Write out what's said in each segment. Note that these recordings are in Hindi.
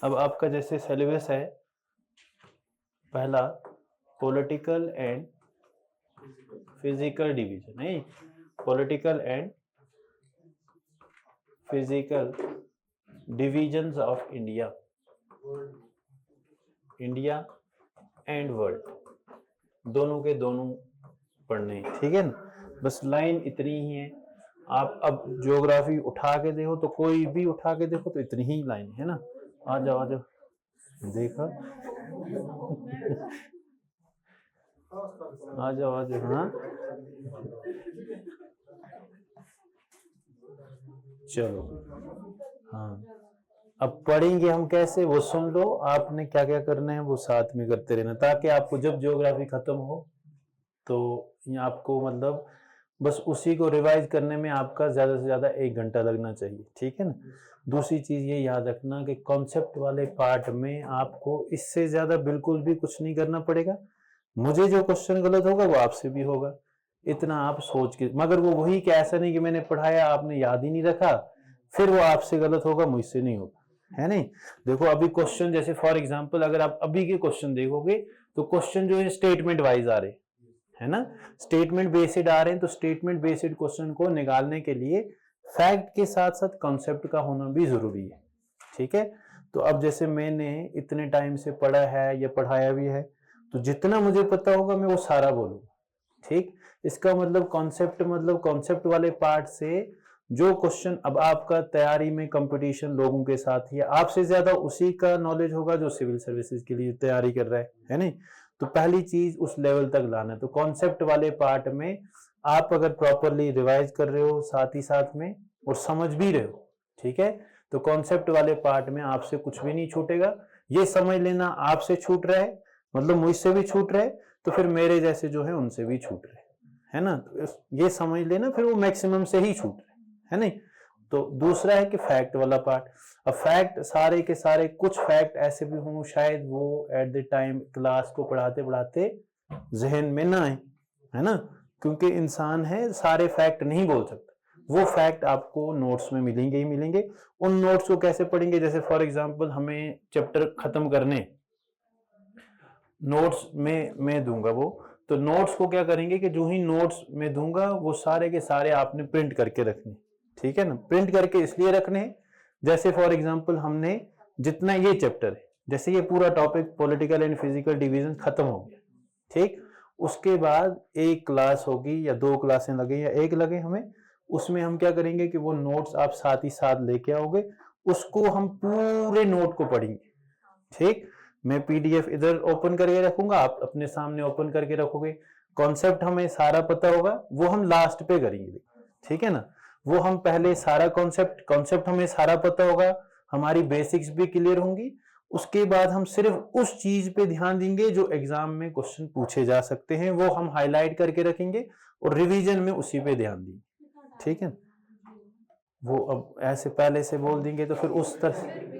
अब आपका जैसे सिलेबस है, पहला पॉलिटिकल एंड फिजिकल डिवीजन, नहीं, political and physical divisions of India, India and world, दोनों के दोनों पढ़ने हैं, ठीक है ना। बस लाइन इतनी ही है। आप अब ज्योग्राफी उठा के देखो तो कोई भी उठा के देखो तो इतनी ही लाइन है ना। आ जाओ आ जाओ, देखा आ जाओ आ जाओ। हाँ चलो, हाँ अब पढ़ेंगे हम कैसे, वो सुन लो। आपने क्या क्या करना है वो साथ में करते रहना, ताकि आपको जब ज्योग्राफी खत्म हो तो आपको मतलब बस उसी को रिवाइज करने में आपका ज़्यादा से ज़्यादा 1 घंटा लगना चाहिए, ठीक है ना। दूसरी चीज़ ये याद रखना कि कॉन्सेप्ट वाले पार्ट में आपको इससे ज़्यादा बिल्कुल भी कुछ नहीं करना पड़ेगा। मुझे जो क्वेश्चन गलत होगा वो आपसे भी होगा, इतना आप सोच के, मगर वो वही कि ऐसा नहीं कि मैंने पढ़ाया आपने याद ही नहीं रखा, फिर वो आपसे गलत होगा, मुझसे नहीं होगा, है नहीं। देखो अभी क्वेश्चन जैसे फॉर एग्जांपल अगर आप अभी के क्वेश्चन देखोगे तो क्वेश्चन जो है स्टेटमेंट वाइज आ रहे है ना, स्टेटमेंट बेस्ड आ रहे हैं। तो स्टेटमेंट बेस्ड क्वेश्चन को निकालने के लिए फैक्ट के साथ साथ कॉन्सेप्ट का होना भी जरूरी है, ठीक है। तो अब जैसे मैंने इतने टाइम से पढ़ा है या पढ़ाया भी है, तो जितना मुझे पता होगा मैं वो सारा बोलूंगा, ठीक। इसका मतलब कॉन्सेप्ट वाले पार्ट से जो क्वेश्चन अब आपका तैयारी में कंपटीशन लोगों के साथ ही है, आपसे ज्यादा उसी का नॉलेज होगा जो सिविल सर्विसेज के लिए तैयारी कर रहा है नहीं। तो पहली चीज उस लेवल तक लाना है। तो कॉन्सेप्ट वाले पार्ट में आप अगर प्रॉपरली रिवाइज कर रहे हो साथ ही साथ में और समझ भी रहे हो, ठीक है, तो कॉन्सेप्ट वाले पार्ट में आपसे कुछ भी नहीं छूटेगा। ये समझ लेना आपसे छूट रहा है मतलब मुझसे भी छूट रहा है, तो फिर मेरे जैसे जो है उनसे भी छूट रहे है ना। तो ये समझ लेना फिर वो मैक्सिमम से ही छूट रहे है नहीं। तो दूसरा है कि फैक्ट वाला पार्ट। अब फैक्ट सारे के सारे, कुछ फैक्ट ऐसे भी हों शायद वो एट द टाइम क्लास को पढ़ाते पढ़ाते जहन में ना आए, है ना, क्योंकि इंसान है सारे फैक्ट नहीं बोल सकता। वो फैक्ट आपको नोट्स में मिलेंगे ही मिलेंगे। उन नोट्स को कैसे पढ़ेंगे, जैसे फॉर एग्जांपल हमें चैप्टर खत्म करने, नोट्स में मैं दूंगा वो, तो नोट्स को क्या करेंगे कि जो ही नोट्स में दूंगा वो सारे के सारे आपने प्रिंट करके रखने, ठीक है ना। प्रिंट करके इसलिए रखने जैसे फॉर एग्जांपल हमने जितना ये चैप्टर है, जैसे ये पूरा topic political and physical division खत्म हो गया, ठीक, उसके बाद एक क्लास होगी या 2 क्लासें लगे या एक लगे हमें, उसमें हम क्या करेंगे कि वो नोट्स आप साथ ही साथ लेके आओगे, उसको हम पूरे नोट को पढ़ेंगे, ठीक। मैं पीडीएफ इधर ओपन करके रखूंगा, आप अपने सामने ओपन करके रखोगे। कॉन्सेप्ट हमें सारा पता होगा, वो हम लास्ट पे करेंगे, ठीक है ना। वो हम पहले सारा कॉन्सेप्ट हमें सारा पता होगा, हमारी बेसिक्स भी क्लियर होंगी। उसके बाद हम सिर्फ उस चीज पे ध्यान देंगे जो एग्जाम में क्वेश्चन पूछे जा सकते हैं, वो हम हाईलाइट करके रखेंगे और रिवीजन में उसी पे ध्यान देंगे, ठीक है। वो अब ऐसे पहले से बोल देंगे तो फिर उस तरह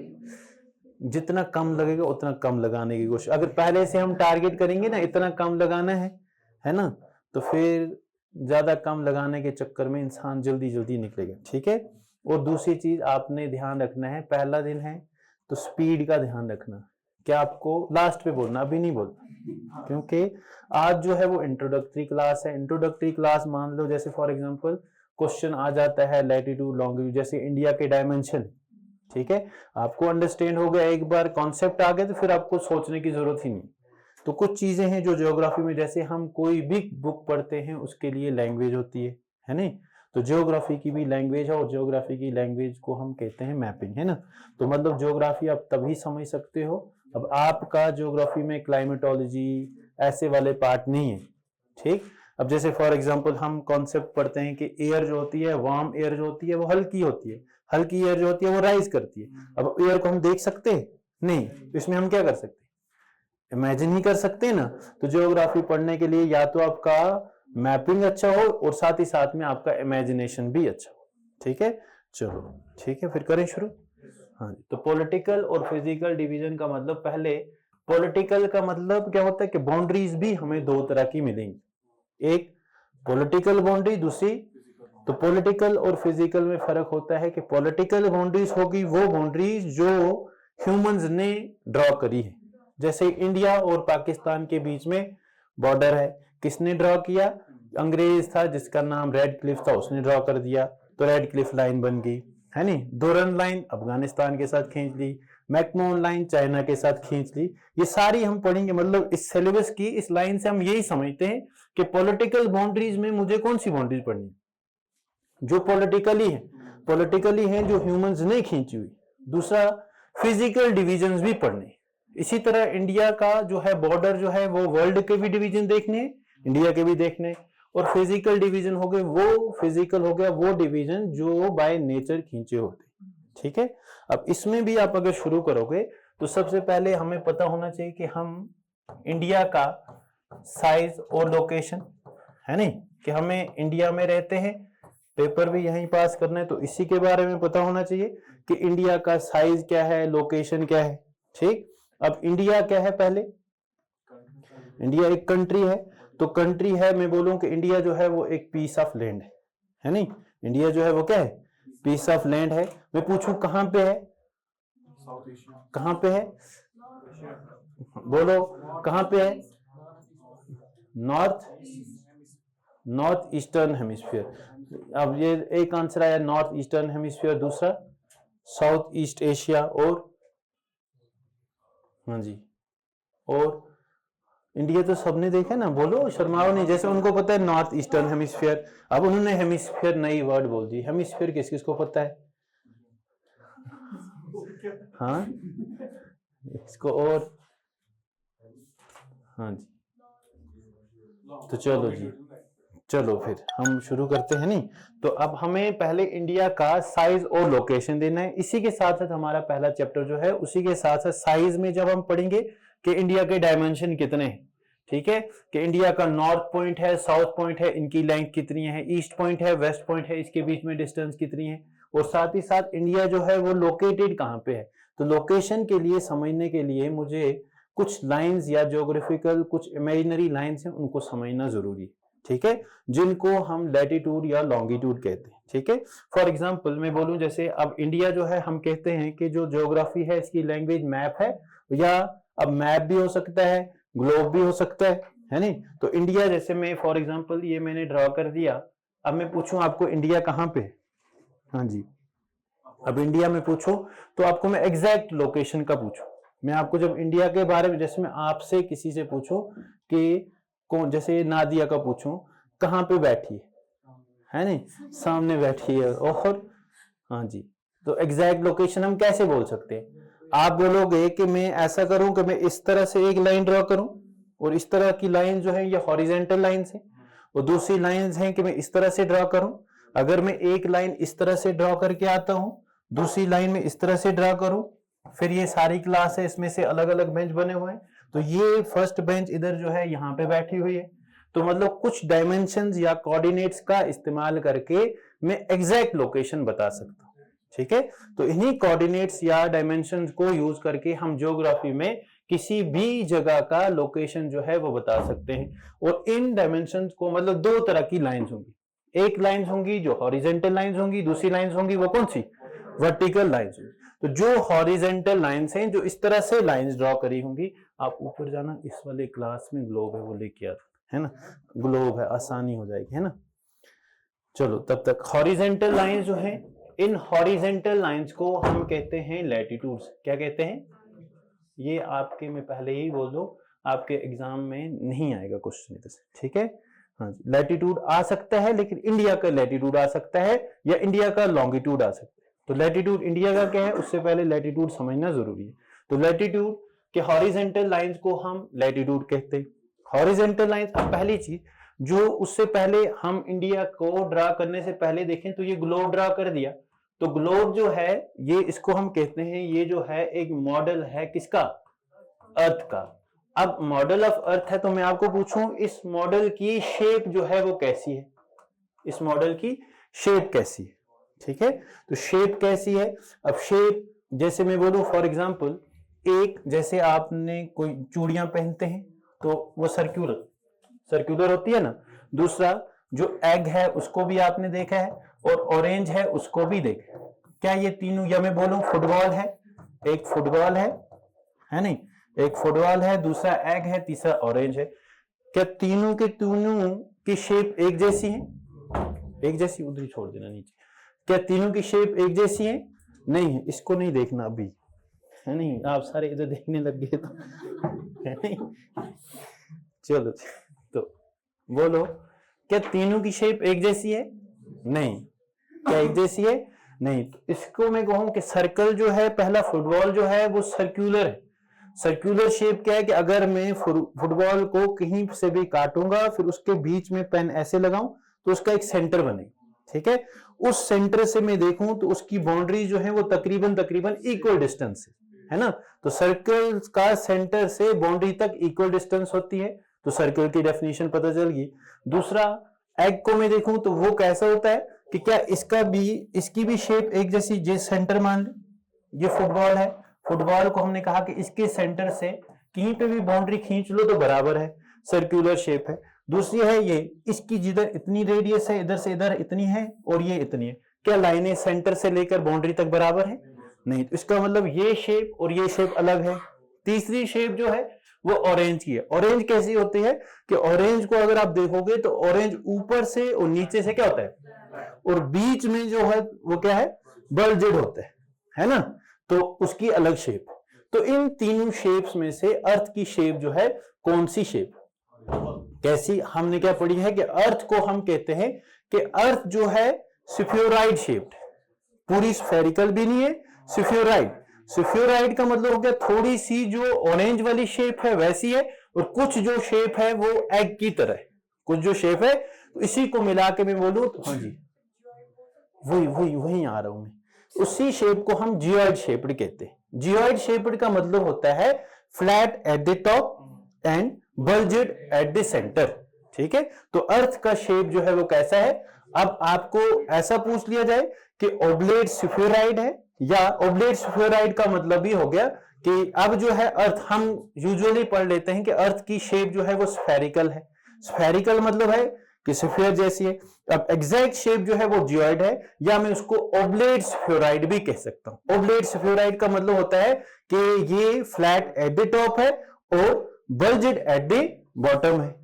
जितना कम लगेगा उतना कम लगाने की कोशिश, अगर पहले से हम टारगेट करेंगे ना इतना कम लगाना है ना, तो फिर ज्यादा कम लगाने के चक्कर में इंसान जल्दी जल्दी निकलेगा, ठीक है। और दूसरी चीज आपने ध्यान रखना है, पहला दिन है तो स्पीड का ध्यान रखना, क्या आपको लास्ट पे बोलना, अभी नहीं बोलना, क्योंकि आज जो है वो इंट्रोडक्टरी क्लास है। इंट्रोडक्टरी क्लास मान लो जैसे फॉर एग्जांपल क्वेश्चन आ जाता है लैटिट्यूड लॉन्गिट्यूड, जैसे इंडिया के डायमेंशन, ठीक है, आपको अंडरस्टैंड हो गया, एक बार कॉन्सेप्ट आ गया तो फिर आपको सोचने की जरूरत ही नहीं। तो कुछ चीजें हैं जो ज्योग्राफी में, जैसे हम कोई भी बुक पढ़ते हैं उसके लिए लैंग्वेज होती है नहीं, तो ज्योग्राफी की भी लैंग्वेज है और ज्योग्राफी की लैंग्वेज को हम कहते हैं मैपिंग, है ना। तो मतलब ज्योग्राफी आप तभी समझ सकते हो, अब आपका ज्योग्राफी में क्लाइमेटोलॉजी ऐसे वाले पार्ट नहीं है, ठीक। अब जैसे फॉर एग्जांपल हम कॉन्सेप्ट पढ़ते हैं कि एयर जो होती है, वार्म एयर जो होती है वो हल्की होती है, हल्की एयर जो होती है वो राइज करती है। अब एयर को हम देख सकते हैं नहीं, इसमें हम क्या कर सकते हैं, इमेजिन ही कर सकते हैं ना। तो जियोग्राफी पढ़ने के लिए या तो आपका मैपिंग अच्छा हो और साथ ही साथ में आपका इमेजिनेशन भी अच्छा हो, ठीक है। चलो ठीक है, फिर करें शुरू। हाँ, तो पॉलिटिकल और फिजिकल डिवीजन का मतलब, पहले पॉलिटिकल का मतलब क्या होता है कि बाउंड्रीज भी हमें 2 तरह की मिलेंगी, एक पॉलिटिकल बाउंड्री, दूसरी, तो पॉलिटिकल और फिजिकल में फर्क होता है कि पॉलिटिकल बाउंड्रीज होगी वो बाउंड्रीज जो ह्यूमंस ने ड्रॉ करी है। जैसे इंडिया और पाकिस्तान के बीच में बॉर्डर है, किसने ड्रॉ किया? अंग्रेज था जिसका नाम रेड क्लिफ था, उसने ड्रॉ कर दिया, तो रेड क्लिफ लाइन बन गई, है नी। दुरन लाइन अफगानिस्तान के साथ खींच ली, मैकमोहन लाइन चाइना के साथ खींच ली। ये सारी हम पढ़ेंगे, मतलब इस सिलेबस की इस लाइन से हम यही समझते हैं कि पॉलिटिकल बाउंड्रीज में मुझे कौन सी बाउंड्रीज पढ़नी, जो पॉलिटिकली है जो ह्यूमंस ने खींची हुई। दूसरा, फिजिकल डिविजन्स भी पढ़ने। इसी तरह इंडिया का जो है बॉर्डर जो है वो वर्ल्ड के भी डिवीजन देखने, इंडिया के भी देखने, और फिजिकल डिवीजन हो गए वो, फिजिकल हो गया वो डिवीजन जो बाय नेचर खींचे होते, ठीक है। अब इसमें भी आप अगर शुरू करोगे तो सबसे पहले हमें पता होना चाहिए कि हम इंडिया का साइज और लोकेशन, है नहीं, कि हमें इंडिया में रहते हैं, पेपर भी यहीं पास करना है, तो इसी के बारे में पता होना चाहिए कि इंडिया का साइज क्या है, लोकेशन क्या है, ठीक। अब इंडिया क्या है? पहले इंडिया एक कंट्री है, तो कंट्री है, मैं बोलूं कि इंडिया जो है वो एक पीस ऑफ लैंड है नहीं, इंडिया जो है वो क्या है? पीस ऑफ लैंड है। मैं पूछूं कहां पे है? कहां पे है? बोलो कहां पे है? North eastern hemisphere. अब ये एक आंसर आया नॉर्थ ईस्टर्न हेमिस्फीयर, दूसरा साउथ ईस्ट एशिया, और हाँ जी, और इंडिया तो सबने देखा ना, बोलो शर्माओ नहीं, जैसे उनको पता है नॉर्थ ईस्टर्न हेमिस्फीयर, अब उन्होंने हेमिस्फीयर नई वर्ड बोल दी। हेमिस्फीयर किस किस को पता है? हाँ, इसको और हाँ जी, तो चलो जी, चलो फिर हम शुरू करते हैं नहीं। तो अब हमें पहले इंडिया का साइज और लोकेशन देना है। इसी के साथ साथ हमारा पहला चैप्टर जो है उसी के साथ साथ साइज में जब हम पढ़ेंगे कि इंडिया के डायमेंशन कितने हैं, ठीक है, कि इंडिया का नॉर्थ पॉइंट है, साउथ पॉइंट है, इनकी लेंथ कितनी है, ईस्ट पॉइंट है, वेस्ट पॉइंट है, इसके बीच में डिस्टेंस कितनी है, और साथ ही साथ इंडिया जो है वो लोकेटेड कहाँ पे है। तो लोकेशन के लिए समझने के लिए मुझे कुछ लाइंस या ज्योग्राफिकल कुछ इमेजिनरी लाइंस हैं उनको समझना जरूरी है, ठीक है, जिनको हम लैटिट्यूड या लॉन्गिट्यूड कहते हैं, ठीक है। फॉर एग्जांपल मैं बोलूं, जैसे अब इंडिया जो है हम कहते हैं कि जो ज्योग्राफी है इसकी लैंग्वेज मैप है, या अब मैप भी हो सकता है, ग्लोब भी हो सकता है नहीं। तो इंडिया जैसे मैं फॉर एग्जांपल ये मैंने ड्रॉ कर दिया, अब मैं पूछूं आपको इंडिया कहाँ पे है? हाँ जी, अब इंडिया में पूछो तो आपको मैं एग्जैक्ट लोकेशन का पूछूं, मैं आपको जब इंडिया के बारे में, जैसे मैं आपसे किसी से पूछूं कि कौन, जैसे नादिया का पूछूं कहाँ पे बैठी है नहीं, सामने बैठी है, और हाँ जी, तो एग्जैक्ट लोकेशन हम कैसे बोल सकते हैं? आप बोलोगे कि मैं ऐसा करूं कि मैं इस तरह से एक लाइन ड्रॉ करूं, और इस तरह की लाइन जो है ये हॉरिजेंटल लाइंस है, और दूसरी लाइंस हैं कि मैं इस तरह से ड्रॉ करूं। अगर मैं एक लाइन इस तरह से ड्रॉ करके आता हूं, दूसरी लाइन में इस तरह से ड्रॉ करूं, फिर ये सारी क्लास है, इसमें से अलग अलग बेंच बने हुए हैं, तो ये फर्स्ट बेंच इधर जो है यहाँ पे बैठी हुई है, तो मतलब कुछ डायमेंशंस या कोऑर्डिनेट्स का इस्तेमाल करके मैं एग्जैक्ट लोकेशन बता सकता हूँ, ठीक है। तो इन्हीं कोऑर्डिनेट्स या डायमेंशंस को यूज करके हम ज्योग्राफी में किसी भी जगह का लोकेशन जो है वो बता सकते हैं। और इन डायमेंशंस को मतलब दो तरह की लाइंस होंगी, एक लाइंस होंगी जो हॉरिजेंटल लाइंस होंगी, दूसरी लाइंस होंगी वो कौन सी? Vertical lines. तो जो हॉरिजेंटल लाइंस हैं, जो इस तरह से लाइंस ड्रॉ करी होंगी, आप ऊपर जाना, इस वाले क्लास में ग्लोब है वो लेके आता है ना, ग्लोब है, आसानी हो जाएगी, है ना। चलो तब तक हॉरिजेंटल लाइंस जो है, इन हॉरिजेंटल लाइंस को हम कहते हैं लैटिट्यूड्स। क्या कहते हैं? ये आपके, मैं पहले ही बोल दूं, आपके एग्जाम में नहीं आएगा क्वेश्चन इधर से, ठीक है। हाँ जी, लैटिट्यूड आ सकता है, लेकिन इंडिया का लैटिट्यूड आ सकता है या इंडिया का लॉन्गिट्यूड आ सकता है। तो लैटिट्यूड इंडिया का क्या है, उससे पहले लैटिट्यूड समझना जरूरी है। तो लैटिट्यूड के हॉरिजेंटल लाइंस को हम लैटिट्यूड कहते हैं। हॉरिजेंटल लाइंस, अब पहली चीज जो उससे पहले हम इंडिया को ड्रा करने से पहले देखें तो ये ग्लोब ड्रा कर दिया, तो ग्लोब जो है ये, इसको हम कहते हैं, ये जो है एक मॉडल है किसका? अर्थ का। अब मॉडल ऑफ अर्थ है, तो मैं आपको पूछूं इस मॉडल की शेप जो है वो कैसी है? इस मॉडल की शेप कैसी है? ठीक है, तो शेप कैसी है? अब शेप जैसे मैं बोलूं फॉर एग्जांपल, एक जैसे आपने कोई चूड़ियां पहनते हैं तो वो सर्कुलर होती है ना। दूसरा जो एग है उसको भी आपने देखा है, और ऑरेंज है उसको भी देखा है। क्या ये तीनों, या मैं बोलूं फुटबॉल है, एक फुटबॉल है नहीं, एक फुटबॉल है, दूसरा एग है, तीसरा ऑरेंज है। क्या तीनों के तीनों की शेप एक जैसी है? एक जैसी, उधर ही छोड़ देना नीचे। क्या तीनों की शेप एक जैसी है? नहीं है, इसको नहीं देखना अभी, है नहीं, आप सारे इधर देखने लग गए तो है नहीं। चलो तो बोलो, क्या तीनों की शेप एक जैसी है? नहीं। क्या एक जैसी है? नहीं। तो इसको मैं कहूं कि सर्कल जो है, पहला फुटबॉल जो है वो सर्कुलर है। सर्कुलर शेप क्या है कि अगर मैं फुटबॉल को कहीं से भी काटूंगा, फिर उसके बीच में पेन ऐसे लगाऊं तो उसका एक सेंटर बने, ठीक है। उस सेंटर से मैं देखूं तो उसकी बाउंड्री जो है वो तकरीबन इक्वल डिस्टेंस है ना। तो सर्कल का सेंटर से बाउंड्री तक इक्वल डिस्टेंस होती है, तो सर्कल की डेफिनेशन पता चल गई। दूसरा, एग को मैं देखूं तो वो कैसा होता है कि क्या इसकी भी शेप एक जैसी, जैसे सेंटर मान लो ये फुटबॉल है, फुटबॉल को हमने कहा कि इसके सेंटर से कहीं पे भी बाउंड्री खींच लो तो बराबर है, सर्कुलर शेप है। दूसरी है ये, इसकी जिधर इतनी रेडियस है, इधर से इधर इतनी है और ये इतनी है, क्या लाइनें सेंटर से लेकर बाउंड्री तक बराबर है? नहीं। तो इसका मतलब ये शेप और ये शेप अलग है। तीसरी शेप जो है वो ऑरेंज की है। ऑरेंज कैसी होती है कि ऑरेंज को अगर आप देखोगे तो ऑरेंज ऊपर से और नीचे से क्या होता है, और बीच में जो है वो क्या है, बल्जेड होता है ना, तो उसकी अलग शेप। तो इन तीनों शेप्स में से अर्थ की शेप जो है कौन सी शेप, कैसी, हमने क्या पढ़ी है कि अर्थ को हम कहते हैं कि अर्थ जो है स्फीयरॉइड शेप्ड, पूरी स्फेरिकल भी नहीं है, स्फीयरॉइड। स्फीयरॉइड का मतलब हो गया थोड़ी सी जो ऑरेंज वाली शेप है वैसी है, और कुछ जो शेप है वो एग की तरह है, कुछ जो शेप है। तो इसी को मिला के मैं बोलूं तो हाँ जी, वही आ रहा हूं मैं, उसी शेप को हम जियोइड शेप्ड कहते हैं। जियोइड शेप्ड का मतलब होता है flat at the top and bulged at the centre, ठीक है। तो अर्थ का शेप जो है वो कैसा है। अब आपको ऐसा पूछ लिया जाए कि ओब्लेट स्फीयरॉइड है, या ओब्लेट स्फीयरॉइड का मतलब भी हो गया कि अब जो है अर्थ, हम यूजुअली पढ़ लेते हैं कि अर्थ की शेप जो है वो स्फेरिकल है। स्फेरिकल मतलब है कि स्फीयर जैसी है। अब एग्जैक्ट शेप जो है वो जियोइड है, या मैं उसको ओब्लेट स्फीयरॉइड भी कह सकता हूं। ओब्लेट स्फीयरॉइड का मतलब होता है कि ये फ्लैट एट द टॉप है और बल्जेड एट द बॉटम है,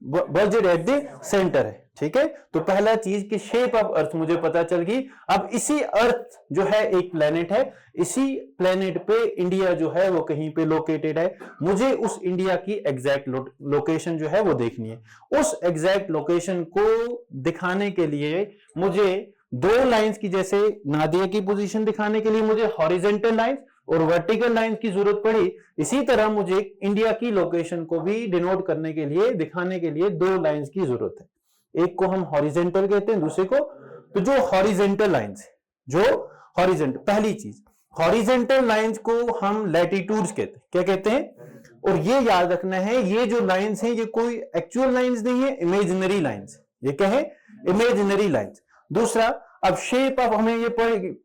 बल्जेड एट द सेंटर है, ठीक है। तो पहला चीज की शेप ऑफ अर्थ मुझे पता चल गई। अब इसी अर्थ जो है एक प्लेनेट है, इसी प्लेनेट पे इंडिया जो है वो कहीं पे लोकेटेड है। मुझे उस इंडिया की एग्जैक्ट लोकेशन जो है वो देखनी है। उस एग्जैक्ट लोकेशन को दिखाने के लिए मुझे दो लाइंस की, जैसे नादिया की पोजीशन दिखाने के लिए मुझे हॉरिजेंटल लाइंस और वर्टिकल लाइंस की जरूरत पड़ी, इसी तरह मुझे इंडिया की लोकेशन को भी डिनोट करने के लिए, दिखाने के लिए दो लाइंस की जरूरत है। एक को हम हॉरिजेंटल कहते हैं, दूसरे को, तो जो हॉरिजेंटल लाइंस है, जो हॉरिजेंटल, पहली चीज हॉरिजेंटल लाइंस को हम लैटिट्यूड्स कहते हैं। क्या कहते हैं? और ये याद रखना है, ये जो लाइंस हैं ये कोई एक्चुअल लाइंस नहीं है, इमेजिनरी लाइंस। ये क्या है? Imaginary lines. दूसरा, अब शेप ऑफ हमें ये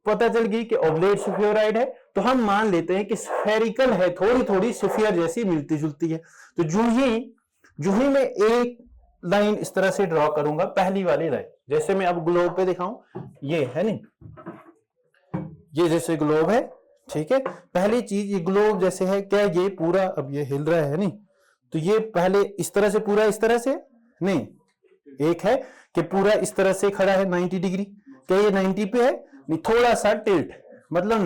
पता चल गई कि ओब्लेट स्फीयरॉइड है, तो हम मान लेते हैं कि स्फेरिकल है, थोड़ी थोड़ी स्फीयर जैसी मिलती जुलती है। तो जो ही मैं एक लाइन इस तरह से ड्रॉ करूंगा, पहली वाली लाइन, जैसे मैं अब ग्लोब पे दिखाऊं, ये है नहीं, ये जैसे ग्लोब है, ठीक है। पहली चीज, ये ग्लोब जैसे है, क्या ये पूरा, अब ये हिल रहा है नहीं, तो ये पहले इस तरह से, पूरा इस तरह से नहीं, एक है कि पूरा इस तरह से खड़ा है 90 डिग्री, क्या ये 90 पे है? नहीं, थोड़ा सा टिल्ट, मतलब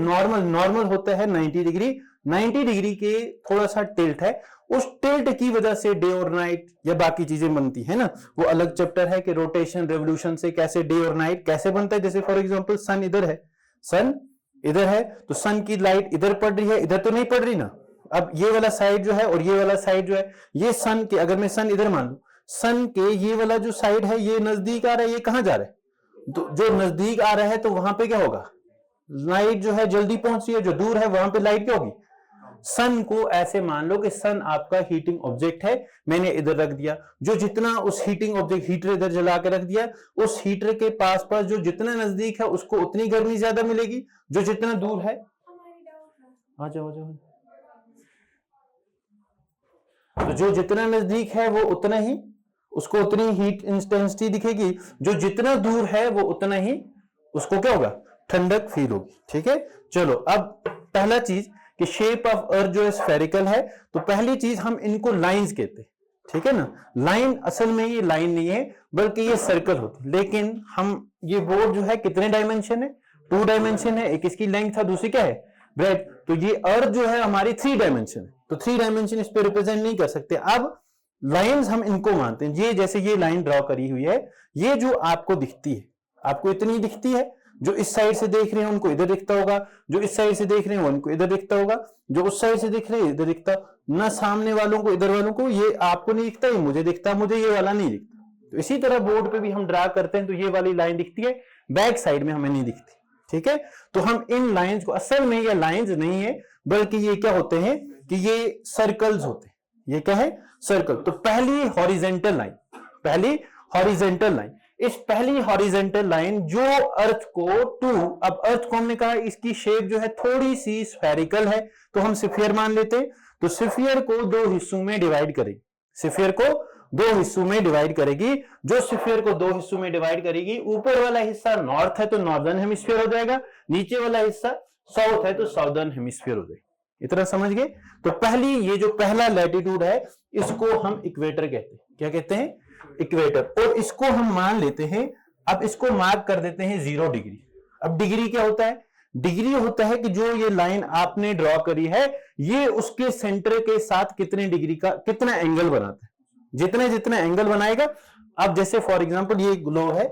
नॉर्मल होता है 90 डिग्री, 90 डिग्री के थोड़ा सा टिल्ट है। उस टिल्ट की वजह से डे और नाइट या बाकी चीजें बनती है ना, वो अलग चैप्टर है कि रोटेशन रेवोल्यूशन से कैसे डे और नाइट कैसे बनता है। जैसे फॉर एग्जांपल सन इधर है, सन इधर है, तो सन की लाइट इधर पड़ रही है, इधर तो नहीं पड़ रही ना। अब ये वाला साइड जो है और ये वाला साइड जो है, ये सन के, अगर मैं सन इधर मान लू, सन के ये वाला जो साइड है ये नजदीक आ रहा है, ये कहां जा रहा है? तो जो नजदीक आ रहा है तो वहां पे क्या होगा? लाइट जो है जल्दी पहुंच रही है, जो दूर है वहां पे लाइट क्या होगी? सन को ऐसे मान लो कि सन आपका हीटिंग ऑब्जेक्ट है, मैंने इधर रख दिया, जो जितना उस हीटिंग ऑब्जेक्ट, हीटर इधर जला के रख दिया, उस हीटर के पास जो जितना नजदीक है उसको उतनी गर्मी ज्यादा मिलेगी, जो जितना दूर है, आ जाओ तो जो जितना नजदीक है वो उतना ही, उसको उतनी हीट इंटेंसिटी दिखेगी, जो जितना दूर है वो उतना ही उसको क्या होगा? ठंडक फील होगी, ठीक है। चलो, अब पहला चीज कि शेप ऑफ अर्थ जो है स्फेरिकल है, तो पहली चीज हम इनको लाइंस कहते हैं, ठीक है ना। लाइन असल में ये लाइन नहीं है बल्कि ये सर्कल होती है, लेकिन हम ये बोर्ड जो है कितने डायमेंशन है, 2 डायमेंशन है, एक इसकी लेंथ था, दूसरी क्या है ब्रेथ, तो ये अर्थ जो है हमारी 3 डायमेंशन है, तो 3 डायमेंशन इस पे रिप्रेजेंट नहीं कर सकते। अब लाइंस हम इनको मानते हैं, ये जैसे ये लाइन ड्रॉ करी हुई है, ये जो आपको दिखती है, आपको इतनी दिखती है, जो इस साइड से देख रहे हैं उनको इधर दिखता होगा, जो इस साइड से देख रहे हैं उनको इधर दिखता होगा, जो उस साइड से दिख रहे हैं इधर दिखता, ना सामने वालों को इधर वालों को, ये आपको नहीं दिखता, ये मुझे दिखता, मुझे ये वाला नहीं दिखता। तो इसी तरह बोर्ड पे भी हम ड्रा करते हैं तो ये वाली लाइन दिखती है, बैक साइड में हमें नहीं दिखती, ठीक है। तो हम इन लाइंस को, असल में ये लाइंस नहीं है बल्कि ये क्या होते हैं कि ये सर्कल्स होते हैं, ये क्या है सर्कल। तो पहली हॉरिजेंटल लाइन, पहली हॉरिजेंटल लाइन, इस पहली हॉरिजेंटल लाइन जो अर्थ को अब अर्थ को हमने कहा इसकी शेप जो है थोड़ी सी स्फेरिकल है, तो हम स्फीयर मान लेते हैं, तो स्फीयर को 2 हिस्सों में डिवाइड करेगी, स्फीयर को 2 हिस्सों में डिवाइड करेगी, जो स्फीयर को 2 हिस्सों में डिवाइड करेगी, ऊपर वाला हिस्सा नॉर्थ है तो नॉर्दर्न हेमिस्फीयर हो जाएगा, नीचे वाला हिस्सा साउथ है तो साउदर्न हेमिस्फीयर हो जाएगा। इतना समझ गए। तो पहली ये जो पहला लैटिट्यूड है इसको हम इक्वेटर कहते हैं, क्या कहते हैं इक्वेटर, और इसको हम मान लेते हैं, अब इसको मार्क कर देते हैं 0 डिग्री। अब डिग्री क्या होता है, डिग्री होता है कि जो ये लाइन आपने ड्रॉ करी है ये उसके सेंटर के साथ कितने डिग्री का कितना एंगल बनाता है, जितने जितने एंगल बनाएगा। अब जैसे फॉर एग्जांपल ये ग्लोब है,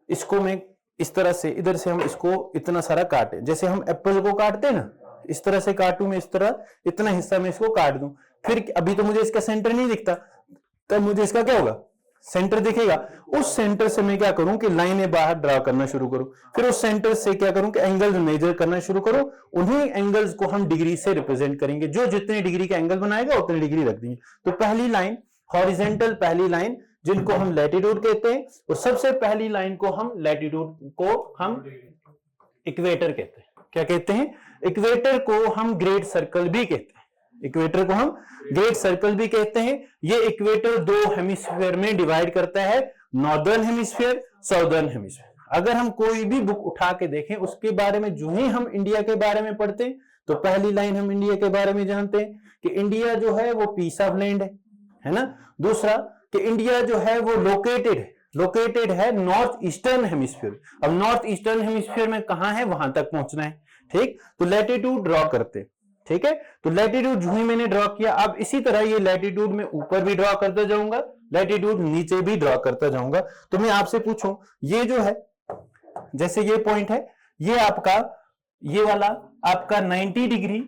इसको मैं इस तरह से इधर से हम इसको इतना सारा काटे, जैसे हम एप्पल को काटते हैं ना, इस तरह से काटूं मैं, इस तरह इतना हिस्सा मैं इसको काट दूं, फिर अभी तो मुझे इसका सेंटर नहीं दिखता, तब मुझे इसका क्या होगा सेंटर दिखेगा। उस सेंटर से मैं क्या करूं कि लाइनें बाहर ड्रा करना शुरू करूं, फिर उस सेंटर से क्या करूं कि एंगल्स मेजर करना शुरू करूं, उन्हीं एंगल्स को हम डिग्री से रिप्रेजेंट करेंगे, जो जितने डिग्री का एंगल बनाएगा उतनी डिग्री रख देंगे। तो पहली लाइन हॉरिजेंटल, पहली लाइन जिनको हम लैटिट्यूड कहते हैं, और सबसे पहली लाइन को हम लैटिट्यूड को हम इक्वेटर कहते हैं। क्या कहते हैं इक्वेटर को हम ग्रेट सर्कल भी कहते हैं, इक्वेटर को हम ग्रेट सर्कल भी कहते हैं। ये इक्वेटर 2 हेमिस्फीयर में डिवाइड करता है, नॉर्दर्न हेमिस्फीयर, साउदर्न हेमिस्फीयर। अगर हम कोई भी बुक उठा के देखें उसके बारे में, जो ही हम इंडिया के बारे में पढ़ते हैं तो पहली लाइन हम इंडिया के बारे में जानते हैं कि इंडिया जो है वो पीस ऑफ लैंड है ना। दूसरा कि इंडिया जो है वो लोकेटेड है नॉर्थ ईस्टर्न हेमिस्फीयर। अब नॉर्थ ईस्टर्न हेमिस्फीयर में कहां है, वहां तक पहुंचना है, ठीक। तो लैटिट्यूड ड्रॉ करते, ठीक है। तो लैटिट्यूड जो ही मैंने ड्रॉ किया, अब इसी तरह ये लैटिट्यूड में ऊपर भी ड्रॉ करता जाऊंगा, लैटिट्यूड नीचे भी ड्रॉ करता जाऊंगा। तो मैं आपसे पूछूं, ये जो है जैसे ये पॉइंट है, ये आपका ये वाला आपका 90 डिग्री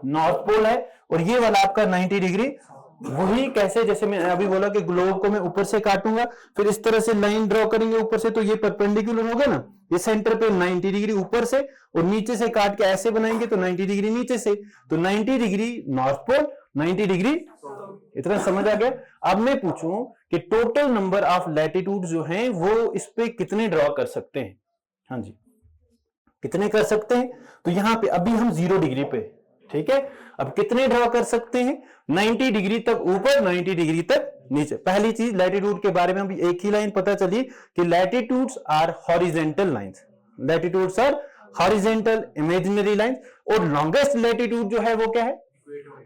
नॉर्थ पोल है, और ये वाला आपका 90 डिग्री, वही कैसे जैसे मैं अभी बोला कि ग्लोब को मैं ऊपर से काटूंगा, फिर इस तरह से लाइन ड्रॉ करेंगे ऊपर से, तो ये परपेंडिकुलर होगा ना, ये सेंटर पे 90 डिग्री ऊपर से, और नीचे से काट के ऐसे बनाएंगे तो 90 डिग्री नीचे से, तो 90 डिग्री नॉर्थ पोल, 90 डिग्री। इतना समझ आ गया। अब मैं पूछूं कि टोटल नंबर ऑफ लैटिट्यूड जो हैं वो इस पे कितने ड्रॉ कर सकते हैं, हाँ जी कितने कर सकते हैं। तो यहां पे अभी हम 0 डिग्री पे, ठीक है। अब कितने ड्रॉ कर सकते हैं, 90 डिग्री तक ऊपर, 90 डिग्री तक नीचे। पहली चीज लैटिट्यूड के बारे में अभी एक ही लाइन पता चली कि latitudes are horizontal lines, latitudes are horizontal imaginary lines, और लॉन्गेस्ट लैटिट्यूड जो है वो क्या है।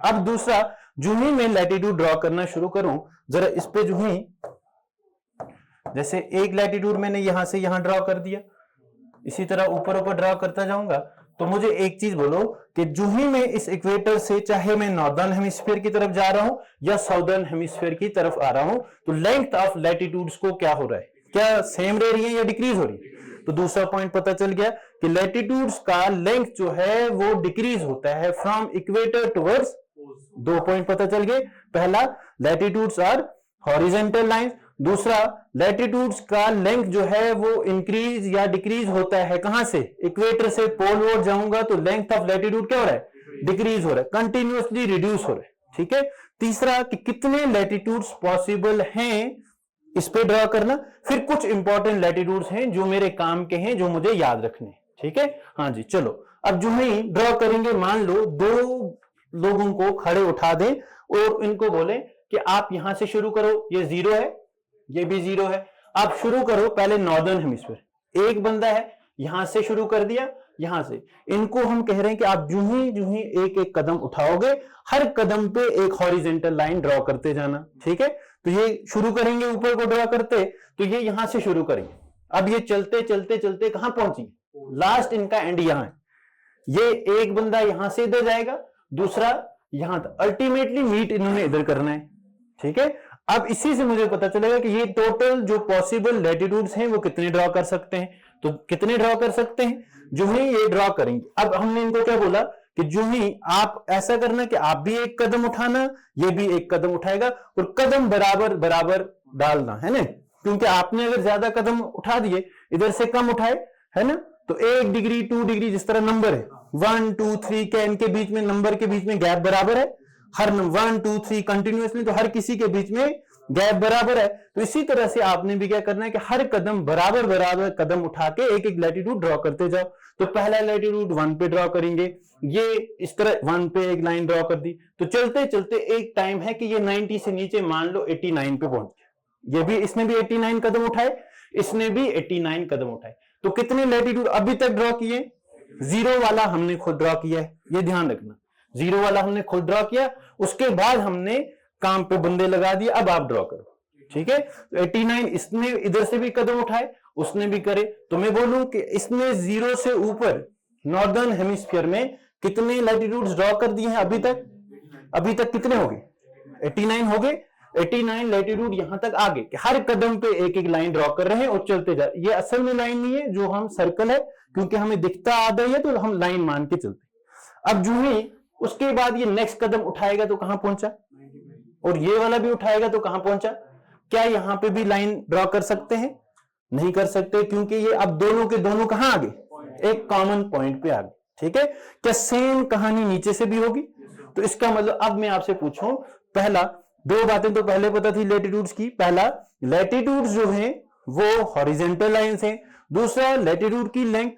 अब दूसरा, जो ही मैं लैटिट्यूड ड्रॉ करना शुरू करूं, जरा इस पे जो ही जैसे एक लैटिट्यूड मैंने यहां से यहां ड्रॉ कर दिया, इसी तरह ऊपर ऊपर ड्रॉ करता जाऊंगा, तो मुझे एक चीज बोलो कि जो ही मैं इस इक्वेटर से, चाहे मैं नॉर्दर्न हेमिस्फीयर की तरफ जा रहा हूं या साउदर्न हेमिस्फीयर की तरफ आ रहा हूं, तो लेंथ ऑफ लैटिट्यूड्स को क्या हो रहा है, क्या सेम रह रही है या डिक्रीज हो रही है। तो दूसरा पॉइंट पता चल गया कि लैटिट्यूड्स का लेंथ जो है वो डिक्रीज होता है फ्रॉम इक्वेटर टुवर्ड्स। 2 पॉइंट पता चल गए। पहला, लैटिट्यूड्स आर हॉरिजेंटल लाइंस। दूसरा, लैटिट्यूड्स का लेंथ जो है वो इंक्रीज या डिक्रीज होता है, कहां से, इक्वेटर से पोल ओर जाऊंगा तो लेंथ ऑफ लैटिट्यूड क्या हो रहा है, डिक्रीज हो रहा है, कंटिन्यूअसली रिड्यूस हो रहा है, ठीक है। तीसरा कि कितने लैटिट्यूड्स पॉसिबल हैं, इस पे ड्रॉ करना। फिर कुछ इंपॉर्टेंट लैटिट्यूड्स हैं जो मेरे काम के हैं, जो मुझे याद रखने, ठीक है। हाँ जी चलो, अब जो ही ड्रॉ करेंगे, मान लो 2 लोगों को खड़े उठा दें और इनको बोले कि आप यहां से शुरू करो, ये 0 है, ये भी 0 है, आप शुरू करो पहले नॉर्दर्न हेमिस्फीयर। एक बंदा है यहां से शुरू कर दिया, यहां से, इनको हम कह रहे हैं कि आप जूं ही एक एक कदम उठाओगे, हर कदम पे एक हॉरिजेंटल लाइन ड्रॉ करते जाना, ठीक है। तो ये शुरू करेंगे ऊपर को ड्रॉ करते, तो ये यहां से शुरू करेंगे। अब ये चलते चलते चलते कहां पहुंचेंगे, लास्ट इनका एंड यहां है। ये एक बंदा यहां से इधर जाएगा, दूसरा यहां तक, अल्टीमेटली मीट इन्होंने इधर करना है, ठीक है। अब इसी से मुझे पता चलेगा कि ये टोटल जो पॉसिबल लैटिट्यूड्स हैं वो कितने ड्रॉ कर सकते हैं। तो कितने ड्रॉ कर सकते हैं, जो ही ये ड्रॉ करेंगे। अब हमने इनको क्या बोला कि जो ही आप ऐसा करना कि आप भी एक कदम उठाना, ये भी एक कदम उठाएगा, और कदम बराबर बराबर डालना है ना, क्योंकि आपने अगर ज्यादा कदम उठा दिए, इधर से कम उठाए, है ना, तो 1 डिग्री 2 डिग्री जिस तरह नंबर है 1 2 3 के, इनके बीच में नंबर के बीच में गैप बराबर है, हर 1 2 3 कंटिन्यूअसली, तो हर किसी के बीच में गैप बराबर है। तो इसी तरह से आपने भी क्या करना है कि हर कदम बराबर बराबर कदम उठा के एक एक लैटिट्यूड ड्रॉ करते जाओ। तो पहला लैटिट्यूड 1 पे ड्रॉ करेंगे, ये इस तरह 1 पे एक लाइन ड्रॉ कर दी, तो चलते चलते एक टाइम है कि ये 90 से नीचे मान लो 89 पे पहुंच गया। ये भी, इसने भी 89 कदम उठाए, इसने भी 89 कदम उठाए। तो कितने लैटिट्यूड अभी तक ड्रॉ किए, 0 वाला हमने खुद ड्रॉ किया है, ये ध्यान रखना, 0 वाला हमने खुद ड्रॉ किया, उसके बाद हमने काम पे बंदे लगा दिए, अब आप ड्रॉ करो, ठीक है। तो 89 इसने इधर से भी कदम उठाए, उसने भी करे, तो मैं बोलूं कि इसने 0 से ऊपर नॉर्दर्न हेमिस्फीयर में कितने लैटिट्यूड्स ड्रॉ कर दिए हैं अभी तक, अभी तक कितने हो गए, 89 हो गए। 89 लैटिट्यूड यहां तक आगे, हर कदम पे एक एक लाइन ड्रॉ कर रहे हैं और चलते जा रहे। ये असल में लाइन नहीं है, जो हम सर्कल है, क्योंकि हमें दिखता आधा ही है तो हम लाइन मान के चलते। अब जो ही उसके बाद ये नेक्स्ट कदम उठाएगा तो कहां पहुंचा, और ये वाला भी उठाएगा तो कहां पहुंचा। क्या यहां पे भी लाइन ड्रॉ कर सकते हैं, नहीं कर सकते, क्योंकि ये अब दोनों के दोनों कहां आ गए, एक कॉमन पॉइंट पे आ गए, ठीक है। क्या सेम कहानी नीचे से भी होगी, तो इसका मतलब अब मैं आपसे पूछूं, पहला 2 बातें तो पहले पता थी लैटिट्यूड्स की, पहला लैटिट्यूड्स जो हैं वो हॉरिजेंटल लाइंस हैं, दूसरा लैटिट्यूड की लेंथ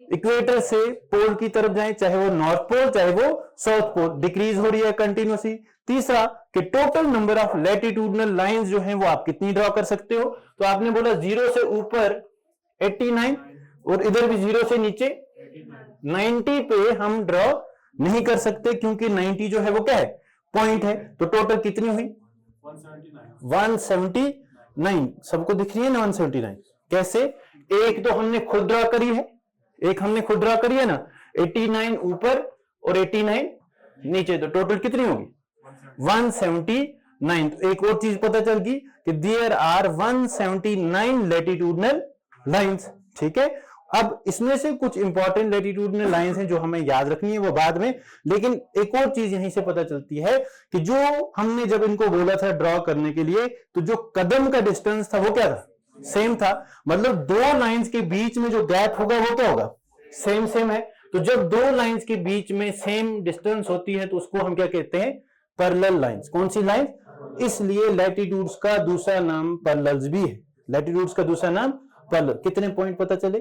इक्वेटर से पोल की तरफ जाए, चाहे वो नॉर्थ पोल चाहे वो साउथ पोल, डिक्रीज हो रही है कंटिन्यूसली। तीसरा कि total number of latitudinal lines जो हैं वो आप कितनी ड्रॉ कर सकते हो, तो आपने बोला 0 से ऊपर 89 और इधर भी 0 से नीचे 90 पे हम ड्रॉ नहीं कर सकते, क्योंकि 90 जो है वो क्या है, पॉइंट है। तो टोटल कितनी हुई 179, सबको दिख रही है ना 179। कैसे, एक तो हमने खुद ड्रॉ करी है, एक हमने खुद ड्रॉ करी है ना, 89 ऊपर और 89 नीचे, तो टोटल कितनी होगी 179। तो एक और चीज पता चल गई कि देयर आर 179 लैटिट्यूडनल लाइंस, ठीक है। अब इसमें से कुछ इंपॉर्टेंट लैटिट्यूडनल लाइंस हैं जो हमें याद रखनी है, वो बाद में। लेकिन एक और चीज यहीं से पता चलती है कि जो हमने जब इनको बोला था ड्रॉ करने के लिए, तो जो कदम का डिस्टेंस था वो क्या था, सेम था। मतलब 2 लाइंस के बीच में जो गैप होगा वो क्या होगा, सेम सेम है। तो जब 2 लाइंस के बीच में सेम डिस्टेंस होती है तो उसको हम क्या कहते हैं, पैरेलल लाइंस। कौन सी लाइन, इसलिए लैटिट्यूड्स का दूसरा नाम पैरेलल्स भी है, लैटिट्यूड्स का दूसरा नाम पैरेलल। कितने पॉइंट पता चले,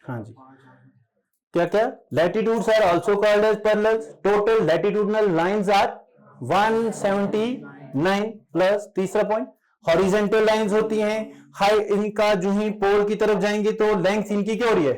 हाँ जी, क्या क्या, latitudes are also called as parallels, total latitudinal lines are 179 plus तीसरा पॉइंट हॉरिजेंटल लाइंस होती हैं, हाई इनका जो ही पोल की तरफ जाएंगे तो लेंथ इनकी क्या हो रही है,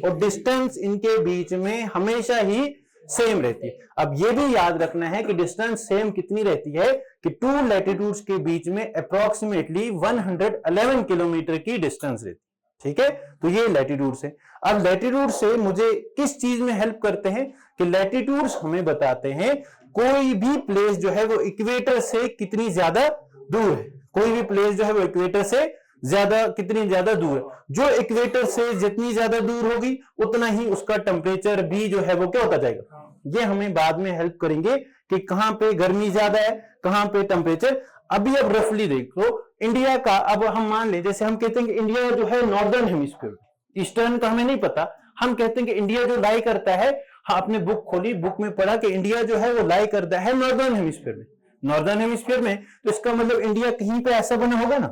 और डिस्टेंस इनके बीच में हमेशा ही सेम रहती है। अब ये भी याद रखना है कि डिस्टेंस सेम कितनी रहती है कि 2 लैटिट्यूड्स के बीच में अप्रोक्सीमेटली 111 किलोमीटर की डिस्टेंस रहती है, ठीक है। तो ये लैटिट्यूड्स है। अब लैटिट्यूड से मुझे किस चीज में हेल्प करते हैं कि लैटिट्यूड्स हमें बताते हैं कोई भी प्लेस जो है वो इक्वेटर से कितनी ज्यादा दूर है, कोई भी प्लेस जो है वो इक्वेटर से ज्यादा कितनी ज्यादा दूर है। जो इक्वेटर से जितनी ज्यादा दूर होगी उतना ही उसका टेम्परेचर भी जो है वो क्या होता जाएगा। ये हमें बाद में हेल्प करेंगे कि कहां पे गर्मी ज्यादा है, कहां पे टेम्परेचर। अभी अब रफली देखो इंडिया का, अब हम मान लें जैसे हम कहते हैं कि इंडिया जो है नॉर्दर्न हेमिस्फीयर, ईस्टर्न का हमें नहीं पता, हम कहते हैं कि इंडिया जो लाई करता है, हाँ आपने बुक खोली, बुक में पढ़ा कि इंडिया जो है वो लाई करता है नॉर्दर्न हेमिस्फीयर में, नॉर्दर्न हेमिस्फीयर में। तो इसका मतलब इंडिया कहीं पे ऐसा बना होगा ना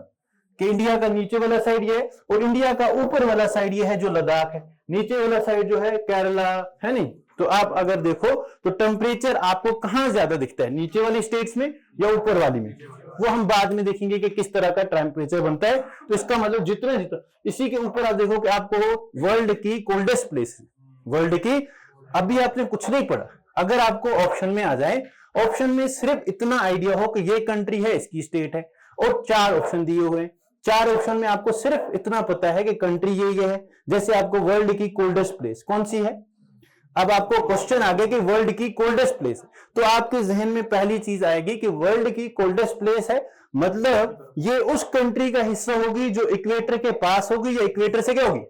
कि इंडिया का नीचे वाला साइड ये है और इंडिया का ऊपर वाला साइड ये है जो लद्दाख है, नीचे वाला साइड जो है केरला है नहीं। तो आप अगर देखो तो टेम्परेचर आपको कहां ज्यादा दिखता है, नीचे वाली स्टेट्स में या ऊपर वाली में, वो हम बाद में देखेंगे कि किस तरह का टेम्परेचर बनता है। तो इसका मतलब जितना जितना इसी के ऊपर आप देखो कि आपको वर्ल्ड की कोल्डेस्ट प्लेस वर्ल्ड की। अभी आपने कुछ नहीं पढ़ा, अगर आपको ऑप्शन में आ जाए, ऑप्शन में सिर्फ इतना आइडिया हो कि ये कंट्री है, इसकी स्टेट है, और 4 ऑप्शन दिए हुए हैं, 4 ऑप्शन में आपको सिर्फ इतना पता है कि कंट्री ये है। जैसे आपको वर्ल्ड की कोल्डेस्ट प्लेस कौन सी है, अब आपको क्वेश्चन आ गया कि वर्ल्ड की कोल्डेस्ट प्लेस, तो आपके जहन में पहली चीज आएगी कि वर्ल्ड की कोल्डेस्ट प्लेस है, मतलब ये उस कंट्री का हिस्सा होगी जो इक्वेटर के पास होगी या इक्वेटर से क्या होगी,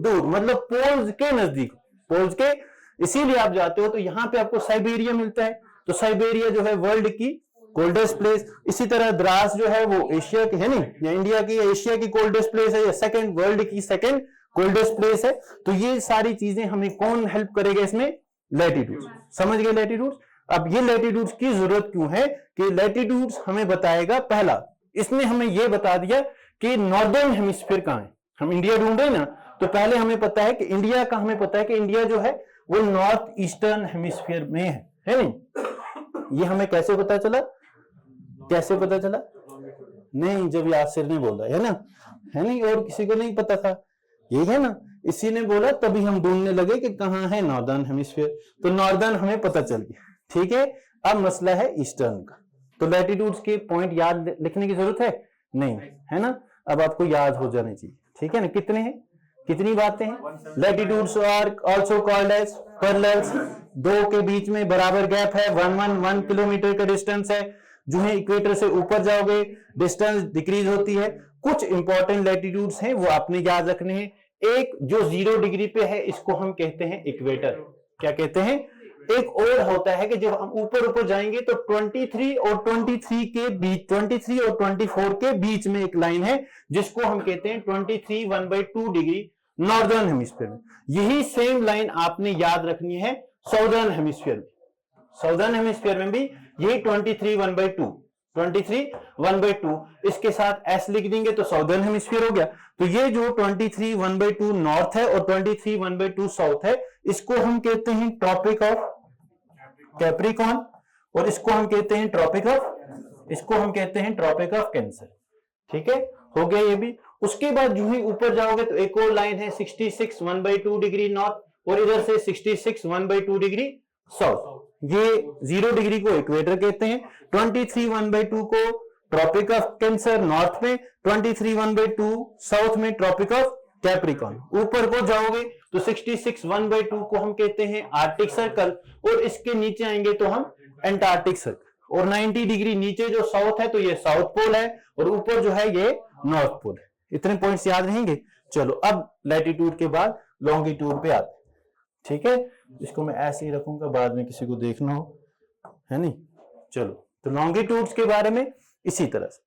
दूर, मतलब पोल्स के नजदीक, पोल्स के। इसीलिए आप जाते हो तो यहां पे आपको साइबेरिया मिलता है, तो साइबेरिया जो है वर्ल्ड की कोल्डेस्ट प्लेस। इसी तरह द्रास जो है वो एशिया की है नहीं, या इंडिया की या एशिया की कोल्डेस्ट प्लेस है, या सेकंड वर्ल्ड की सेकंड कोल्डेस्ट प्लेस है। तो ये सारी चीजें हमें कौन हेल्प करेगा इसमें, लैटिट्यूड। समझ गए लैटिट्यूड। अब ये लैटिट्यूड की जरूरत क्यों है कि लैटिट्यूड हमें बताएगा, पहला इसने हमें ये बता दिया कि नॉर्दर्न हेमिस्फीयर कहां है, हम इंडिया ढूंढ रहे हैं ना, तो पहले हमें पता है कि इंडिया का, हमें पता है कि इंडिया जो है वो नॉर्थ ईस्टर्न हेमिस्फीयर में है नहीं। ये हमें कैसे पता चला, कैसे पता चला, नहीं जब यासिर ने बोला है ना, है नहीं, और किसी को नहीं पता था, यही है ना, इसी ने बोला तभी हम ढूंढने लगे कि कहां है नॉर्दर्न हेमिस्फीयर, तो नॉर्दर्न हमें पता चल गया। ठीक है, अब मसला है ईस्टर्न का, तो लैटिट्यूड्स के पॉइंट याद लिखने की जरूरत है नहीं, है ना, अब आपको याद हो जाने चाहिए। ठीक है ना, कितने हैं, कितनी बातें हैं, latitudes are also called as parallels, दो के बीच में बराबर गैप है, 1 किलोमीटर का डिस्टेंस है, जो है इक्वेटर से ऊपर जाओगे डिस्टेंस डिक्रीज होती है। कुछ इंपॉर्टेंट लैटिट्यूड्स हैं वो आपने याद रखने हैं। एक जो 0 डिग्री पे है इसको हम कहते हैं इक्वेटर, क्या कहते हैं, एक और होता है कि जब हम ऊपर ऊपर जाएंगे तो 23 और 23 के बीच, 23 और 24 के बीच में एक लाइन है जिसको हम कहते हैं 23 1/2 डिग्री नॉर्दर्न हेमिस्फीयर में। यही सेम लाइन आपने याद रखनी है साउदर्न हेमिस्फीयर में, साउदर्न हेमिस्फीयर में भी यही 23 1/2, 23 1/2, इसके साथ एस लिख देंगे तो साउदर्न हेमिस्फीयर हो गया। तो ये जो 23 1/2 नॉर्थ है और 23 1/2 साउथ है, इसको हम कहते हैं ट्रॉपिक ऑफ कैप्रिकॉर्न, और इसको हम कहते हैं ट्रॉपिक ऑफ, इसको हम कहते हैं ट्रॉपिक ऑफ कैंसर। ठीक है, हो गया ये भी। उसके बाद जो ही ऊपर जाओगे तो एक और लाइन है 66 1/2 डिग्री नॉर्थ, और इधर से 66 1/2 डिग्री साउथ। ये 0 डिग्री को इक्वेटर कहते हैं, 23 1/2 को ट्रॉपिक ऑफ कैंसर नॉर्थ में, 23 1/2 साउथ में ट्रॉपिक ऑफ कैप्रिकॉर्न। ऊपर को जाओगे तो 66 1/2 को हम कहते हैं आर्टिक सर्कल, और इसके नीचे आएंगे तो हम एंटार्क्टिक सर्कल, और 90 डिग्री नीचे जो साउथ है तो ये साउथ पोल है, और ऊपर जो है ये नॉर्थ पोल है। इतने पॉइंट्स याद रहेंगे। चलो अब लैटिट्यूड के बाद लॉन्गिट्यूड पे आते हैं। ठीक है, इसको मैं ऐसे ही रखूंगा, बाद में किसी को देखना हो, है नहीं। चलो, तो लॉन्गिट्यूड्स के बारे में इसी तरह से,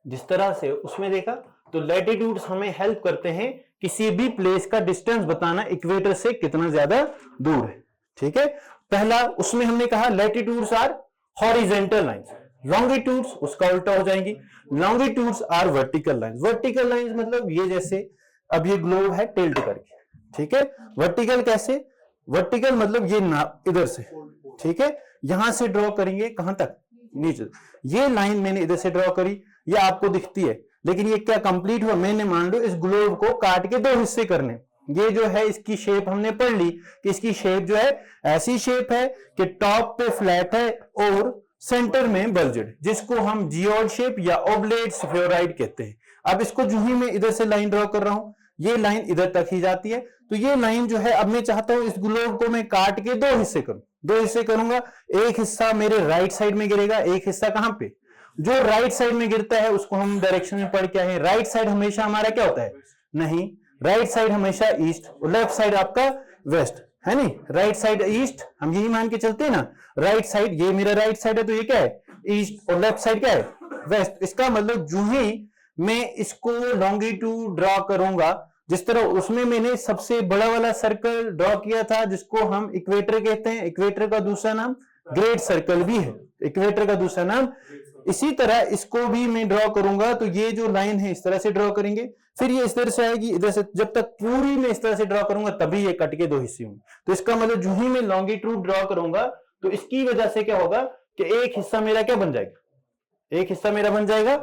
जिस तरह से उसमें देखा, तो लैटिट्यूड्स हमें हेल्प करते हैं किसी भी प्लेस का डिस्टेंस बताना इक्वेटर से कितना ज्यादा दूर है। ठीक है, पहला उसमें हमने कहा latitudes are horizontal lines, longitudes उसका उल्टा हो जाएंगी, longitudes are vertical lines. Vertical lines मतलब ये जैसे अब ये ग्लोब है टिल्ट करके, ठीक है, वर्टिकल कैसे, वर्टिकल मतलब ये ना इधर से, ठीक है, यहां से ड्रॉ करेंगे कहां तक, नीचे। ये लाइन मैंने इधर से ड्रॉ करी, ये आपको दिखती है, लेकिन ये क्या कंप्लीट हुआ, मैंने मान लो इस ग्लोब को काट के 2 हिस्से करने। ये जो है इसकी शेप हमने पढ़ ली कि इसकी शेप जो है ऐसी शेप है कि टॉप पे फ्लैट है और सेंटर में बल्जड, जिसको हम जियोड शेप या ओब्लेट स्फेरॉइड कहते हैं। अब इसको जो ही मैं इधर से लाइन ड्रॉ कर रहा हूं, ये लाइन इधर तक ही जाती है, तो ये लाइन जो है अब मैं चाहता हूं इस ग्लोब को मैं काट के 2 हिस्से करूं, 2 हिस्से करूंगा, एक हिस्सा मेरे राइट साइड में गिरेगा, एक हिस्सा कहां पे, जो राइट साइड में गिरता है उसको हम डायरेक्शन में पढ़ के आए। राइट साइड हमेशा हमारा क्या होता है, नहीं, राइट साइड हमेशा ईस्ट और लेफ्ट साइड आपका वेस्ट, है नहीं, राइट साइड ईस्ट, हम यही मान के चलते हैं ना, राइट साइड, ये मेरा राइट साइड है तो ये क्या है ईस्ट, और लेफ्ट साइड क्या है वेस्ट। इसका मतलब जो ही मैं इसको लॉन्गिट्यूड ड्रॉ करूंगा, जिस तरह उसमें मैंने सबसे बड़ा वाला सर्कल ड्रॉ किया था जिसको हम इक्वेटर कहते हैं, इक्वेटर का दूसरा नाम ग्रेट सर्कल भी है, इक्वेटर का दूसरा नाम, इसी तरह इसको भी मैं ड्रॉ करूंगा, तो ये जो लाइन है इस तरह से ड्रॉ करेंगे, फिर ये इस तरह से आएगी इधर से, जब तक पूरी मैं इस तरह से ड्रॉ करूंगा तभी ये कट के 2 हिस्से होंगे। तो इसका मतलब जो ही मैं लॉन्गिट्यूड ड्रॉ करूंगा तो इसकी वजह से क्या होगा कि एक हिस्सा मेरा क्या बन जाएगा, एक हिस्सा मेरा बन जाएगा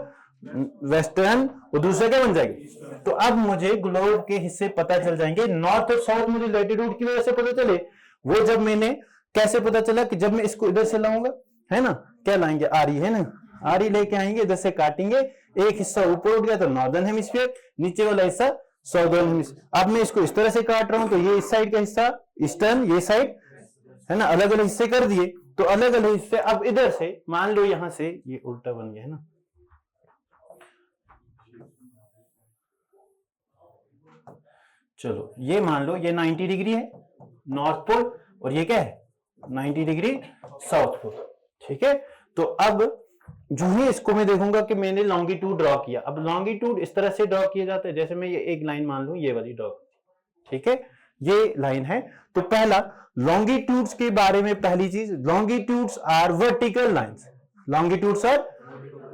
वेस्टर्न, और दूसरा क्या बन जाएगी। तो अब मुझे ग्लोब के हिस्से पता चल जाएंगे। नॉर्थ और साउथ मुझे लैटिट्यूड की वजह से पता चले, वो जब मैंने कैसे पता चला कि जब मैं इसको इधर से लाऊंगा, है ना, क्या लाएंगे, आरी, है ना, आरी लेके आएंगे, इधर से काटेंगे, एक हिस्सा ऊपर उठ गया तो नॉर्दर्न हेमिस्फीयर, नीचे वाला हिस्सा साउदर्न हेमिस्फीयर। अब मैं इसको इस तरह से काट रहा हूं तो ये इस साइड का हिस्सा ईस्टर्न, ये साइड, है ना, अलग अलग हिस्से कर दिए, तो अलग अलग हिस्से। अब इधर से मान लो यहां से ये उल्टा बन गया, है ना, चलो ये मान लो ये 90 डिग्री है नॉर्थ पोल, और ये क्या है 90 डिग्री साउथ पोल, ठीक है। तो अब जो ही इसको मैं देखूंगा कि मैंने लॉन्गिट्यूड ड्रॉ किया। अब लॉन्गिट्यूड इस तरह से ड्रॉ किया जाता है, जैसे मैं ये एक लाइन मान लूं, ये वाली ड्रॉ, ठीक है, ये लाइन है। तो पहला लॉन्गिट्यूड्स के बारे में पहली चीज, longitudes are vertical lines, longitudes are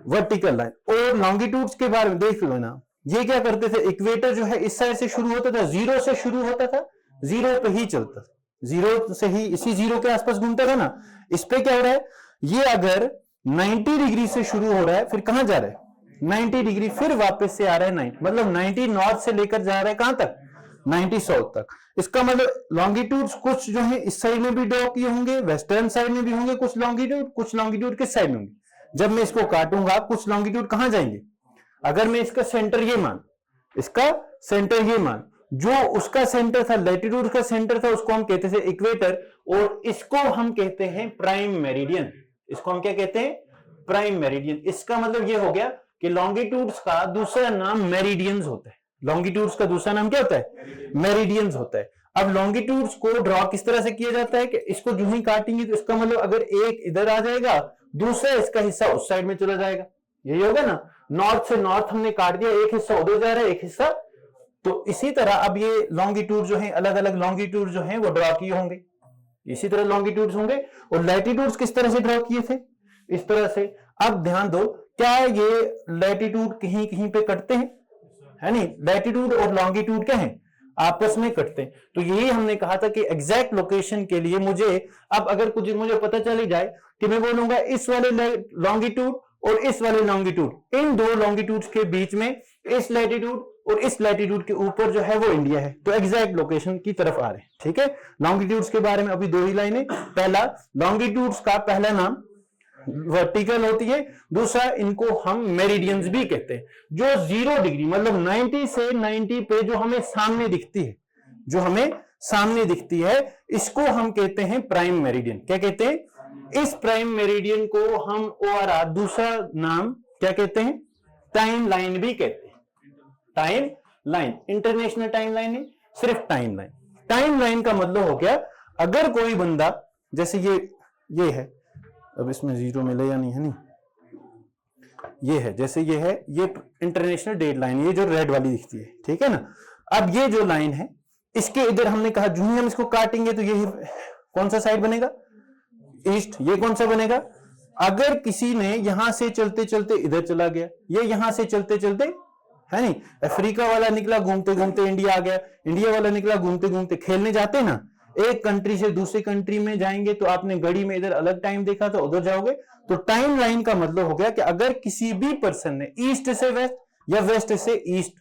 vertical line. और लॉन्गिट्यूड्स के बारे में देख लो ना, ये क्या करते थे, इक्वेटर जो है इस साइड से शुरू होता था, जीरो से शुरू होता था, जीरो पे ही चलता, जीरो से ही, इसी जीरो के आसपास घूमता था ना। इस पे क्या हो रहा है, ये अगर 90 डिग्री से शुरू हो रहा है, फिर कहां जा रहा है 90 डिग्री, फिर वापस से आ रहा है 90, मतलब 90 नॉर्थ से लेकर जा रहा है कहां तक, 90 साउथ तक। इसका मतलब लॉन्गिट्यूड्स कुछ जो है इस साइड में भी ड्रॉ किए होंगे, वेस्टर्न साइड में भी होंगे कुछ लॉन्गिट्यूड किस साइड में होंगे। जब मैं इसको काटूंगा कुछ लॉन्गिट्यूड कहां जाएंगे, अगर मैं इसका सेंटर ये मान, इसका सेंटर ये मान, जो उसका सेंटर था, लैटिट्यूड का सेंटर था, उसको हम कहते थे इक्वेटर, और इसको हम कहते हैं प्राइम मेरिडियन। इसको हम क्या कहते हैं, प्राइम मेरिडियन। इसका मतलब ये हो गया कि लॉन्गिट्यूड्स का दूसरा नाम मेरिडियंस होता है। लॉन्गिट्यूड्स का दूसरा नाम क्या होता है, मेरिडियंस होता है। अब लॉन्गिट्यूड्स को ड्रॉ किस तरह से किया जाता है कि इसको जो ही काटेंगे तो इसका मतलब अगर एक इधर आ जाएगा, दूसरा इसका हिस्सा उस साइड में चला जाएगा, यही होगा ना। नॉर्थ से नॉर्थ हमने काट दिया, एक हिस्सा उधर जा रहा है, एक हिस्सा, तो इसी तरह अब ये लॉन्गिट्यूड जो है, अलग अलग लॉन्गिट्यूड जो है वो ड्रॉ किए होंगे, इसी तरह लॉन्गिट्यूड्स होंगे। और लैटिट्यूड्स किस तरह से ड्रॉ किए थे, इस तरह से। अब ध्यान दो, क्या ये लैटिट्यूड कहीं कहीं पे कटते हैं, है नहीं, लैटिट्यूड और लॉन्गिट्यूड क्या है, आपस में कटते हैं। तो यही हमने कहा था कि एग्जैक्ट लोकेशन के लिए मुझे, अब अगर कुछ मुझे पता चली जाए कि मैं बोलूंगा इस वाले लॉन्गिट्यूड और इस वाले लॉन्गिट्यूड, इन दो लॉन्गिट्यूड्स के बीच में इस लैटिट्यूड और इस लैटिट्यूड के ऊपर जो है वो इंडिया है, तो एग्जैक्ट लोकेशन की तरफ आ रहे हैं, ठीक है। लॉन्गिट्यूड्स के बारे में अभी दो ही लाइनें। पहला, लॉन्गिट्यूड्स का पहला नाम वर्टिकल होती है, दूसरा इनको हम मेरिडियंस भी कहते हैं। जो 0 डिग्री मतलब 90 से 90 पे जो हमें सामने दिखती है, जो हमें सामने दिखती है, इसको हम कहते हैं प्राइम मेरिडियन। क्या कहते हैं, इस प्राइम मेरिडियन को हम ORR, दूसरा नाम क्या कहते हैं, टाइम लाइन भी कहते हैं। Time line, international time line है, सिर्फ टाइम लाइन। टाइम लाइन का मतलब हो गया, अगर कोई बंदा, जैसे ये है, अब इसमें जीरो मिले या नहीं, है नहीं, ये है, जैसे ये है, ये इंटरनेशनल डेट लाइन, ये जो रेड वाली दिखती है, ठीक है ना। अब ये जो लाइन है, इसके इधर हमने कहा जो ही हम इसको काटेंगे तो ये कौन सा साइड बनेगा, ईस्ट। ये कौन सा बनेगा, अगर किसी ने यहां से चलते चलते इधर चला गया, ये यहां से चलते चलते, है नहीं, अफ्रीका वाला निकला घूमते घूमते इंडिया आ गया, इंडिया वाला निकला घूमते घूमते, खेलने जाते ना, एक कंट्री से दूसरी कंट्री में जाएंगे तो आपने घड़ी में इधर अलग टाइम देखा तो उधर जाओगे। तो टाइम लाइन का मतलब हो गया कि अगर किसी भी पर्सन ने ईस्ट से वेस्ट या वेस्ट से ईस्ट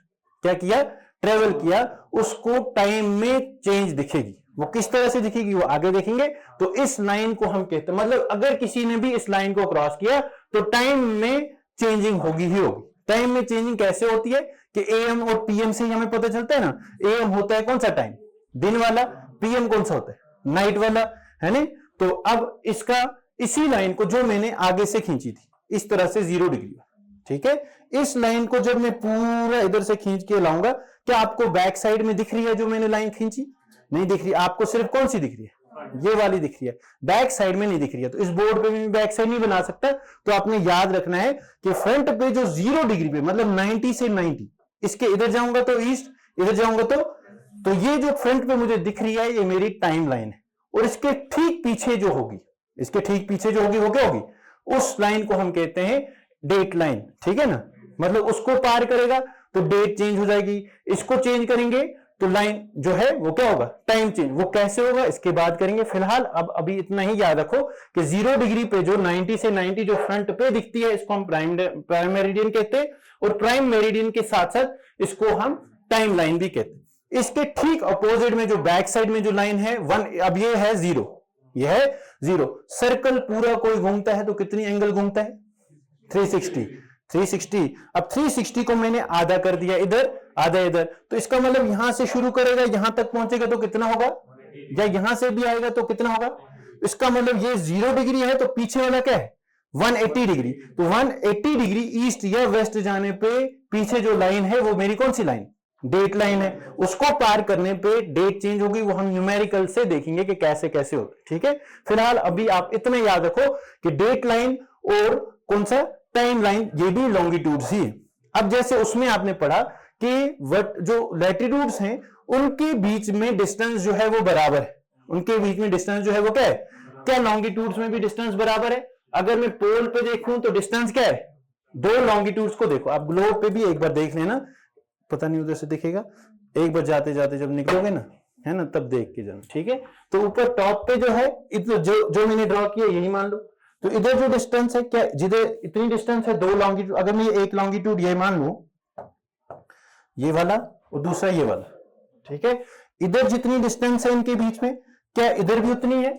क्या किया, ट्रेवल किया, उसको टाइम में चेंज दिखेगी। वो किस तरह से दिखेगी वो आगे देखेंगे। तो इस लाइन को हम कहते हैं, मतलब अगर किसी ने भी इस लाइन को क्रॉस किया तो टाइम में चेंजिंग होगी ही होगी। टाइम में चेंजिंग कैसे होती है कि AM और PM से ही हमें पता चलता है ना। AM होता है कौन सा टाइम, दिन वाला, PM कौन सा होता है, नाइट वाला, है नहीं। तो अब इसका, इसी लाइन को जो मैंने आगे से खींची थी इस तरह से 0 डिग्री, ठीक है, इस लाइन को जब मैं पूरा इधर से खींच के लाऊंगा, क्या आपको बैक साइड में दिख रही है जो मैंने लाइन खींची, नहीं दिख रही, आपको सिर्फ कौन सी दिख रही है, ये वाली दिख रही है, बैक साइड में नहीं दिख रही है। तो इस बोर्ड पे भी बैक साइड नहीं बना सकता, तो आपने याद रखना है कि फ्रंट पे जो 0 डिग्री पे मतलब 90 से 90, इसके इधर जाऊंगा तो ईस्ट, इधर जाऊंगा तो ये जो फ्रंट पे मुझे दिख रही है ये मेरी टाइम लाइन है। और इसके ठीक पीछे जो होगी, इसके ठीक पीछे जो होगी वो क्या होगी, उस लाइन को हम कहते हैं डेट लाइन, ठीक है ना। मतलब उसको पार करेगा तो डेट चेंज हो जाएगी, इसको चेंज करेंगे तो लाइन जो है वो क्या होगा, टाइम चेंज। वो कैसे होगा इसके बाद करेंगे, फिलहाल अब अभी इतना ही याद रखो कि 0 डिग्री पे जो 90 से 90 जो फ्रंट पे दिखती है इसको हम प्राइम मेरिडियन कहते हैं, और प्राइम मेरिडियन के साथ साथ इसको हम टाइम लाइन भी कहते हैं। इसके ठीक अपोजिट में जो बैक साइड में जो लाइन है 1, अब ये है 0, ये है 0। सर्कल पूरा कोई घूमता है तो कितनी एंगल घूमता है, 360। अब 360 को मैंने आधा कर दिया इधर, आधा इधर, तो इसका मतलब यहां से शुरू करेगा यहां तक पहुंचेगा तो कितना होगा, या यहां से भी आएगा तो कितना होगा। इसका मतलब ये 0 डिग्री है तो पीछे वाला क्या है 180 डिग्री। तो 180 डिग्री ईस्ट या वेस्ट जाने पे पीछे जो लाइन है वो मेरी कौन सी लाइन, डेट लाइन है। उसको पार करने पे डेट चेंज होगी, वो हम न्यूमेरिकल से देखेंगे कि कैसे कैसे होगा। ठीक है, फिलहाल अभी आप इतना याद रखो कि डेट लाइन और कौन सा टाइम लाइन, ये भी लॉन्गिट्यूड्स ही है। अब जैसे उसमें आपने पढ़ा कि जो लैटिट्यूड्स हैं उनके बीच में डिस्टेंस जो है वो बराबर है, उनके बीच में डिस्टेंस जो है वो क्या है, क्या लॉन्गिट्यूड्स में भी डिस्टेंस बराबर है। अगर मैं पोल पे देखूं तो डिस्टेंस क्या है, 2 लॉन्गिट्यूड्स को देखो, आप ग्लोब पे भी एक बार देख लेना, पता नहीं उधर से दिखेगा, एक बार जाते जाते जब निकलोगे ना, है ना, तब देख के जाना। ठीक है, तो ऊपर टॉप पे जो है जो मैंने ड्रॉ किया यही मान लो। तो इधर जो डिस्टेंस है, क्या जिधर इतनी डिस्टेंस है 2 लॉन्गिट्यूड, अगर मैं एक लॉन्गिट्यूड ये मान लू, ये वाला और दूसरा ये वाला, ठीक है, इधर जितनी डिस्टेंस है इनके बीच में, क्या इधर भी उतनी है,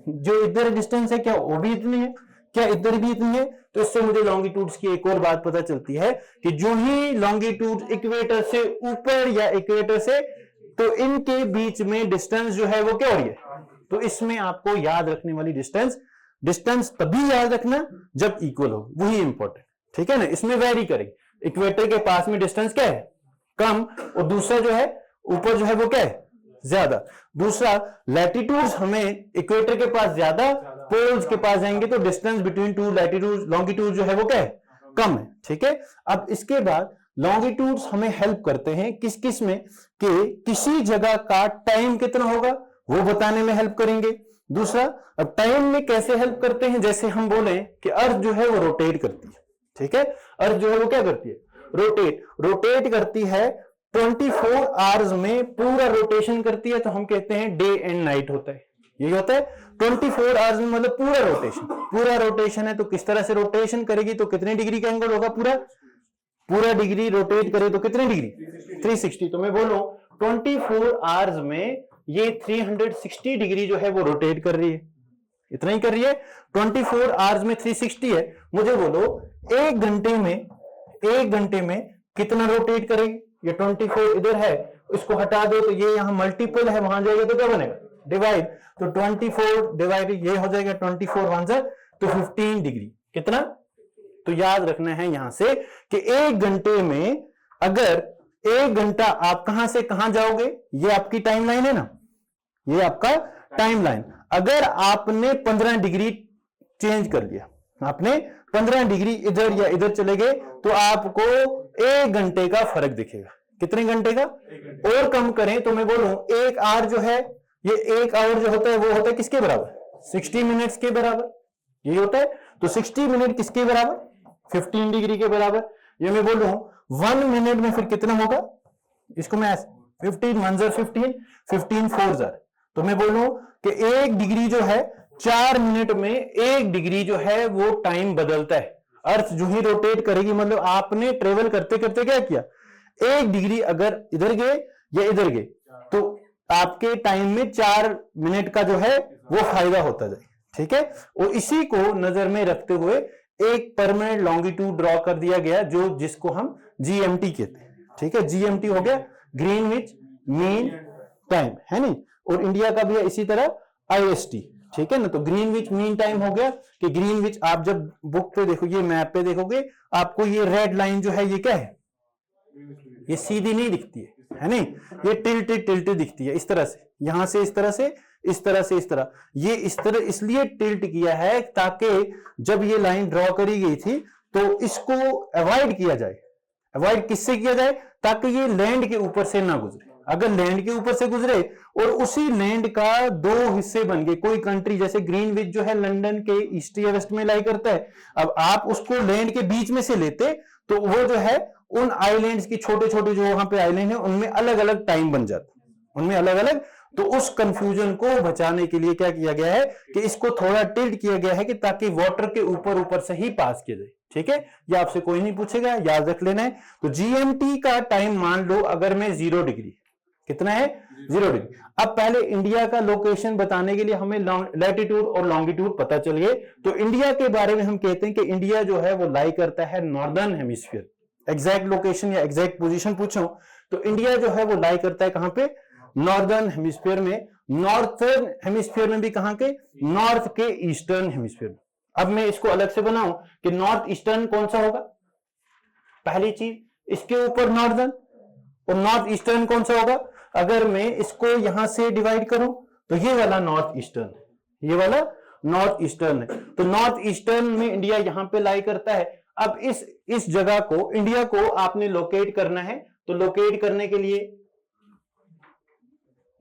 जो इधर डिस्टेंस है क्या वो भी इतनी है, क्या इधर भी इतनी है। तो इससे मुझे लॉन्गिट्यूड्स की एक और बात पता चलती है कि जो ही लॉन्गिट्यूड इक्वेटर से ऊपर या इक्वेटर से, तो इनके बीच में डिस्टेंस जो है वो क्या हो रही है। तो इसमें आपको याद रखने वाली डिस्टेंस तभी याद रखना जब इक्वल हो, वही इंपॉर्टेंट। ठीक है ना, इसमें वेरी करेंगे, इक्वेटर के पास में डिस्टेंस क्या है कम, और दूसरा जो है ऊपर जो है वो क्या है ज्यादा। दूसरा लैटिट्यूड्स हमें इक्वेटर के पास ज्यादा, पोल्स के पास जाएंगे तो डिस्टेंस बिटवीन 2 लैटिट्यूड लॉन्गिट्यूड जो है वो क्या है कम है। ठीक है, अब इसके बाद लॉन्गिट्यूड्स हमें हेल्प करते हैं किस किस में, कि किसी जगह का टाइम कितना होगा वो बताने में हेल्प करेंगे। दूसरा, अब टाइम में कैसे हेल्प करते हैं, जैसे हम बोले कि अर्थ जो है वो रोटेट करती है। ठीक है, अर्थ जो है वो क्या करती है, रोटेट करती है 24 आवर्स में पूरा रोटेशन करती है, तो हम कहते हैं डे एंड नाइट होता है, यही होता है 24 आवर्स में, मतलब पूरा रोटेशन है। तो किस तरह से रोटेशन करेगी, तो कितने डिग्री का एंगल होगा, पूरा डिग्री रोटेट करे तो कितने डिग्री 360। तो मैं बोलूं 24 आवर्स में ये 360 डिग्री जो है वो रोटेट कर रही है, इतना ही कर रही है। 24 आवर्स में 360 है, मुझे बोलो एक घंटे में कितना रोटेट करेगी। ये 24 इधर है, इसको हटा दो तो ये यहां मल्टीपल है, वहां जाएगा तो क्या बनेगा डिवाइड, तो 24 डिवाइड ये हो जाएगा 24 1 तो 15 डिग्री, कितना। तो याद रखना है यहां से कि एक घंटे में, अगर एक घंटा आप कहां से कहां जाओगे, ये आपकी टाइमलाइन है ना, ये आपका टाइमलाइन। अगर आपने 15 डिग्री चेंज कर लिया, आपने 15 डिग्री इधर या इधर चले गए, तो आपको एक घंटे का फर्क दिखेगा। कितने घंटे का, और कम करें तो मैं बोलूं एक आवर जो है, ये एक आवर जो होता है वो होता है किसके बराबर, 60 मिनट्स के बराबर, यही होता है। तो 60 मिनट किसके बराबर, 15 डिग्री के बराबर। ये मैं बोलूं 1 मिनट में फिर कितना होगा, इसको मैं 15 1 15 15 4 तो मैं बोलूं कि एक डिग्री जो है 4 मिनट में एक डिग्री जो है वो टाइम बदलता है। अर्थ जो ही रोटेट करेगी, मतलब आपने ट्रेवल करते करते क्या किया, एक डिग्री अगर इधर गए या इधर गए, तो आपके टाइम में 4 मिनट का जो है वो फायदा होता जाए। ठीक है, और इसी को नजर में रखते हुए एक परमानेंट लॉन्गिट्यूड ड्रॉ कर दिया गया, जो जिसको हम जीएमटी कहते हैं। ठीक है, जीएमटी हो गया ग्रीनविच मीन टाइम, है नहीं, और इंडिया का भी है इसी तरह आईएसटी। ठीक है ना, तो ग्रीनविच मीन टाइम हो गया कि ग्रीनविच, आप जब बुक पे देखोगे, मैप पे देखोगे, आपको ये रेड लाइन जो है ये क्या है, ये सीधी नहीं दिखती है नहीं, ये टिल्ट दिखती है इस तरह से, यहां से इस तरह से, इस तरह से इस तरह, ये इस तरह इसलिए टिल्ट किया है ताकि जब ये लाइन ड्रॉ करी गई थी तो इसको अवॉइड किया जाए। अवॉइड किससे किया जाए, ताकि ये लैंड के ऊपर से ना गुजरे। अगर लैंड के ऊपर से गुजरे और उसी लैंड का 2 हिस्से बन गए, कोई कंट्री जैसे ग्रीनविच जो है लंदन के ईस्ट या वेस्ट में लाई करता है, अब आप उसको लैंड के बीच में से लेते तो वो जो है उन आइलैंड्स की छोटे छोटे जो वहां पे आइलैंड है उनमें अलग अलग टाइम बन जाता, उनमें अलग अलग। तो उस कंफ्यूजन को बचाने के लिए क्या किया गया है कि इसको थोड़ा टिल्ट किया गया है कि ताकि वाटर के ऊपर ऊपर से ही पास किया जाए। ठीक है, ये आपसे कोई नहीं पूछेगा, याद रख लेना है। तो जीएमटी का टाइम मान लो अगर मैं 0 डिग्री, कितना है 0 डिग्री। अब पहले इंडिया का लोकेशन बताने के लिए हमें लैटिट्यूड और लॉन्गिट्यूड पता चल गए। तो इंडिया के बारे में हम कहते हैं कि इंडिया जो है वो लाई करता है नॉर्दर्न हेमिस्फीयर। एग्जैक्ट लोकेशन या एग्जैक्ट पोजीशन पूछो तो इंडिया जो है वो लाई करता है कहां पे, नॉर्दर्न हेमिस्फीयर में। नॉर्थर्न हेमिस्फीयर में भी कहां के, नॉर्थ के ईस्टर्न हेमिस्फीयर में। अब मैं इसको अलग से बनाऊं कि नॉर्थ ईस्टर्न कौन सा होगा, पहली चीज इसके ऊपर नॉर्दर्न, और नॉर्थ ईस्टर्न कौन सा होगा। अगर मैं इसको यहां से डिवाइड करूं तो ये वाला नॉर्थ ईस्टर्न, ये वाला नॉर्थ ईस्टर्न है। तो नॉर्थ ईस्टर्न में इंडिया यहां पे लाई करता है। अब इस जगह को, इंडिया को आपने लोकेट करना है। तो लोकेट करने के लिए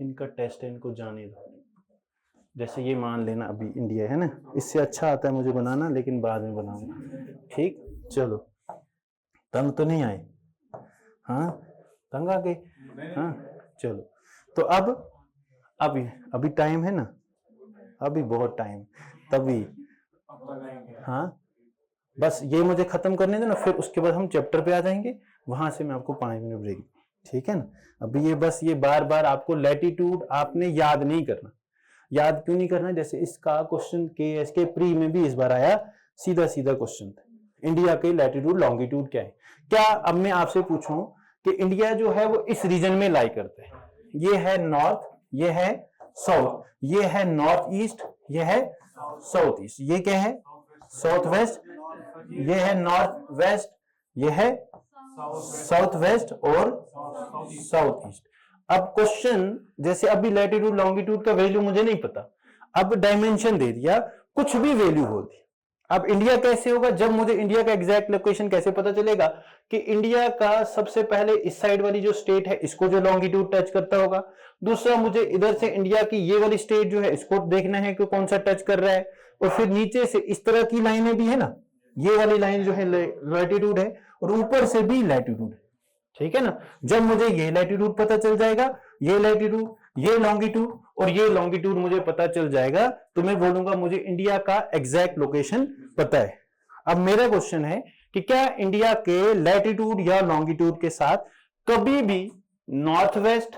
इनका टेस्ट है, इनको जाने दो। जैसे ये मान लेना अभी इंडिया है ना, इससे अच्छा आता है मुझे बनाना, लेकिन बाद में बनाऊंगा। ठीक, चलो तंग तो नहीं आए, हाँ तंग आ गए, हाँ चलो। तो अब अभी टाइम है ना, अभी बहुत टाइम, तभी हाँ बस ये मुझे खत्म करने दो ना, फिर उसके बाद हम चैप्टर पे आ जाएंगे, वहां से मैं आपको 5 मिनट ब्रेक। ठीक है ना, अभी ये बस ये बार बार आपको लैटिट्यूड आपने याद नहीं करना। याद क्यों नहीं करना, जैसे इसका क्वेश्चन के प्री में भी इस बार आया, सीधा सीधा क्वेश्चन था, इंडिया के लैटिट्यूड लॉन्गिट्यूड क्या है। क्या अब मैं आपसे पूछूं कि इंडिया जो है वो इस रीजन में लाई करता है, ये है नॉर्थ, ये है साउथ, ये है नॉर्थ ईस्ट, ये है साउथ ईस्ट, ये क्या है साउथ वेस्ट, ये है नॉर्थ वेस्ट, ये है साउथ वेस्ट और साउथ ईस्ट। अब क्वेश्चन जैसे अभी लैटिट्यूड लॉन्गिट्यूड का वैल्यू मुझे नहीं पता, अब डायमेंशन दे दिया, कुछ भी वैल्यू होती। अब इंडिया कैसे होगा, जब मुझे इंडिया का एग्जैक्ट लोकेशन कैसे पता चलेगा कि इंडिया का सबसे पहले इस साइड वाली जो स्टेट है इसको जो लॉन्गिट्यूड टच करता होगा, दूसरा मुझे इधर से इंडिया की ये वाली स्टेट जो है इसको देखना है कि कौन सा टच कर रहा है, और फिर नीचे से इस तरह की लाइनें भी है ना, ये वाली लाइन जो है लैटिट्यूड है और ऊपर से भी लैटिट्यूड है। ठीक है ना, जब मुझे ये लैटिट्यूड पता चल जाएगा, ये लैटिट्यूड, ये लॉन्गिट्यूड और ये लॉन्गिट्यूड मुझे पता चल जाएगा, तो मैं बोलूंगा मुझे इंडिया का एग्जैक्ट लोकेशन पता है। अब मेरा क्वेश्चन है कि क्या इंडिया के लैटिट्यूड या लॉन्गिट्यूड के साथ कभी भी नॉर्थ वेस्ट,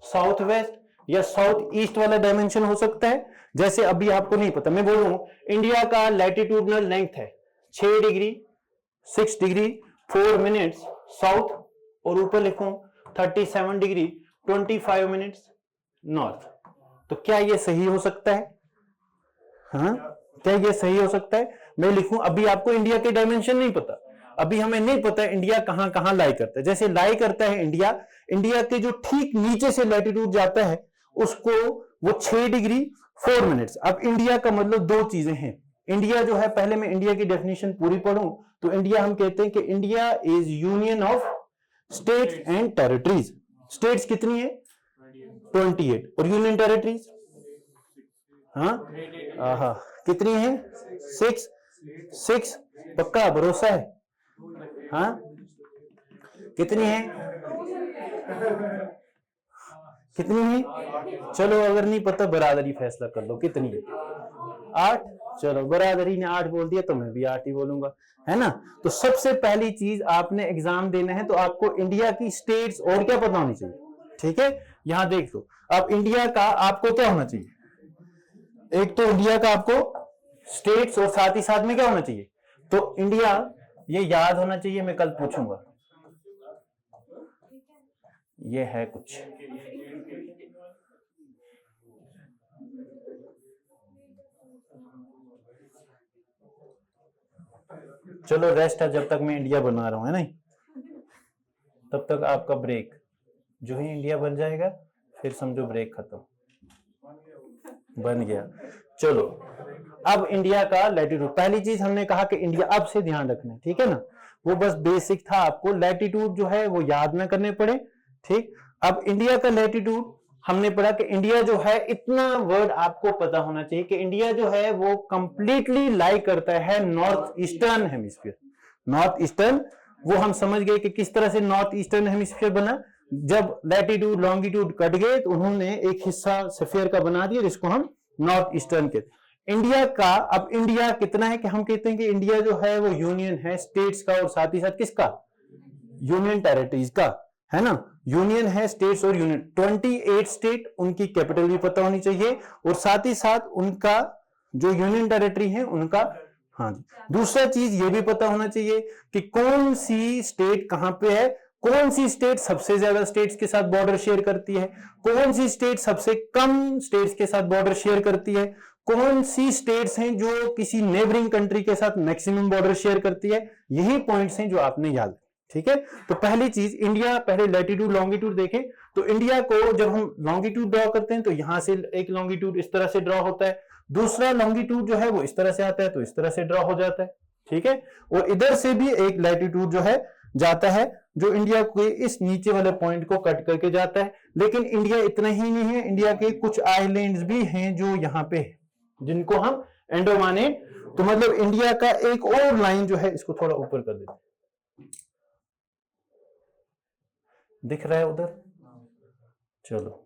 साउथ वेस्ट या साउथ ईस्ट वाला डायमेंशन हो सकता है। जैसे अभी आपको नहीं पता, मैं बोलूं इंडिया का लैटिट्यूडनल लेंथ है 6 डिग्री 6 डिग्री 4 मिनट्स साउथ, और ऊपर लिखूं 37 डिग्री 25 मिनट्स नॉर्थ। तो क्या ये सही हो सकता है, हाँ क्या ये सही हो सकता है। मैं लिखूं, अभी आपको इंडिया के डायमेंशन नहीं पता, अभी हमें नहीं पता इंडिया कहां कहां लाई करता है। जैसे लाई करता है इंडिया, इंडिया के जो ठीक नीचे से लैटिट्यूड जाता है उसको वो 6 डिग्री 4 मिनट्स। अब इंडिया का मतलब दो चीजें हैं, इंडिया जो है, पहले मैं इंडिया की डेफिनेशन पूरी पढ़ूं तो इंडिया हम कहते हैं कि India is union of states and territories. States कितनी है 28, और यूनियन टेरिटरीज हाँ कितनी है 6। पक्का भरोसा है, हाँ कितनी है, कितनी है, चलो अगर नहीं पता बरादरी फैसला कर लो कितनी है, 8। चलो बरादरी ने 8 बोल दिया तो मैं भी 8 ही बोलूंगा, है ना। तो सबसे पहली चीज आपने एग्जाम देना है तो आपको इंडिया की स्टेट्स और क्या पता होनी चाहिए। ठीक है, यहां देख लो, अब इंडिया का आपको क्या होना चाहिए, एक तो इंडिया का आपको स्टेट्स और साथ ही साथ में क्या होना चाहिए, तो इंडिया ये याद होना चाहिए, मैं कल पूछूंगा, ये है कुछ चलो रेस्ट है, जब तक मैं इंडिया बना रहा हूं, है नहीं, तब तक आपका ब्रेक, जो ही इंडिया बन जाएगा फिर समझो ब्रेक खत्म, बन गया। चलो अब इंडिया का लैटिट्यूड, पहली चीज हमने कहा कि इंडिया, अब से ध्यान रखना है, ठीक है ना, वो बस बेसिक था, आपको लैटिट्यूड जो है वो याद ना करने पड़े। ठीक, अब इंडिया का लैटिट्यूड हमने पढ़ा कि इंडिया जो है, इतना वर्ड आपको पता होना चाहिए कि इंडिया जो है वो कंप्लीटली लाई करता है north eastern hemisphere, north eastern वो हम समझ गए कि किस तरह से नॉर्थ ईस्टर्न हेमिस्फीयर बना। जब लैटिट्यूड लॉन्गिट्यूड कट गए तो उन्होंने एक हिस्सा स्फीयर का बना दिया जिसको हम नॉर्थ ईस्टर्न कहते। इंडिया का, अब इंडिया कितना है कि हम कहते हैं कि इंडिया जो है वो यूनियन है स्टेट्स का और साथ ही साथ किसका, यूनियन टेरिटरीज का, है ना। यूनियन है स्टेट्स और यूनियन, 28 स्टेट, उनकी कैपिटल भी पता होनी चाहिए और साथ ही साथ उनका जो यूनियन टेरिटरी है उनका, हाँ जी। दूसरा चीज ये भी पता होना चाहिए कि कौन सी स्टेट कहां पे है, कौन सी स्टेट सबसे ज्यादा स्टेट्स के साथ बॉर्डर शेयर करती है, कौन सी स्टेट सबसे कम स्टेट्स के साथ बॉर्डर शेयर करती है, कौन सी स्टेट्स हैं जो किसी नेबरिंग कंट्री के साथ मैक्सिमम बॉर्डर शेयर करती है। यही पॉइंट्स हैं जो आपने याद, ठीक है। तो पहली चीज इंडिया, पहले लैटिट्यूड लॉन्गिट्यूड देखें तो इंडिया को जब हम लॉन्गिट्यूड ड्रॉ करते हैं तो यहां से एक लॉन्गिट्यूड इस तरह से ड्रॉ होता है, दूसरा लॉन्गिट्यूड जो है वो इस तरह से आता है तो इस तरह से ड्रॉ हो जाता है, ठीक है। और इधर से भी एक लैटिट्यूड जो है जाता है जो इंडिया के इस नीचे वाले पॉइंट को कट करके जाता है। लेकिन इंडिया इतना ही नहीं है, इंडिया के कुछ आइलैंड्स भी हैं जो यहाँ पे है जिनको हम अंडमान है। तो मतलब इंडिया का एक और लाइन जो है, इसको थोड़ा ऊपर कर देते हैं, दिख रहा है उधर, चलो।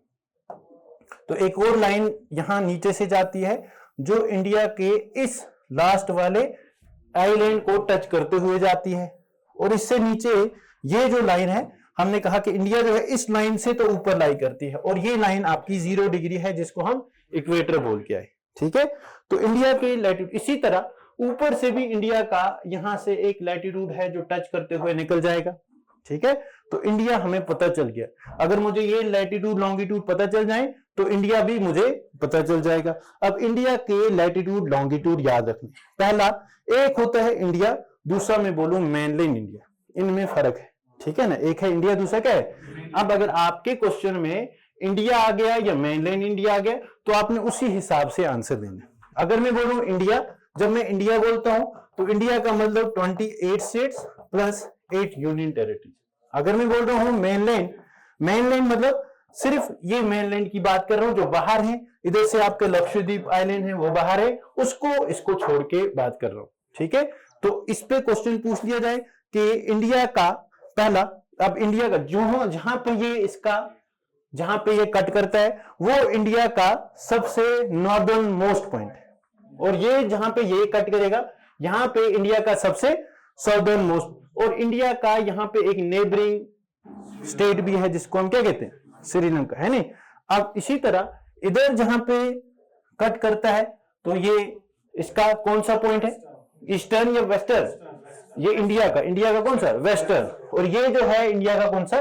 तो एक और लाइन यहां नीचे से जाती है जो इंडिया के इस लास्ट वाले आइलैंड को टच करते हुए जाती है। और इससे नीचे ये जो लाइन है, हमने कहा कि इंडिया जो है इस लाइन से तो ऊपर लाई करती है और ये लाइन आपकी 0 डिग्री है जिसको हम इक्वेटर बोल के आए, ठीक है। तो इंडिया के लैटिट्यूड, इसी तरह ऊपर से भी इंडिया का यहां से एक लैटिट्यूड है जो टच करते हुए निकल जाएगा, ठीक है। तो इंडिया हमें पता चल गया। अगर मुझे ये लैटिट्यूड लॉन्गिट्यूड पता चल जाए तो इंडिया भी मुझे पता चल जाएगा। अब इंडिया के लैटिट्यूड लॉन्गिट्यूड याद रखने, पहला एक होता है इंडिया, दूसरा मैं बोलूं मेनलैंड इंडिया, इनमें फर्क है, ठीक है ना। एक है इंडिया, दूसरा क्या है। अब अगर आपके क्वेश्चन में इंडिया आ गया या मेनलैंड इंडिया आ गया तो आपने उसी हिसाब से आंसर देना। अगर मैं बोलूं इंडिया, जब मैं इंडिया बोलता हूं तो इंडिया का मतलब 28 स्टेट्स प्लस 8 यूनियन टेरिटरीज। अगर मैं बोल रहा हूं मेनलैंड, मेनलैंड मतलब सिर्फ ये मेनलैंड की बात कर रहा हूं जो बाहर है, इधर से आपके लक्षद्वीप आइलैंड है वो बाहर है, उसको इसको छोड़ के बात कर रहा हूं, ठीक है। तो इस पे क्वेश्चन पूछ लिया जाए कि इंडिया का पहला, अब इंडिया का जो जहां पे ये इसका, जहां पे ये कट करता है वो इंडिया का सबसे नॉर्दर्न मोस्ट पॉइंट है, और ये जहां पे ये कट करेगा यहां पे इंडिया का सबसे साउदर्न मोस्ट, और इंडिया का यहां पे एक नेबरिंग स्टेट भी है जिसको हम क्या कहते हैं, श्रीलंका, है नहीं। अब इसी तरह इधर जहां पे कट करता है तो ये इसका कौन सा पॉइंट है, ईस्टर्न या वेस्टर्न, ये इंडिया का कौन सा, वेस्टर्न, और ये जो है इंडिया का कौन सा।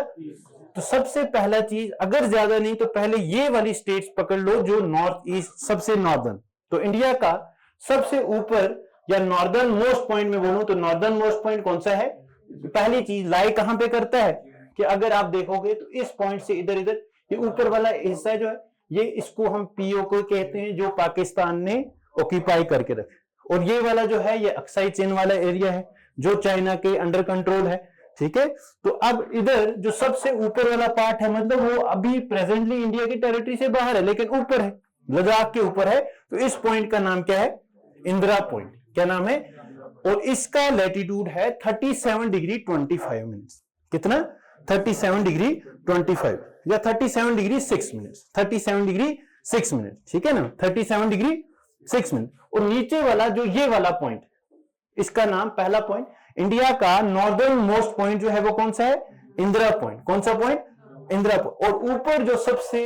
तो सबसे पहला चीज, अगर ज्यादा नहीं तो पहले ये वाली स्टेट्स पकड़ लो जो नॉर्थ ईस्ट सबसे नॉर्दर्न। तो इंडिया का सबसे ऊपर या नॉर्दर्न मोस्ट पॉइंट में बोलूं तो नॉर्दर्न मोस्ट पॉइंट कौन सा है, पहली चीज लाई कहां पे करता है कि अगर आप देखोगे तो इस पॉइंट से इधर इधर ये ऊपर वाला हिस्सा जो है ये, इसको हम पीओ को कहते हैं जो पाकिस्तान ने ऑक्यूपाई करके रखे, और ये वाला जो है ये अक्साई चीन वाला एरिया है जो चाइना के अंडर कंट्रोल है, ठीक है। तो अब इधर जो सबसे ऊपर वाला पार्ट है मतलब वो अभी प्रेजेंटली इंडिया की टेरिटरी से बाहर है लेकिन ऊपर है, लद्दाख के ऊपर है। तो इस पॉइंट का नाम क्या है, इंदिरा पॉइंट, क्या नाम है, और इसका लैटिट्यूड है 37 डिग्री 25 मिनट्स। कितना, 37 डिग्री 25 या 37 डिग्री 6 मिनट्स, 37 डिग्री 6 मिनट, ठीक है ना, 37 डिग्री 6 मिनट। और नीचे वाला जो ये वाला पॉइंट, इसका नाम पहला पॉइंट, इंडिया का नॉर्दर्न मोस्ट पॉइंट जो है वो कौन सा है, इंदिरा पॉइंट। कौन सा पॉइंट, इंदिरा पॉइंट। और ऊपर जो सबसे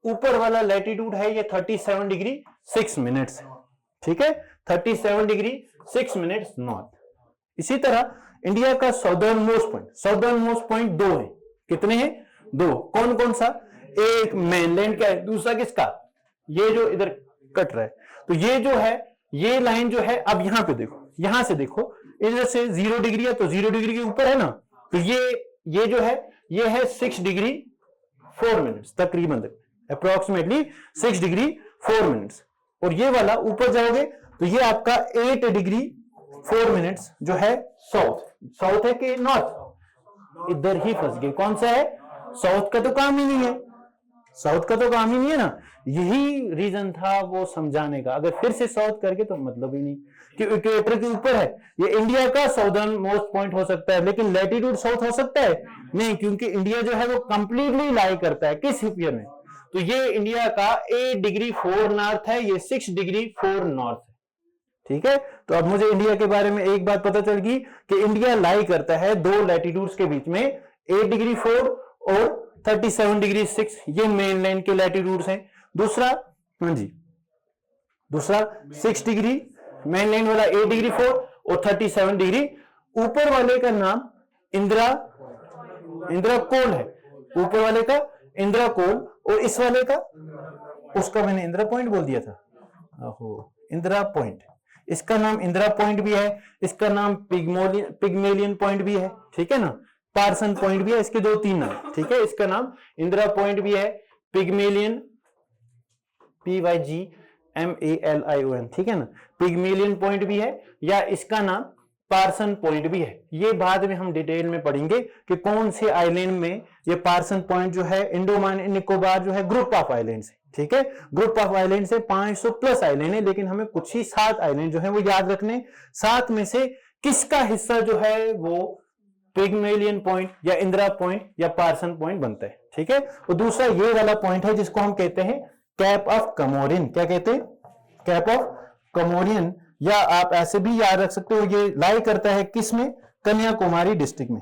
ऊपर वाला लैटिट्यूड है ये 37 डिग्री 6 मिनट्स है, ठीक है, 37 डिग्री 6 मिनट्स नॉर्थ। इसी तरह इंडिया का साउदर्न मोस्ट पॉइंट 2 है। कितने हैं, 2। कौन कौन सा, एक मेनलैंड का है, दूसरा किसका, ये जो इधर कट रहा है। तो ये जो है ये लाइन जो है, अब यहां पे देखो, यहां से देखो, इधर से 0 डिग्री है तो 0 डिग्री के ऊपर है ना, तो ये जो है ये है 6 डिग्री 4 मिनट्स तकरीबन, अप्रोक्सीमेटली 6 डिग्री 4 मिनट्स। और ये वाला ऊपर जाओगे तो ये आपका 8 डिग्री 4 मिनट्स जो है साउथ है कि नॉर्थ, इधर ही फंस गए। कौन सा है, साउथ का तो काम ही नहीं है, साउथ का तो काम ही नहीं है ना, यही रीजन था वो समझाने का। अगर फिर से साउथ करके तो मतलब ही नहीं कि इक्वेटर के ऊपर है, ये इंडिया का साउदर्न मोस्ट पॉइंट हो सकता है, लेकिन लैटिट्यूड साउथ हो सकता है नहीं, क्योंकि इंडिया जो है वो कंप्लीटली लाई करता है किस हिस्से में, तो ये इंडिया का 8 डिग्री 4 नॉर्थ है, ये 6 डिग्री 4 नॉर्थ है। ठीक है, तो अब मुझे इंडिया के बारे में एक बात पता चल गई कि इंडिया लाई करता है दो लैटिट्यूड्स के बीच में, 8 डिग्री 4 और 37 डिग्री 6, ये मेनलैंड के लैटिट्यूड्स हैं। दूसरा, हाँ जी, दूसरा 6 डिग्री मेनलैंड वाला 8 डिग्री 4 और 37 डिग्री, ऊपर वाले का नाम इंदिरा कोल है, ऊपर वाले का इंदिरा कोल, और इस वाले का, उसका मैंने इंदिरा पॉइंट बोल दिया था, इंदिरा पॉइंट, इसका नाम इंदिरा पॉइंट भी है, इसका नाम पिग्मेलियन पॉइंट भी है, ठीक है ना, पार्सन पॉइंट भी है, इसके 2-3 नाम, ठीक है, इसका नाम इंदिरा पॉइंट भी है, पिग्मेलियन PYGMALION, ठीक है ना, पिग्मेलियन पॉइंट भी है, या इसका नाम पार्सन पॉइंट भी है। ये बाद में हम डिटेल में पढ़ेंगे कि कौन से आइलैंड में ये पार्सन पॉइंट जो है, अंडमान एंड निकोबार जो है ग्रुप ऑफ आइलैंड है, ठीक है, ग्रुप ऑफ आइलैंड से 500 प्लस आइलैंड है, लेकिन हमें कुछ ही 7 आइलैंड जो है वो याद रखने, 7 में से किसका हिस्सा जो है वो पिग्मेलियन पॉइंट या इंदिरा पॉइंट या पार्सन पॉइंट बनता है, ठीक है। और दूसरा ये वाला पॉइंट है जिसको हम कहते हैं कैप ऑफ कमोरिन, क्या कहते हैं, कैप ऑफ कमोरियन, या आप ऐसे भी याद रख सकते हो, ये लाई करता है किसमें, कन्याकुमारी डिस्ट्रिक्ट में,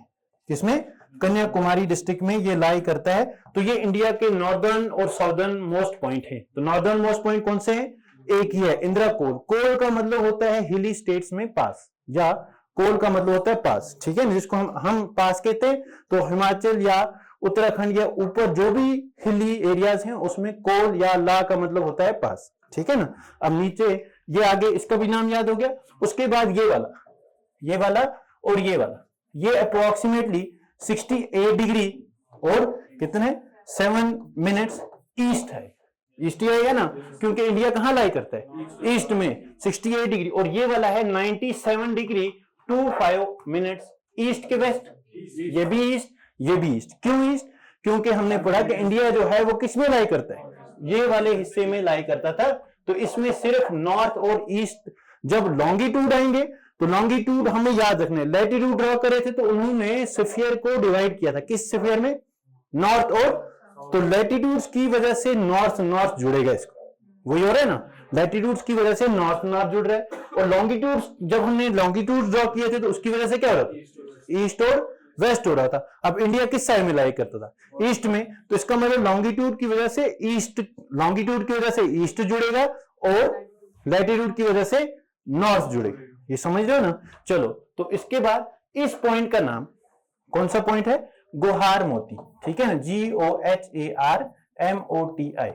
किसमें, कन्याकुमारी डिस्ट्रिक्ट में ये लाई करता है। तो ये इंडिया के नॉर्दर्न और साउदर्न मोस्ट पॉइंट है। तो नॉर्दर्न मोस्ट पॉइंट कौन से हैं, एक ही है, इंदिरा कोल। कोल का मतलब होता है हिली स्टेट्स में पास, या कोल का मतलब होता है पास, ठीक है, जिसको हम पास कहते हैं। तो हिमाचल या उत्तराखंड या ऊपर जो भी हिली एरियाज हैं उसमें कोल या ला का मतलब होता है पास, ठीक है ना। अब नीचे ये आगे इसका भी नाम याद हो गया। उसके बाद ये वाला और ये वाला, ये अप्रोक्सीमेटली 68 डिग्री और कितने 7 मिनट्स ईस्ट है, ईस्ट ही आएगा ना, क्योंकि इंडिया कहां लाई करता है, ईस्ट में 68 डिग्री, और ये वाला है 97 डिग्री 25 मिनट्स ईस्ट के वेस्ट, ये भी ईस्ट, ये भी ईस्ट। क्यों ईस्ट, क्योंकि हमने पढ़ा कि इंडिया जो है वो किस में लाई करता है, ये वाले हिस्से में लाई करता था। तो इसमें सिर्फ नॉर्थ और ईस्ट, जब लॉन्गिट्यूड आएंगे तो लॉन्गिट्यूड हमें याद रखना है। लैटिट्यूड ड्रॉ करे थे तो उन्होंने स्फीयर को डिवाइड किया था, किस स्फीयर में, नॉर्थ और, तो लैटिट्यूड्स की वजह से नॉर्थ नॉर्थ जुड़ेगा, इसको वही हो रहा है ना, लैटिट्यूड्स की वजह से नॉर्थ नॉर्थ जुड़ रहा है, और लॉन्गिट्यूड्स जब हमने लॉन्गिट्यूड ड्रॉ किए थे तो उसकी वजह से क्या हो रहा था, ईस्ट और वेस्ट हो रहा था। अब इंडिया किस साइड में लाई करता था, ईस्ट में, तो इसका मतलब लॉन्गिट्यूड की वजह से ईस्ट, लॉन्गिट्यूड की वजह से ईस्ट जुड़ेगा और लैटिट्यूड की वजह से नॉर्थ जुड़ेगा, ये समझ रहे हो ना। चलो, तो इसके बाद इस पॉइंट का नाम कौन सा पॉइंट है, गोहार मोती, ठीक है ना, GOHARMOTI,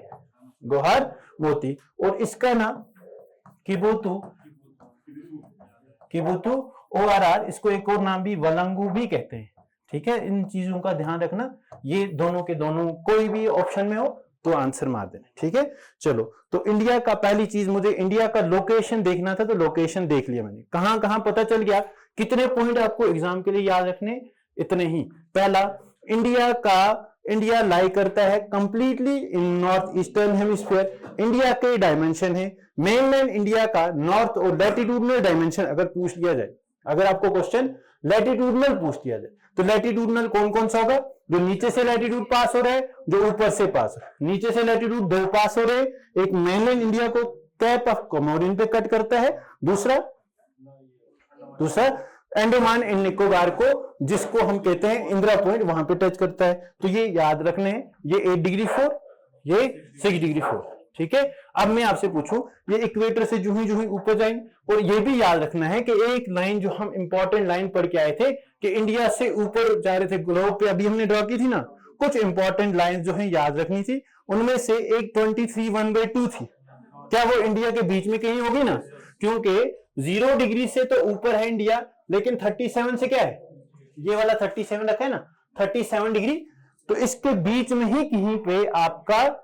गोहार मोती। और इसका नाम किबुतु ORR, इसको एक और नाम भी वलंगू भी कहते हैं, ठीक है। इन चीजों का ध्यान रखना, ये दोनों के दोनों कोई भी ऑप्शन में हो तो आंसर मार देना, ठीक है। चलो, तो इंडिया का पहली चीज, मुझे इंडिया का लोकेशन देखना था, तो लोकेशन देख लिया मैंने, कहां कहां पता चल गया। कितने पॉइंट आपको एग्जाम के लिए याद रखने, इतने ही। पहला, इंडिया लाई करता है completely in north eastern hemisphere. India के डायमेंशन है, मेनलैंड इंडिया का नॉर्थ और लैटिट्यूडनल डायमेंशन अगर पूछ लिया जाए, अगर आपको क्वेश्चन लैटिट्यूडनल पूछ लिया जाए, तो लैटिट्यूडनल कौन कौन सा होगा, जो नीचे से लैटिट्यूड पास हो रहा है, जो ऊपर से पास है। नीचे से लैटिट्यूड 2 पास हो रहे हैं, एक मेनलैंड इंडिया को कैप ऑफ कमोरिन पे कट करता है, दूसरा अंडमान एंड निकोबार को, जिसको हम कहते हैं इंदिरा पॉइंट, वहां पे टच करता है। तो ये याद रखने हैं, ये 8 डिग्री 4, ये 6 डिग्री 4, ठीक है। अब मैं आपसे पूछूं, ये इक्वेटर से जो ही ऊपर जाएंगे, और ये भी याद रखना है कि एक लाइन जो हम इंपॉर्टेंट लाइन पढ़ के आए थे कि इंडिया से ऊपर जा रहे थे ग्लोब पे, अभी हमने ड्रॉ की थी ना, कुछ इंपॉर्टेंट लाइन जो है याद रखनी थी। उनमें से एक 23 1/2 थी, क्या वो इंडिया के बीच में कहीं होगी ना, क्योंकि 0 डिग्री से तो ऊपर है इंडिया, लेकिन 37 से क्या है, ये वाला 37 रखा है ना, 37 डिग्री, तो इसके बीच में ही कहीं पे आपका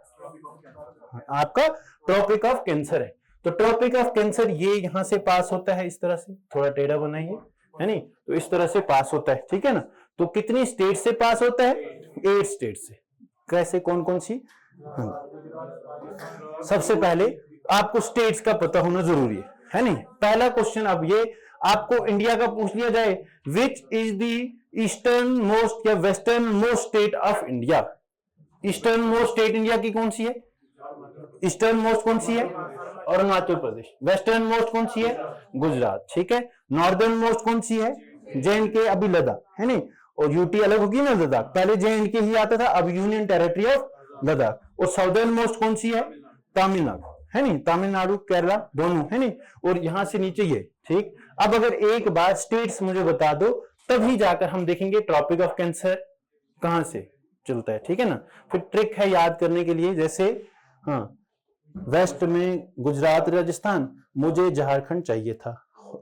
ट्रॉपिक ऑफ कैंसर है। तो ट्रॉपिक ऑफ कैंसर ये यहां से पास होता है, इस तरह से, थोड़ा टेढ़ा बनाइए, है नहीं, तो इस तरह से पास होता है, ठीक है ना। तो कितनी स्टेट से पास होता है, 8 स्टेट से। कैसे, कौन कौन सी, सबसे पहले आपको स्टेट्स का पता होना जरूरी है नहीं? पहला क्वेश्चन अब ये आपको इंडिया का पूछ लिया जाए, which is the eastern most या western most state of India? Eastern most state India की कौन सी है? ईस्टर्न मोस्ट कौन सी है? अरुणाचल प्रदेश। वेस्टर्न मोस्ट कौन सी है? गुजरात। ठीक है। नॉर्दर्न मोस्ट कौन सी है? J&K, अभी लद्दाख है नहीं, और यूटी अलग होगी ना लद्दाख, पहले J&K ही आता था, अब यूनियन टेरिटरी ऑफ लद्दाख। और साउदर्न मोस्ट कौन सी है? तमिलनाडु है नहीं, तमिलनाडु केरला दोनों है नहीं, और यहां से नीचे ये। ठीक। अब अगर एक बार स्टेट्स मुझे बता दो तभी जाकर हम देखेंगे ट्रॉपिक ऑफ कैंसर कहां से चलता है। ठीक है ना। फिर ट्रिक है याद करने के लिए, जैसे हाँ वेस्ट में गुजरात राजस्थान, मुझे झारखंड चाहिए था,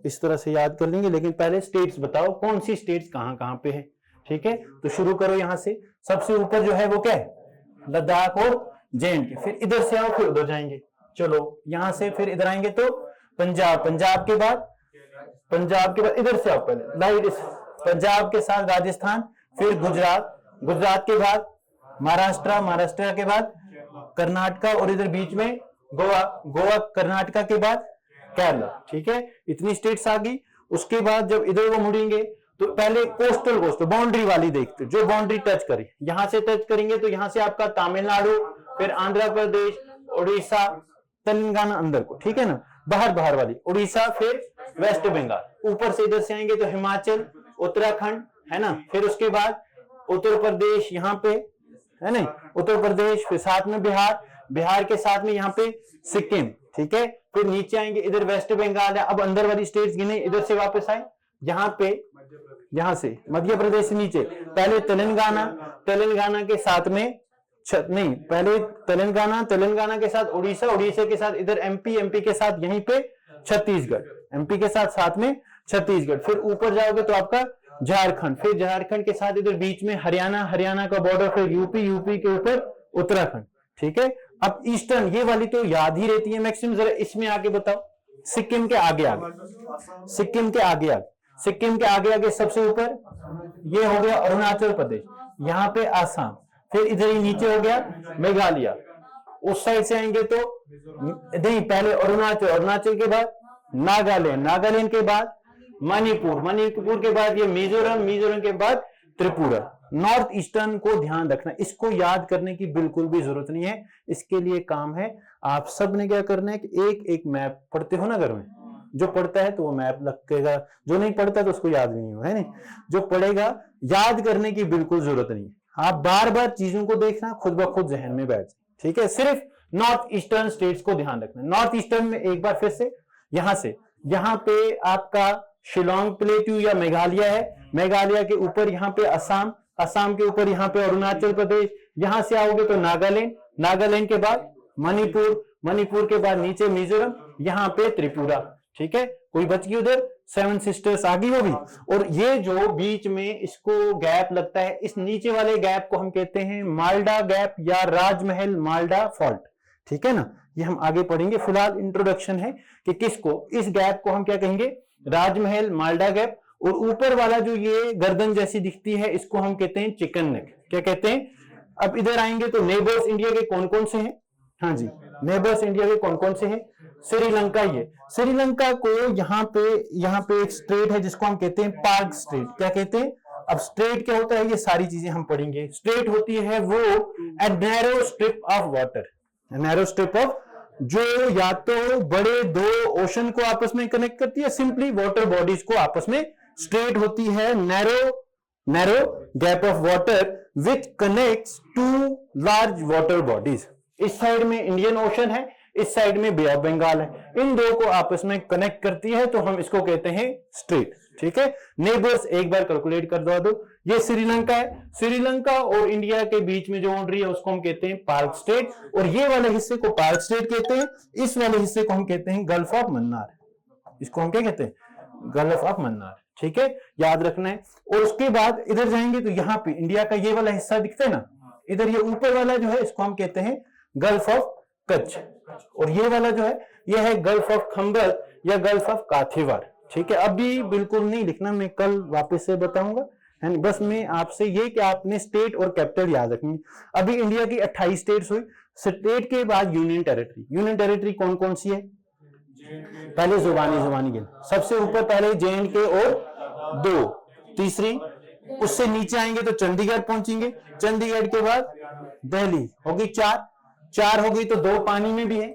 इस तरह से याद कर लेंगे। लेकिन पहले स्टेट्स बताओ कौन सी स्टेट्स कहां कहां पे है। ठीक है। तो शुरू करो यहां से, सबसे ऊपर जो है वो क्या है? लद्दाख और J&K। फिर इधर से आओ, फिर उधर जाएंगे। चलो यहां से फिर इधर आएंगे तो पंजाब, पंजाब के बाद इधर से आओ, पहले लाइट पंजाब के साथ राजस्थान, फिर गुजरात, गुजरात के बाद महाराष्ट्र, महाराष्ट्र के बाद कर्नाटका, और इधर बीच में गोवा, गोवा कर्नाटका के बाद केरला। ठीक है। इतनी स्टेट्स आ गई। उसके बाद जब इधर वो मुड़ेंगे तो पहले कोस्टल बाउंड्री वाली देखते, जो बाउंड्री टच करे, यहां से टच करेंगे तो यहां से आपका तमिलनाडु, फिर आंध्र प्रदेश, उड़ीसा, तेलंगाना अंदर को। ठीक है ना। बाहर वाली उड़ीसा, फिर वेस्ट बंगाल। ऊपर से इधर से आएंगे तो हिमाचल, उत्तराखंड है ना, फिर उसके बाद उत्तर प्रदेश यहाँ पे है ना, उत्तर प्रदेश, फिर साथ में बिहार, बिहार के साथ में यहाँ पे सिक्किम। ठीक है। फिर नीचे आएंगे, इधर वेस्ट बंगाल है। अब अंदर वाली स्टेट्स गिने, इधर से वापस आए, यहाँ पे, यहां से मध्य प्रदेश से नीचे पहले तेलंगाना, तेलंगाना के साथ में नहीं, पहले तेलंगाना, तेलंगाना के साथ उड़ीसा, उड़ीसा के साथ इधर एमपी, एमपी के साथ यहीं पे छत्तीसगढ़, एमपी के साथ में छत्तीसगढ़। फिर ऊपर जाओगे तो आपका झारखंड, फिर झारखंड के साथ इधर बीच में हरियाणा, हरियाणा का बॉर्डर, फिर यूपी, यूपी के ऊपर उत्तराखंड। ठीक है। अब ईस्टर्न ये वाली तो याद ही रहती है मैक्सिमम, जरा इसमें आगे बताओ। सिक्किम के आगे आगे, सिक्किम के आगे आगे, सिक्किम के आगे आगे सबसे ऊपर ये हो गया अरुणाचल प्रदेश, यहाँ पे आसाम, फिर इधर ही नीचे हो गया मेघालय। उस साइड से आएंगे तो नहीं, पहले अरुणाचल, अरुणाचल के बाद नागालैंड, नागालैंड के बाद मणिपुर, मणिपुर के बाद ये मिजोरम, मिजोरम के बाद त्रिपुरा। नॉर्थ ईस्टर्न को ध्यान रखना, इसको याद करने की बिल्कुल भी जरूरत नहीं है। इसके लिए काम है आप सब ने क्या करना है कि एक एक मैप पढ़ते हो ना घर में, जो पढ़ता है तो वो मैप लगेगा, जो नहीं पढ़ता तो उसको याद नहीं हो, है नहीं। जो पढ़ेगा याद करने की बिल्कुल जरूरत नहीं है, आप बार बार चीजों को देखना, खुद ब खुद जहन में बैठ जाए। ठीक है। सिर्फ नॉर्थ ईस्टर्न स्टेट्स को ध्यान रखना। नॉर्थ ईस्टर्न में एक बार फिर से यहां से, यहाँ पे आपका शिलोंग प्लेट्यू या मेघालय है, मेघालय के ऊपर यहाँ पे असम, असम के ऊपर यहाँ पे अरुणाचल प्रदेश, यहां से आओगे तो नागालैंड, नागालैंड के बाद मणिपुर, मणिपुर के बाद नीचे मिजोरम, यहाँ पे त्रिपुरा। ठीक है। कोई बच गई उधर, 7 सिस्टर्स आ गई होगी। और ये जो बीच में इसको गैप लगता है, इस नीचे वाले गैप को हम कहते हैं माल्डा गैप या राजमहल माल्डा फॉल्ट। ठीक है ना। ये हम आगे पढ़ेंगे, फिलहाल इंट्रोडक्शन है कि किसको, इस गैप को हम क्या कहेंगे, राजमहल माल्डा गैप। और ऊपर वाला जो ये गर्दन जैसी दिखती है इसको हम कहते हैं चिकन नेक। क्या कहते हैं? अब इधर आएंगे तो नेबर्स इंडिया के कौन कौन से हैं? हाँ जी, नेबर्स इंडिया के कौन कौन से हैं? श्रीलंका। ये श्रीलंका को यहाँ पे एक स्ट्रेट है जिसको हम कहते हैं पार्क स्ट्रेट। क्या कहते हैं? अब स्ट्रेट क्या होता है ये सारी चीजें हम पढ़ेंगे। स्ट्रेट होती है वो a narrow strip of water, narrow strip of, जो या तो बड़े दो ओशन को आपस में कनेक्ट करती है, सिंपली वाटर बॉडीज को आपस में। स्ट्रेट होती है narrow gap of water which connects two large water bodies. इस साइड में इंडियन ओशन है, इस साइड में बे ऑफ बंगाल है, इन दो को आपस में कनेक्ट करती है तो हम इसको कहते हैं स्ट्रेट। ठीक है। नेबर्स एक बार कैलकुलेट कर दो। ये श्रीलंका है, श्रीलंका और इंडिया के बीच में जो बाउंड्री है उसको हम कहते हैं पार्क स्टेट, और ये वाले हिस्से को पार्क स्टेट कहते हैं, इस वाले हिस्से को हम कहते हैं गल्फ ऑफ मन्नार। इसको हम क्या कहते हैं? Gulf of Mannar. ठीक है, याद रखना है। और उसके बाद इधर जाएंगे तो यहाँ पे इंडिया का ये वाला हिस्सा दिखता है ना, इधर ये ऊपर वाला जो है इसको हम कहते हैं गल्फ ऑफ कच्छ, और ये वाला जो है ये है गल्फ ऑफ खंबर या गल्फ ऑफ काथीवार। ठीक है। अभी बिल्कुल नहीं लिखना, मैं कल वापस से बताऊंगा, है बस मैं आपसे ये कि आपने स्टेट और कैपिटल याद रखनी। अभी इंडिया की 28 स्टेट्स हुई, स्टेट के बाद यूनियन टेरिटरी। यूनियन टेरिटरी कौन कौन सी है? पहले जुबानी गिन, सबसे ऊपर पहले J&K और 2, तीसरी उससे नीचे आएंगे तो चंडीगढ़ पहुंचेंगे, चंडीगढ़ के बाद दिल्ली होगी 4 हो गई, तो 2 पानी में भी है,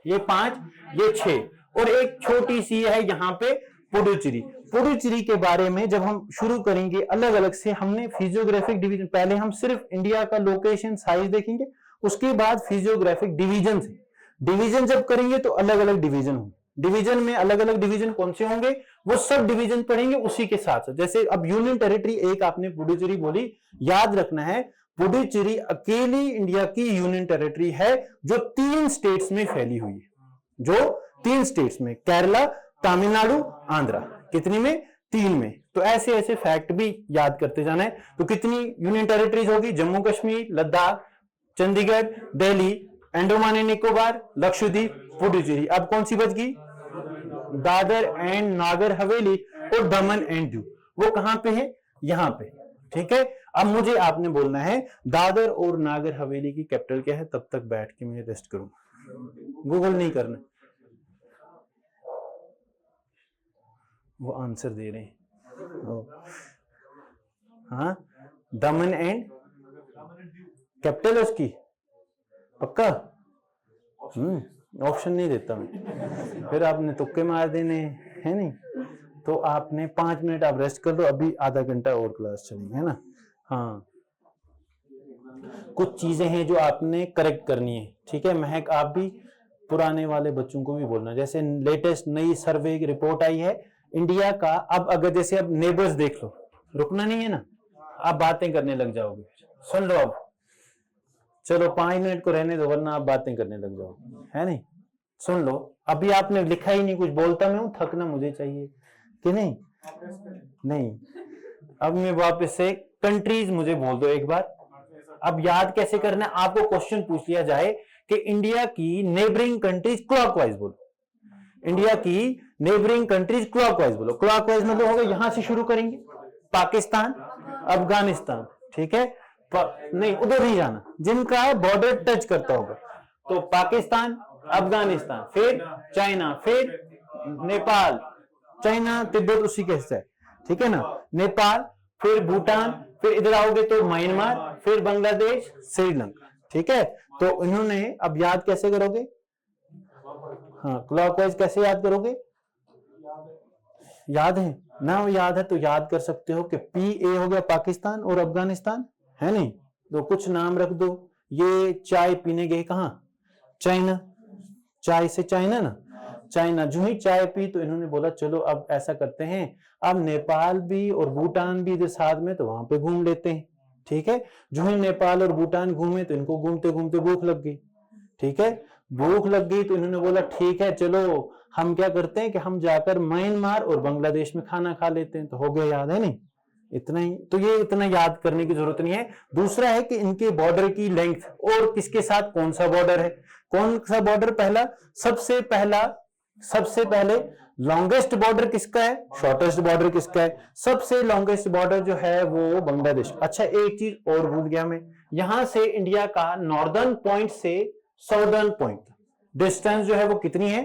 ये 5, ये 6, और एक छोटी सी है यहाँ पे पुडुचेरी। पुडुचेरी के बारे में जब हम शुरू करेंगे अलग अलग से, हमने फिजियोग्राफिक डिवीजन, पहले हम सिर्फ इंडिया का लोकेशन साइज देखेंगे, उसके बाद फिजियोग्राफिक डिवीजन से डिवीजन जब करेंगे तो अलग अलग डिवीजन होंगे। डिवीजन में अलग अलग डिवीजन कौन से होंगे, वो सब डिवीजन पढ़ेंगे उसी के साथ साथ। जैसे अब यूनियन टेरिटरी एक आपने पुडुचेरी बोली, याद रखना है पुडुचेरी अकेली इंडिया की यूनियन टेरिटरी है जो 3 स्टेट्स में फैली हुई है, जो 3 स्टेट्स में, केरला, तमिलनाडु, आंध्रा, कितनी में? 3 में। तो ऐसे ऐसे फैक्ट भी याद करते जाना है। तो कितनी यूनियन टेरिटरीज होगी? जम्मू कश्मीर, लद्दाख, चंडीगढ़, दिल्ली, अंडमान एंड निकोबार, लक्षद्वीप, पुडुचेरी। अब कौन सी बच गई? दादर एंड नागर हवेली और दमन एंड दीव। वो कहां पे है? यहां पे, ठीक है। अब मुझे आपने बोलना है दादर और नागर हवेली की कैपिटल क्या है, तब तक बैठ के मैं रेस्ट करूंगा, गूगल नहीं करना। वो आंसर दे रहे हैं, हाँ, दमन एंड कैपिटल है उसकी, पक्का? ऑप्शन नहीं देता मैं, फिर आपने तुक्के मार देने है नहीं। तो आपने 5 मिनट आप रेस्ट कर लो, अभी आधा घंटा और क्लास चलेगी, है ना। हाँ, कुछ चीजें हैं जो आपने करेक्ट करनी है, ठीक है। महक, आप भी पुराने वाले बच्चों को भी बोलना, जैसे लेटेस्ट नई सर्वे की रिपोर्ट आई है इंडिया का। अब अगर जैसे अब नेबर्स देख लो, रुकना नहीं है ना, आप बातें करने लग जाओगे। सुन लो अब, चलो 5 मिनट को रहने दो, वरना आप बातें करने लग जाओगे, है नहीं। सुन लो, अभी आपने लिखा ही नहीं, कुछ बोलता मैं हूं, थकना मुझे चाहिए कि नहीं? नहीं, अब मैं वापस से कंट्रीज मुझे बोल दो एक बार। अब याद कैसे करना है, आपको क्वेश्चन पूछ लिया जाए कि इंडिया की नेबरिंग कंट्रीज क्लॉकवाइज बोलो, इंडिया की नेबरिंग कंट्रीज क्लॉकवाइज बोलो। क्लॉकवाइज मतलब होगा यहां से शुरू करेंगे, पाकिस्तान, अफगानिस्तान, ठीक है। नहीं, उधर नहीं जाना, जिनका बॉर्डर टच करता होगा, तो पाकिस्तान, अफगानिस्तान, फिर चाइना, फिर नेपाल, चाइना तिब्बत उसी के हिस्सा है, ठीक है ना। नेपाल, फिर भूटान, फिर इधर आओगे तो म्यांमार, फिर बांग्लादेश, श्रीलंका, ठीक है। तो इन्होंने अब याद कैसे करोगे? हाँ, क्लॉकवाइज कैसे याद करोगे? याद है ना? याद है तो याद कर सकते हो कि PA हो गया पाकिस्तान और अफगानिस्तान, है नहीं। तो कुछ नाम रख दो। ये चाय पीने गए कहां? चाइना, चाय से चाइना ना, चाइना। जो ही चाय पी तो इन्होंने बोला चलो अब ऐसा करते हैं, अब नेपाल भी और भूटान भी इधर साथ में, तो वहां पे घूम लेते हैं, ठीक है। जो ही नेपाल और भूटान घूमे तो इनको घूमते घूमते भूख लग गई, ठीक है। भूख लग गई तो इन्होंने बोला ठीक है, चलो हम क्या करते हैं कि हम जाकर म्यांमार और बांग्लादेश में खाना खा लेते हैं। तो हो गया, याद है नहीं? इतना ही। तो ये इतना याद करने की जरूरत नहीं है। दूसरा है कि इनके बॉर्डर की लेंथ और किसके साथ कौन सा बॉर्डर है, कौन सा बॉर्डर पहला, सबसे पहले लॉन्गेस्ट बॉर्डर किसका है, शॉर्टेस्ट बॉर्डर किसका है? सबसे लॉन्गेस्ट बॉर्डर जो है वो बांग्लादेश। अच्छा, एक चीज और भूल गया मैं, यहां से इंडिया का नॉर्दर्न पॉइंट से साउदर्न पॉइंट डिस्टेंस जो है वो कितनी है?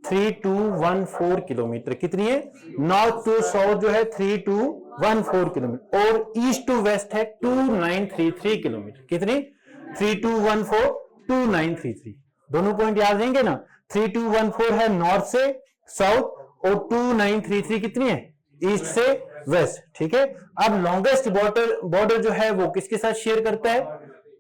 3214 किलोमीटर। कितनी है? नॉर्थ टू साउथ जो है 3214 किलोमीटर, और ईस्ट टू वेस्ट है 2933 किलोमीटर। कितनी? 3214, 2933। दोनों पॉइंट याद रहेंगे ना। 3214 है नॉर्थ से साउथ, और 2933 कितनी है? ईस्ट से वेस्ट, ठीक है। अब लॉन्गेस्ट बॉर्डर जो है वो किसके साथ शेयर करता है?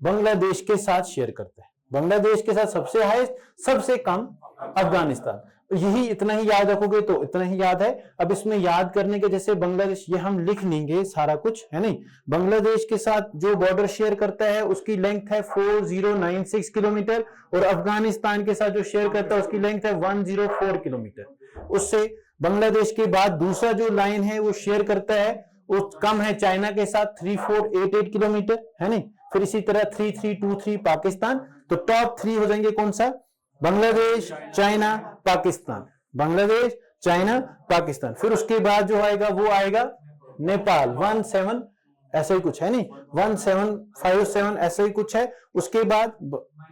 बांग्लादेश के साथ शेयर करता है। बांग्लादेश के साथ सबसे हाईएस्ट, सबसे कम अफगानिस्तान। यही इतना ही याद रखोगे तो इतना ही याद है। अब इसमें याद करने के जैसे बांग्लादेश, ये हम लिख लेंगे सारा कुछ, है नहीं। बांग्लादेश के साथ जो बॉर्डर शेयर करता है उसकी लेंथ है 4096 किलोमीटर, और अफगानिस्तान के साथ जो शेयर करता है उसकी लेंथ है 104 किलोमीटर। उससे बांग्लादेश के बाद दूसरा जो लाइन है वो शेयर करता है वो कम है चाइना के साथ 3488 किलोमीटर, है नहीं। फिर इसी तरह 3323 पाकिस्तान। तो टॉप 3 हो जाएंगे कौन सा? बांग्लादेश, चाइना, पाकिस्तान। बांग्लादेश, चाइना, पाकिस्तान। फिर उसके बाद जो आएगा वो आएगा नेपाल 17 ऐसा ही कुछ है नहीं, 1757 ऐसा ही कुछ है। उसके बाद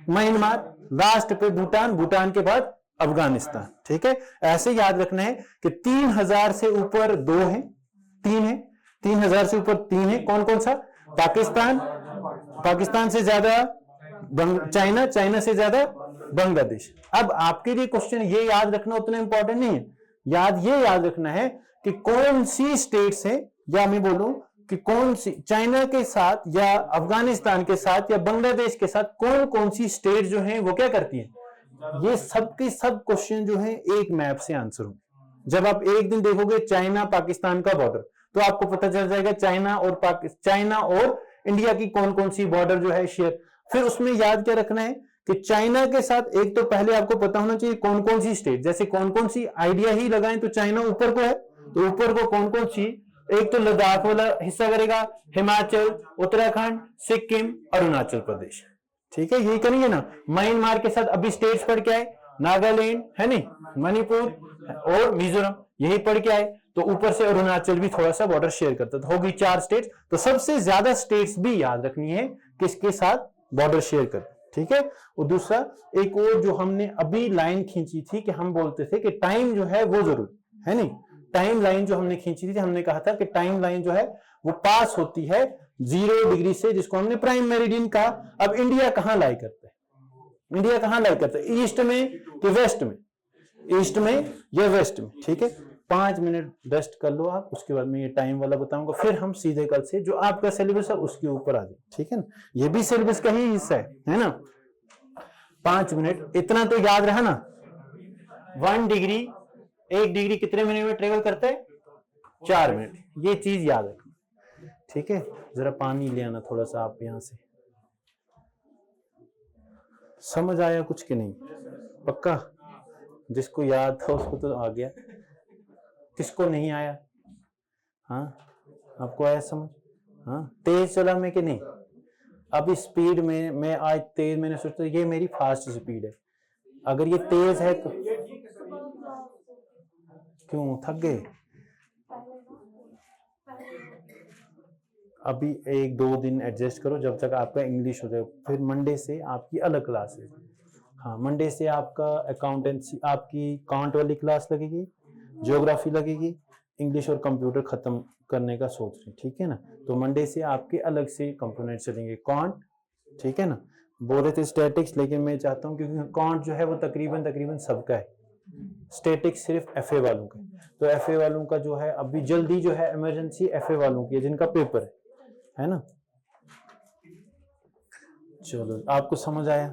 म्यांमार, लास्ट पे भूटान, भूटान के बाद अफगानिस्तान। ठीक है, ऐसे याद रखना है कि 3000 से ऊपर 2 हैं, 3 है, 3000 से ऊपर 3 है। कौन कौन सा? पाकिस्तान, पाकिस्तान से ज्यादा चाइना, चाइना से ज्यादा बांग्लादेश। अब आपके लिए क्वेश्चन ये याद रखना उतना इंपॉर्टेंट नहीं है, ये याद रखना है कि कौन सी स्टेट्स है, या मैं बोलूं कि कौन सी चाइना के साथ या अफगानिस्तान के साथ या बांग्लादेश के साथ कौन कौन सी स्टेट जो है वो क्या करती है। ये सब के सब क्वेश्चन जो है एक मैप से आंसर होंगे। जब आप एक दिन देखोगे चाइना पाकिस्तान का बॉर्डर, तो आपको पता चल जाएगा चाइना और इंडिया की कौन कौन सी बॉर्डर जो है शेयर। फिर उसमें याद क्या रखना है कि चाइना के साथ एक तो पहले आपको पता होना चाहिए कौन कौन सी स्टेट, जैसे कौन कौन सी आइडिया ही लगाएं तो चाइना ऊपर को है, तो ऊपर को कौन कौन सी, एक तो लद्दाख वाला हिस्सा करेगा, हिमाचल, उत्तराखंड, सिक्किम, अरुणाचल प्रदेश। ठीक है, यही करेंगे ना। म्यांमार के साथ अभी स्टेट्स पढ़ के आए, नागालैंड है नहीं, मणिपुर और मिजोरम, यही पढ़ के आए। तो ऊपर से अरुणाचल भी थोड़ा सा बॉर्डर शेयर करता, तो होगी 4 स्टेट्स। तो सबसे ज्यादा स्टेट्स भी याद रखनी है किसके साथ बॉर्डर शेयर कर। ठीक है, और दूसरा एक और जो हमने अभी लाइन खींची थी कि हम बोलते थे कि टाइम जो है वो जरूरी है नहीं, टाइम लाइन जो हमने खींची थी, हमने कहा था कि टाइम लाइन जो है वो पास होती है 0 डिग्री से, जिसको हमने प्राइम मेरिडियन कहा। अब इंडिया कहां लाई करता है, इंडिया कहां लाई करता है, ईस्ट में कि वेस्ट में, ईस्ट में या वेस्ट में। ठीक है, 5 मिनट रेस्ट कर लो आप, उसके बाद मैं ये टाइम वाला बताऊंगा, फिर हम सीधे कल से जो आपका सिलेबस है उसके ऊपर आ जाए। ठीक है ना, ये भी सिलेबस का ही हिस्सा है ना। 5 मिनट इतना तो याद रहा ना। 1 डिग्री, 1 डिग्री कितने मिनट में ट्रेवल करता है? 4 मिनट, ये चीज याद रखना। ठीक है, जरा पानी ले आना थोड़ा सा आप यहां से। समझ आया कुछ कि नहीं? पक्का? जिसको याद था उसको तो आ गया, किसको नहीं आया? हाँ, आपको आया समझ? हाँ, तेज चला मैं कि नहीं? अब इस स्पीड में मैं आज तेज, मैंने सोचा ये मेरी फास्ट स्पीड है, अगर ये तेज है तो क्यों थक गए? अभी 1-2 दिन एडजस्ट करो जब तक आपका इंग्लिश हो जाए, फिर मंडे से आपकी अलग क्लास है। हाँ, मंडे से आपका अकाउंटेंसी, आपकी काउंट वाली क्लास लगेगी, ज्योग्राफी लगेगी, इंग्लिश और कंप्यूटर खत्म करने का सोच रहे, ठीक है ना। तो मंडे से आपके अलग से कंपोनेंट चलेंगे, काउंट, ठीक है ना। बोल रहे थे स्टैटिक्स, लेकिन मैं चाहता हूँ क्योंकि काउंट जो है वो तकरीबन सबका है, स्टैटिक्स सिर्फ एफए वालों का। तो एफए वालों का जो है अभी जल्दी जो है इमरजेंसी एफए वालों की है जिनका पेपर है ना। चलो, आपको समझ आया?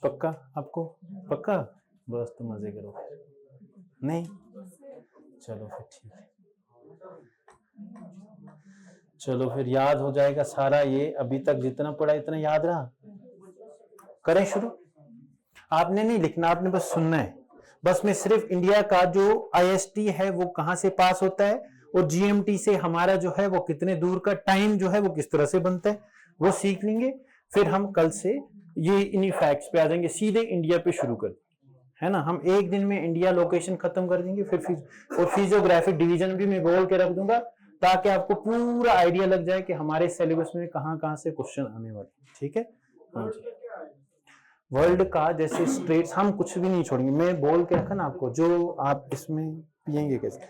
पक्का? आपको पक्का? बस तो मजे करो, नहीं? चलो फिर ठीक है, चलो फिर याद हो जाएगा सारा। ये अभी तक जितना पढ़ा इतना याद रहा। करें शुरू? आपने नहीं लिखना, आपने बस सुनना है। बस मैं सिर्फ इंडिया का जो आईएसटी है वो कहां से पास होता है, और जीएमटी से हमारा जो है वो कितने दूर का, टाइम जो है वो किस तरह से बनता है, वो सीख लेंगे। फिर हम कल से ये इन्हीं फैक्ट्स पे आ जाएंगे, सीधे इंडिया पे शुरू कर, है ना। हम एक दिन में इंडिया लोकेशन खत्म कर देंगे, फिर और फिजियोग्राफिक डिवीजन भी मैं बोल के रख दूंगा ताकि आपको पूरा आइडिया लग जाए कि हमारे सिलेबस में कहां कहां से क्वेश्चन आने वाले, ठीक है। हाँ जी, वर्ल्ड का जैसे स्ट्रेट्स हम कुछ भी नहीं छोड़ेंगे, मैं बोल के रखा ना आपको, जो आप इसमें पियेंगे कैसे,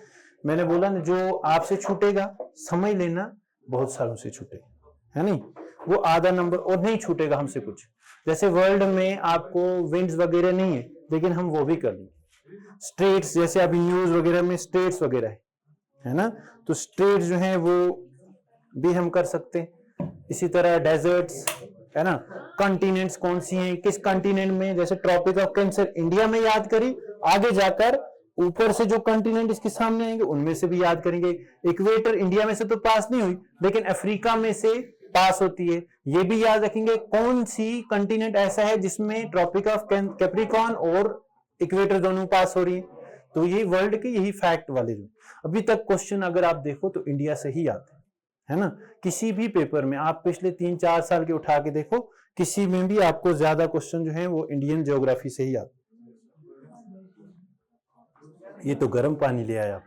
मैंने बोला ना जो आपसे छूटेगा समझ लेना बहुत सालों से छूटेगा, है नहीं, वो आधा नंबर और नहीं छूटेगा हमसे कुछ। जैसे वर्ल्ड में आपको विंड्स वगैरह नहीं है, लेकिन हम वो भी कर लेंगे। स्ट्रेट्स जैसे अभी न्यूज वगैरह में स्ट्रेट्स वगैरह है ना, तो स्ट्रेट्स जो है वो भी हम कर सकते हैं। इसी तरह डेजर्ट्स, है ना, कॉन्टिनेंट्स कौन सी हैं, किस कॉन्टिनेंट में, जैसे ट्रॉपिक ऑफ कैंसर इंडिया में याद करी, आगे जाकर ऊपर से जो कॉन्टिनेंट इसके सामने आएंगे उनमें से भी याद करेंगे। इक्वेटर इंडिया में से तो पास नहीं हुई, लेकिन अफ्रीका में से पास होती है, ये भी याद रखेंगे। कौन सी कॉन्टिनेंट ऐसा है जिसमें ट्रॉपिक ऑफ कैप्रिकॉर्न और इक्वेटर दोनों पास हो रही है। तो ये वर्ल्ड के यही फैक्ट वाले जो अभी तक क्वेश्चन अगर आप देखो तो इंडिया से ही आते है ना। किसी भी पेपर में आप पिछले 3-4 साल के उठा के देखो, किसी में भी आपको ज्यादा क्वेश्चन जो है वो इंडियन ज्योग्राफी से ही आते। ये तो गर्म पानी ले आया,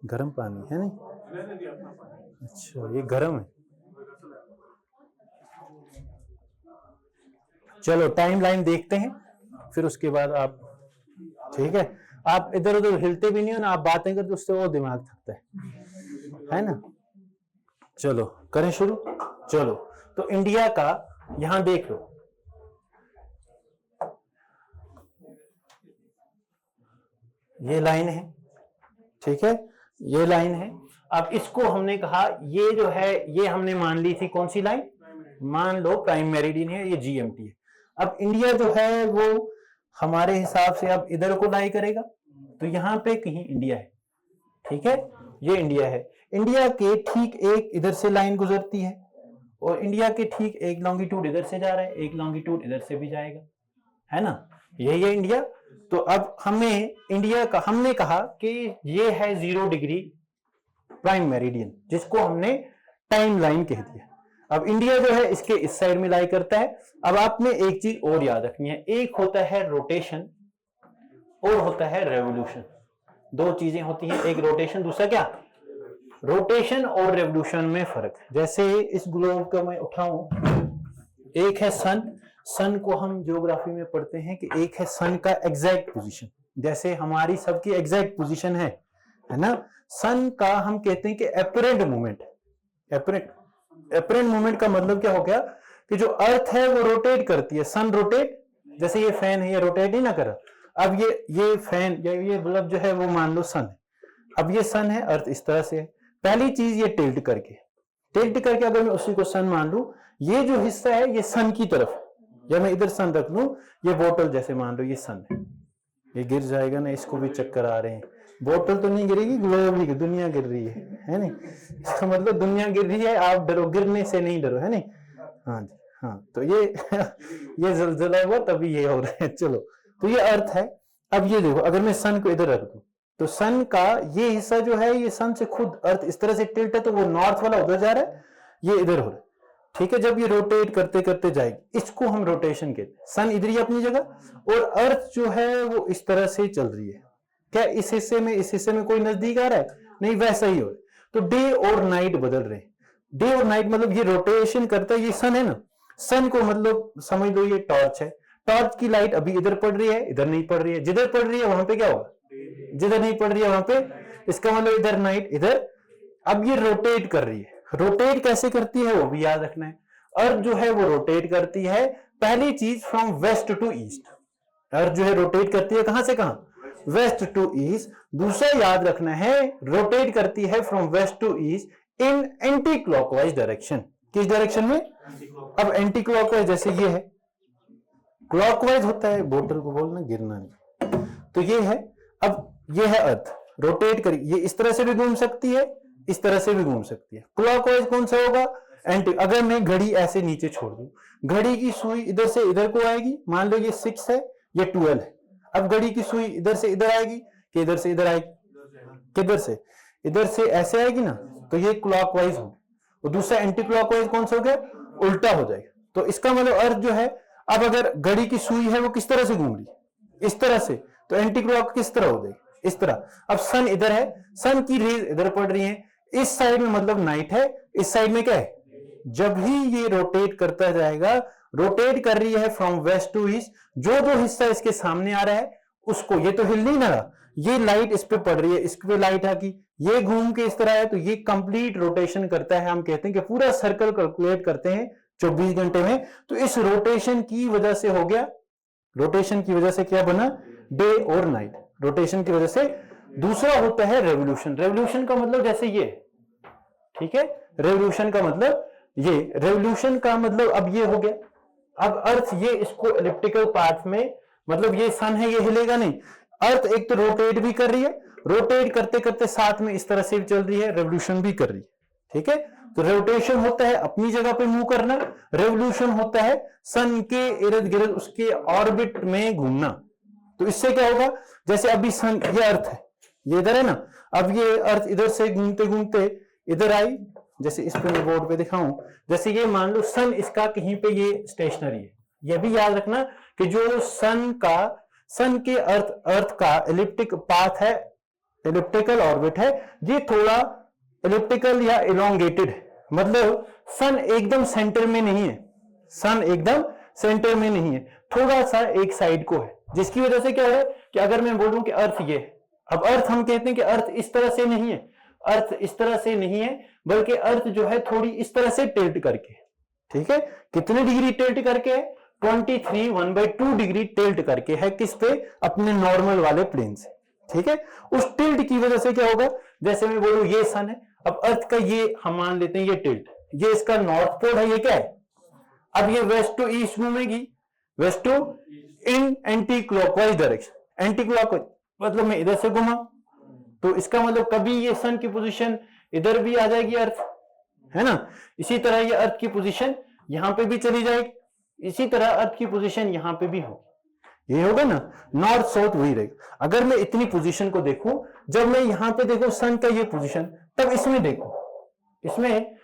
गर्म पानी है नहीं, अच्छा ये गर्म है, चलो टाइम लाइन देखते हैं, फिर उसके बाद आप, ठीक है, आप इधर उधर हिलते भी नहीं हो ना, आप बातें करते उससे वो दिमाग थकता है ना। चलो करें शुरू। चलो तो इंडिया का यहां देख लो, ये लाइन है, ठीक है, ये लाइन है। अब इसको हमने कहा, ये जो है ये हमने मान ली थी कौन सी लाइन, मान लो प्राइम मेरिडियन है, ये जीएमटी है। अब इंडिया जो है वो हमारे हिसाब से अब इधर को लाई करेगा, तो यहां पे कहीं इंडिया है, ठीक है, ये इंडिया है। इंडिया के ठीक एक इधर से लाइन गुजरती है, और इंडिया के ठीक एक लॉन्गिट्यूड इधर से जा रहा है, एक लॉन्गिट्यूड इधर से भी जाएगा, है ना, यही है इंडिया। तो अब हमें इंडिया का, हमने कहा कि ये है 0 डिग्री प्राइम मेरिडियन, जिसको हमने टाइम लाइन कह दिया। अब इंडिया जो है इसके इस साइड में लाई करता है। अब आपने एक चीज और याद रखनी है, एक होता है रोटेशन और होता है रेवोल्यूशन, दो चीजें होती हैं, एक रोटेशन दूसरा क्या, रोटेशन और रेवोल्यूशन में फर्क है। जैसे इस ग्लोब को मैं उठाऊं, एक है सन, सन को हम ज्योग्राफी में पढ़ते हैं कि एक है सन का एग्जैक्ट पोजीशन, जैसे हमारी सबकी एग्जैक्ट पोजीशन है ना। सन का हम कहते हैं कि एपरेंट मूवमेंट, एपरेंट मूवमेंट का मतलब क्या हो गया कि जो अर्थ है वो रोटेट करती है, सन रोटेट, जैसे ये फैन है ये रोटेट ही ना कर, अब ये फैन या ये बल्ब जो है वो मान लो सन है, अब ये सन है, अर्थ इस तरह से है। पहली चीज ये टिल्ट करके अगर मैं उसी को सन मान लूं, ये जो हिस्सा है ये सन की तरफ है, या मैं इधर सन रख लूं, ये बोतल जैसे मान लो ये सन है, ये गिर जाएगा ना, इसको भी चक्कर आ रहे हैं, बोतल तो नहीं गिरेगी, ग्लोब ही, दुनिया गिर रही है नहीं, इसका मतलब दुनिया गिर रही है, आप डरो, गिरने से नहीं डरो, है नहीं। हाँ जी हाँ, तो ये ज़लज़ला हुआ तभी ये हो रहा है। चलो तो ये अर्थ है। अब ये देखो, अगर मैं सन को इधर रख दूं, तो सन का ये हिस्सा जो है ये सन से खुद अर्थ इस तरह से टिल्ट है, तो वो नॉर्थ वाला उधर जा रहा है, ये इधर हो रहा है, ठीक है। जब ये रोटेट करते करते जाएगी, इसको हम रोटेशन कहते हैं। सन इधर ही अपनी जगह, और अर्थ जो है वो इस तरह से चल रही है। क्या इस हिस्से में कोई नजदीक आ रहा है? नहीं, वैसा ही हो रहा है। तो डे और नाइट बदल रहे हैं, डे और नाइट मतलब ये रोटेशन करता है, ये सन है ना, सन को मतलब समझ लो ये टॉर्च है, टॉर्च की लाइट अभी इधर पड़ रही है, इधर नहीं पड़ रही है, जिधर पड़ रही है वहां पे क्या होगा, जिधर नहीं पड़ रही है वहां पे, इसका मतलब इधर नाइट इधर। अब ये रोटेट कर रही है, रोटेट कैसे करती है वो भी याद रखना है। अर्थ जो है वो रोटेट करती है, पहली चीज फ्रॉम वेस्ट टू ईस्ट, अर्थ जो है रोटेट करती है कहां से कहां, वेस्ट टू ईस्ट। दूसरा याद रखना है, रोटेट करती है from west to east in anti clockwise direction. किस डायरेक्शन में? अब एंटी क्लॉकवाइज जैसे ये है, क्लॉकवाइज होता है, बोतल को बोलना गिरना नहीं, तो ये है। अब ये है अर्थ, रोटेट करी, ये इस तरह से भी घूम सकती है, इस तरह से भी घूम सकती है। क्लॉकवाइज कौन सा होगा? एंटी। अगर मैं घड़ी ऐसे नीचे छोड़ दूं, घड़ी की सुई इधर से इधर को आएगी, मान लो ये 6 है, ये 12 है। अब घड़ी की सुई इधर से इधर आएगी कि इधर से इधर आएगी, किधर से, इधर से ऐसे आएगी ना, तो ये क्लॉकवाइज हो। और दूसरा एंटी क्लॉकवाइज कौन सा हो गया? उल्टा हो जाएगा। तो इसका मतलब अर्थ जो है, अब अगर घड़ी की सुई है वो किस तरह से घूम रही है, इस तरह से, तो एंटी क्लॉक किस तरह हो जाएगी, इस तरह। अब सन इधर है, सन की रेज इधर पड़ रही है, इस साइड में मतलब नाइट है, इस साइड में क्या है? जब ही ये रोटेट करता जाएगा, रोटेट कर रही है फ्रॉम वेस्ट टू ईस्ट, जो जो हिस्सा इसके सामने आ रहा है उसको, ये तो हिल नहीं ना रहा, ये लाइट इस पे पड़ रही है, इस पे लाइट आकी, ये घूम के इस तरह है, तो ये कंप्लीट रोटेशन करता है। हम कहते हैं कि पूरा सर्कल कैलकुलेट करते हैं 24 घंटे में। तो इस रोटेशन की वजह से हो गया, रोटेशन की वजह से क्या बना? डे और नाइट, रोटेशन की वजह से। दूसरा होता है रेवोल्यूशन। रेवोल्यूशन का मतलब जैसे ये, ठीक है, रेवोल्यूशन का मतलब ये, रेवोल्यूशन का मतलब अब ये हो गया, अब अर्थ ये इसको एलिप्टिकल पाथ में, मतलब ये सन है, ये हिलेगा नहीं, अर्थ एक तो रोटेट भी कर रही है, रोटेट करते करते साथ में इस तरह से भी चल रही है, रेवोल्यूशन भी कर रही है, ठीक है। तो रोटेशन होता है अपनी जगह पे मूव करना, रेवोल्यूशन होता है सन के इर्द गिर्द उसके ऑर्बिट में घूमना। तो इससे क्या होगा, जैसे अभी सन, ये अर्थ है, ये इधर है ना, अब ये अर्थ इधर से घूमते घूमते इधर आई, जैसे इस पे मैं बोर्ड पे दिखाऊं, जैसे ये मान लो सन इसका कहीं पे ये स्टेशनरी है। ये भी याद रखना कि जो सन के अर्थ का एलिप्टिक पाथ है, एलिप्टिकल ऑर्बिट है, ये थोड़ा एलिप्टिकल या इलोंगेटेड है। मतलब सन एकदम सेंटर में नहीं है, सन एकदम सेंटर में नहीं है, थोड़ा सा एक साइड को है, जिसकी वजह से क्या है कि अगर मैं बोलूं कि अर्थ ये है, अब अर्थ हम कहते हैं कि अर्थ इस तरह से नहीं है, अर्थ इस तरह से नहीं है, बल्कि अर्थ जो है थोड़ी इस तरह से टिल्ट करके, ठीक है, कितने डिग्री टिल्ट करके है, 23 1/2 डिग्री टिल्ट करके है, किस पे, अपने नॉर्मल वाले प्लेन से, ठीक है। उस टिल्ट की वजह से क्या होगा, जैसे मैं बोलूं ये सन है, अब अर्थ का ये हम मान लेते हैं ये टिल्ट, ये इसका नॉर्थ पोल है, ये क्या है, अब ये वेस्ट टू ईस्ट घूमेगी, west to in anti clockwise direction, anti clockwise मतलब मैं इधर से घुमा, तो इसका मतलब कभी ये सन की पोजीशन इधर भी आ जाएगी अर्थ, है ना, इसी तरह ये अर्थ की पोजीशन यहां पे भी चली जाएगी, इसी तरह अर्थ की पोजीशन यहां पे भी होगी, ये होगा ना, नॉर्थ साउथ वही रहेगा। अगर मैं इतनी पोजीशन को देखूं, जब मैं यहां पे देखूं सन का ये पोजीशन, तब इसमें देखो, इसमें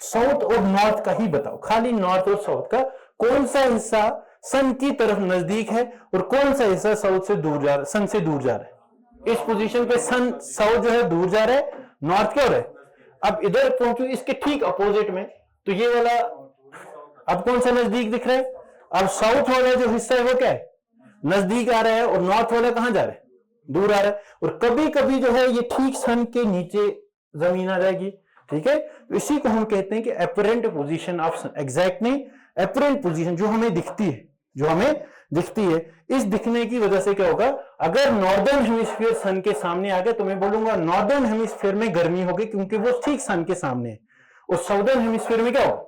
साउथ और नॉर्थ का ही बताओ, खाली नॉर्थ और साउथ का, कौन सा हिस्सा सन की तरफ नजदीक है और कौन सा हिस्सा साउथ से दूर जा रहा है, सन से दूर जा रहा है। इस पोजीशन पे सन साउथ जो है दूर जा रहा है, नॉर्थ क्या हो रहा है, अब इधर पहुंचू इसके ठीक अपोजिट में, तो ये वाला अब कौन सा नजदीक दिख रहा है, अब साउथ वाला जो हिस्सा है वो क्या है, नजदीक आ रहा है, और नॉर्थ वाला कहां जा रहा है, दूर आ रहा है, और कभी कभी जो है ये ठीक सन के नीचे जमीन आ जाएगी, ठीक है। तो इसी को हम कहते हैं कि apparent position of sun, exact नहीं, एपरेंट पोजीशन जो हमें दिखती है, जो हमें दिखती है, इस दिखने की वजह से क्या होगा, अगर नॉर्दर्न हेमिस्फीयर सन के सामने आ गए तो मैं बोलूंगा नॉर्दर्न हेमिस्फीयर में गर्मी होगी, क्योंकि वो ठीक सन के सामने है, और साउदर्न हेमिस्फीयर में क्या होगा,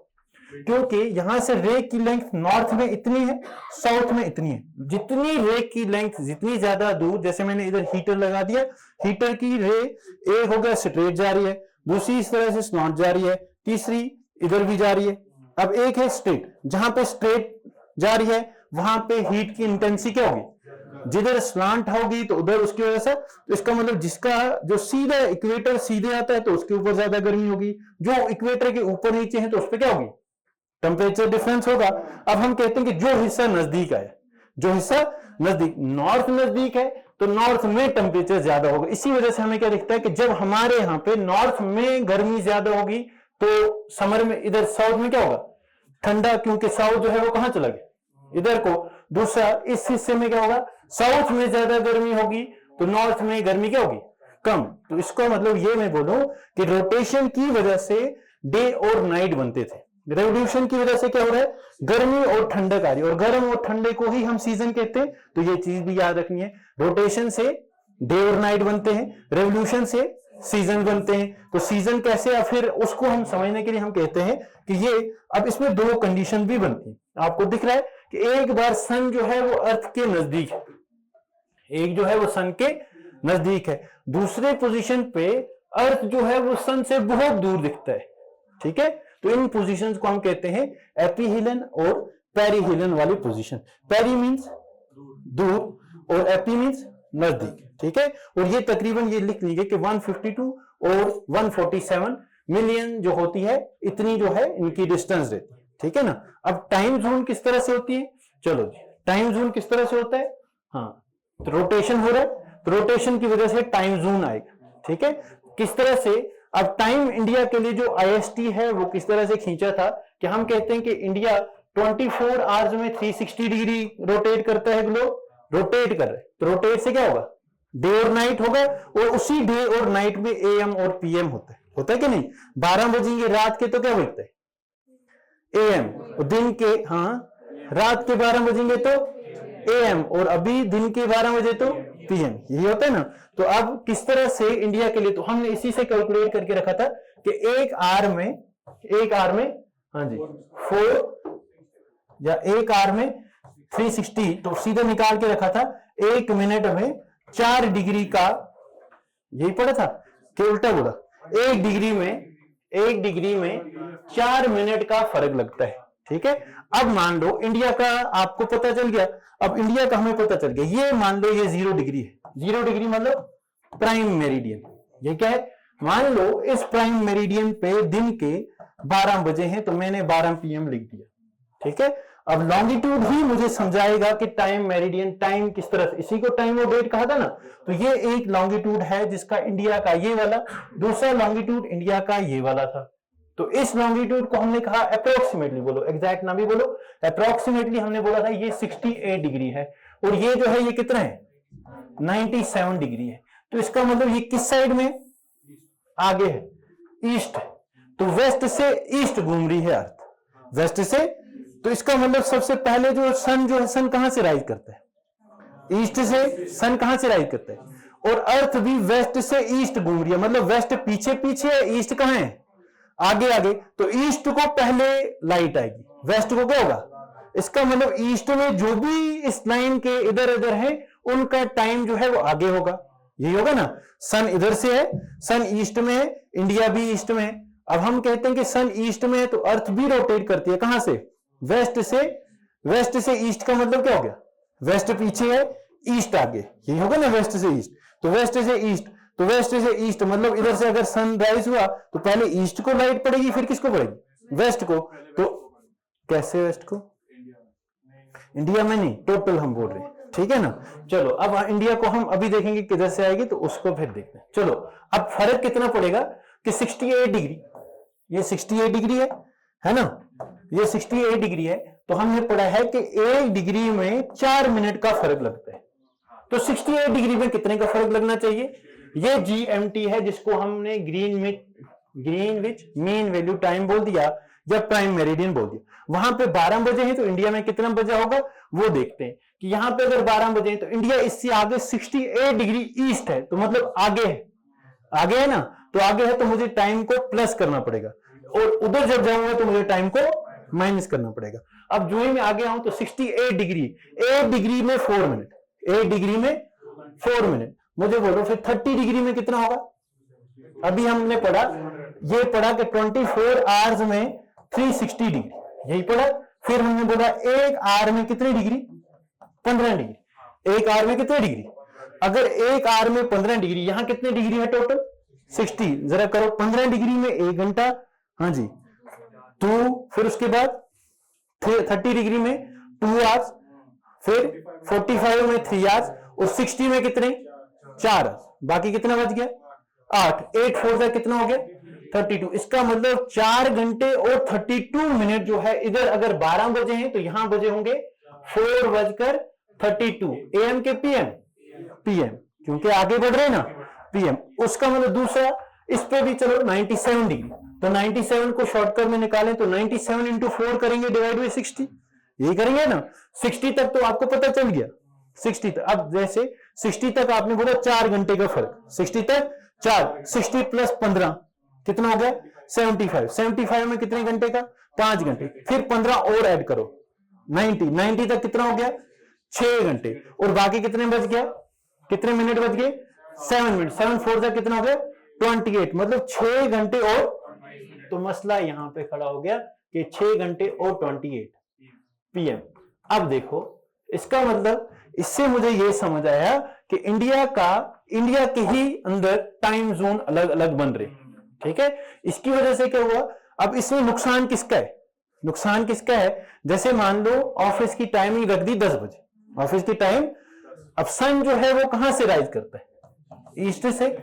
क्योंकि यहां से रे की लेंथ नॉर्थ में इतनी है, साउथ में इतनी है, जितनी रे की लेंथ जितनी ज्यादा दूर, जैसे मैंने इधर हीटर लगा दिया, हीटर की रे एक हो गया स्ट्रेट जा रही है, दूसरी इस तरह से स्लॉट जा रही है, तीसरी इधर भी जा रही है, अब एक है स्ट्रेट, जहां पे स्ट्रेट जा रही है वहां पे हीट की इंटेंसिटी क्या होगी, जिधर स्लांट होगी तो उधर उसकी वजह से, तो इसका मतलब जिसका जो सीधा इक्वेटर सीधे आता है तो उसके ऊपर ज्यादा गर्मी होगी, जो इक्वेटर के ऊपर नीचे है तो उस पर क्या होगी, टेम्परेचर डिफरेंस होगा। अब हम कहते हैं कि जो हिस्सा नजदीक है, जो हिस्सा नजदीक, नॉर्थ नजदीक है तो नॉर्थ में टेम्परेचर ज्यादा होगा, इसी वजह से हमें क्या दिखता है कि जब हमारे यहाँ पे नॉर्थ में गर्मी ज्यादा होगी तो समर में इधर साउथ में क्या होगा, ठंडा, क्योंकि साउथ जो है वो कहां चला गया, इधर को। दूसरा इस हिस्से में क्या होगा, साउथ में ज्यादा गर्मी होगी तो नॉर्थ में गर्मी क्या होगी, कम। तो इसको मतलब ये मैं बोलूं कि रोटेशन की वजह से डे और नाइट बनते थे, रेवोल्यूशन की वजह से क्या हो रहा है, गर्मी और ठंडक आ रही है, और गर्म और ठंडे को ही हम सीजन कहते हैं, तो ये चीज भी याद रखनी है, रोटेशन से डे और नाइट बनते हैं, रेवोल्यूशन से सीजन बनते हैं। तो सीजन कैसे, या फिर उसको हम समझने के लिए हम कहते हैं कि ये, अब इसमें दो कंडीशन भी बनती है, आपको दिख रहा है कि एक बार सन जो है वो अर्थ के नजदीक है, एक जो है वो सन के नजदीक है, दूसरे पोजीशन पे अर्थ जो है वो सन से बहुत दूर दिखता है, ठीक है। तो इन पोजीशंस को हम कहते हैं एपीहिलन और पेरिहिलन वाली पोजीशन। पेरी मींस दूर और एपी मींस नजदीक, ठीक है। और ये तकरीबन ये लिख लीजिए कि 152 और 147 मिलियन जो होती है, इतनी जो है इनकी डिस्टेंस रहती है, ठीक है ना। अब टाइम जोन किस तरह से होती है, चलो जी, टाइम जोन किस तरह से होता है, हाँ, तो रोटेशन हो रहा है, तो रोटेशन की वजह से टाइम जोन आएगा, ठीक है। किस तरह से, अब टाइम इंडिया के लिए जो आईएसटी है वो किस तरह से खींचा था कि हम कहते हैं कि इंडिया 24 आवर्स में 360 डिग्री रोटेट करता है, ग्लोब रोटेट कर रहे हैं, तो रोटेट से क्या होगा, डे और नाइट होगा, और उसी डे और नाइट में एएम और पीएम होता है कि नहीं, 12 बजेंगे रात के तो क्या बोलते हैं एएम, और दिन के, हाँ, रात के 12 बजेंगे तो एएम, और अभी दिन के 12 बजे तो पीएम, यही होता है ना। तो अब किस तरह से इंडिया के लिए, तो हमने इसी से कैलकुलेट करके रखा था कि एक आर में हाँ जी 4 या एक आर में 360, तो सीधे निकाल के रखा था, एक मिनट में 4 डिग्री का, यही पढ़ा था कि उल्टा बोला, एक डिग्री में 4 मिनट का फर्क लगता है, ठीक है। अब मान लो इंडिया का आपको पता चल गया, अब इंडिया का हमें पता चल गया, ये मान लो ये 0 डिग्री है, 0 डिग्री मतलब प्राइम मेरिडियन, ये क्या है, मान लो इस प्राइम मेरिडियन पे दिन के 12 बजे हैं, तो मैंने 12 पीएम लिख दिया, ठीक है। अब लॉन्गिट्यूड ही मुझे समझाएगा कि टाइम मेरिडियन, टाइम किस तरह से, इसी को टाइम और डेट कहा था ना, तो ये एक लॉन्गिट्यूड है जिसका इंडिया का ये वाला, दूसरा लॉन्गिट्यूड इंडिया का ये वाला था, तो इस लॉन्गिट्यूड को हमने कहा अप्रोक्सीमेटली, बोलो एग्जैक्ट ना भी बोलो, अप्रोक्सीमेटली हमने बोला था ये 68 डिग्री है, और ये जो है ये कितना है 97 डिग्री है। तो इसका मतलब ये किस साइड में आगे है, ईस्ट है। तो वेस्ट से ईस्ट घूम रही है अर्थ, वेस्ट से। तो इसका मतलब सबसे पहले जो है सन कहां से राइज करता है, ईस्ट से। सन कहां से राइज करता है, और अर्थ भी वेस्ट से ईस्ट घूम रही है, मतलब वेस्ट पीछे पीछे है, ईस्ट कहां है आगे आगे। तो ईस्ट को पहले लाइट आएगी, वेस्ट को क्या होगा। इसका मतलब ईस्ट में जो भी इस लाइन के इधर इधर है उनका टाइम जो है वो आगे होगा, यही होगा ना। सन इधर से है, सन ईस्ट में है, इंडिया भी ईस्ट में है। अब हम कहते हैं कि सन ईस्ट में है तो अर्थ भी रोटेट करती है कहां से, वेस्ट से। वेस्ट से ईस्ट का मतलब क्या हो गया, वेस्ट पीछे है, ईस्ट आगे, यही होगा ना वेस्ट से ईस्ट। तो वेस्ट से ईस्ट, तो वेस्ट से ईस्ट मतलब इधर से अगर सन राइज हुआ तो पहले ईस्ट को लाइट पड़ेगी, फिर किसको पड़ेगी, वेस्ट को। तो कैसे वेस्ट को, इंडिया में नहीं, टोटल हम बोल रहे हैं, ठीक है ना। चलो अब इंडिया को हम अभी देखेंगे किधर से आएगी, तो उसको फिर देखते हैं। चलो अब फर्क कितना पड़ेगा कि 68 डिग्री, ये 68 डिग्री है ना, ये 68 डिग्री है। तो हमने पढ़ा है कि 1 डिग्री में 4 मिनट का फर्क लगता है। तो 68 डिग्री में कितने का फर्क लगना चाहिए, ये GMT है जिसको हमने ग्रीनविच मीन वैल्यू टाइम बोल दिया या प्राइम मेरिडियन बोल दिया। वहां पे 12 बजे हैं तो इंडिया में कितना बजा होगा वो देखते हैं कि यहां पे अगर 12 बजे हैं तो इंडिया इससे आगे 68 डिग्री ईस्ट है, तो मतलब आगे है, आगे है ना। तो आगे है तो मुझे टाइम को प्लस करना पड़ेगा, और उधर जब जाऊंगा तो मुझे टाइम को माइनस करना पड़ेगा। अब जो ही मैं आगे आऊं तो 68 डिग्री, 1 डिग्री में 4 मिनट, 1 डिग्री में 4 मिनट। मुझे बोलो फिर 30 डिग्री में कितना होगा। अभी हमने पढ़ा, ये पढ़ा कि 24 आवर्स में 360 डिग्री, यही पढ़ा। फिर हमने बोला 1 आवर में कितनी डिग्री, 15 डिग्री। 1 आवर में कितनी डिग्री, अगर 1 आवर में 15 डिग्री, यहां कितनी डिग्री है टोटल 60, जरा करो 15 डिग्री में 1 घंटा, हाँ जी। तो फिर उसके बाद 30 डिग्री में 2 आवर्स, फिर 45 में 3 आवर्स, और 60 में कितने 4 आवर्स। बाकी कितना बच गया 8, 8 4 से कितना हो गया 32। इसका मतलब 4 घंटे और 32 मिनट जो है, इधर अगर 12 बजे हैं तो यहां बजे होंगे 4:32 AM के PM, क्योंकि आगे बढ़ रहे हैं ना PM। उसका मतलब दूसरा, इस पे भी चलो 97 डिग्री, तो 97 को शॉर्टकट में निकालें तो 97 इंटू 4 करेंगे डिवाइड बाई 60, यही करेंगे ना। 60 तक तो आपको पता चल गया, 60 तक। अब जैसे 60 तक आपने बोला 4 घंटे का फर्क, 60 तक 4, 60 प्लस 15 कितना हो गया 75, 75 में कितने घंटे का 5 घंटे, फिर 15 और ऐड करो 90, 90 तक कितना हो गया 6 घंटे, और बाकी कितने बच गया, कितने मिनट बच गए 7 मिनट, 7 4 तक कितना हो गया 28, मतलब 6 घंटे और। तो मसला यहां पे खड़ा हो गया कि 6 घंटे और 28 PM। अब देखो इसका मतलब, इससे मुझे यह समझ आया कि इंडिया के ही अंदर टाइम जोन अलग अलग बन रहे, ठीक है। इसकी वजह से क्या हुआ, अब इसमें नुकसान किसका है, नुकसान किसका है। जैसे मान लो ऑफिस की टाइमिंग रख दी 10 बजे, ऑफिस की टाइम। अब सन जो है वो कहां से राइज करता है, ईस्ट से।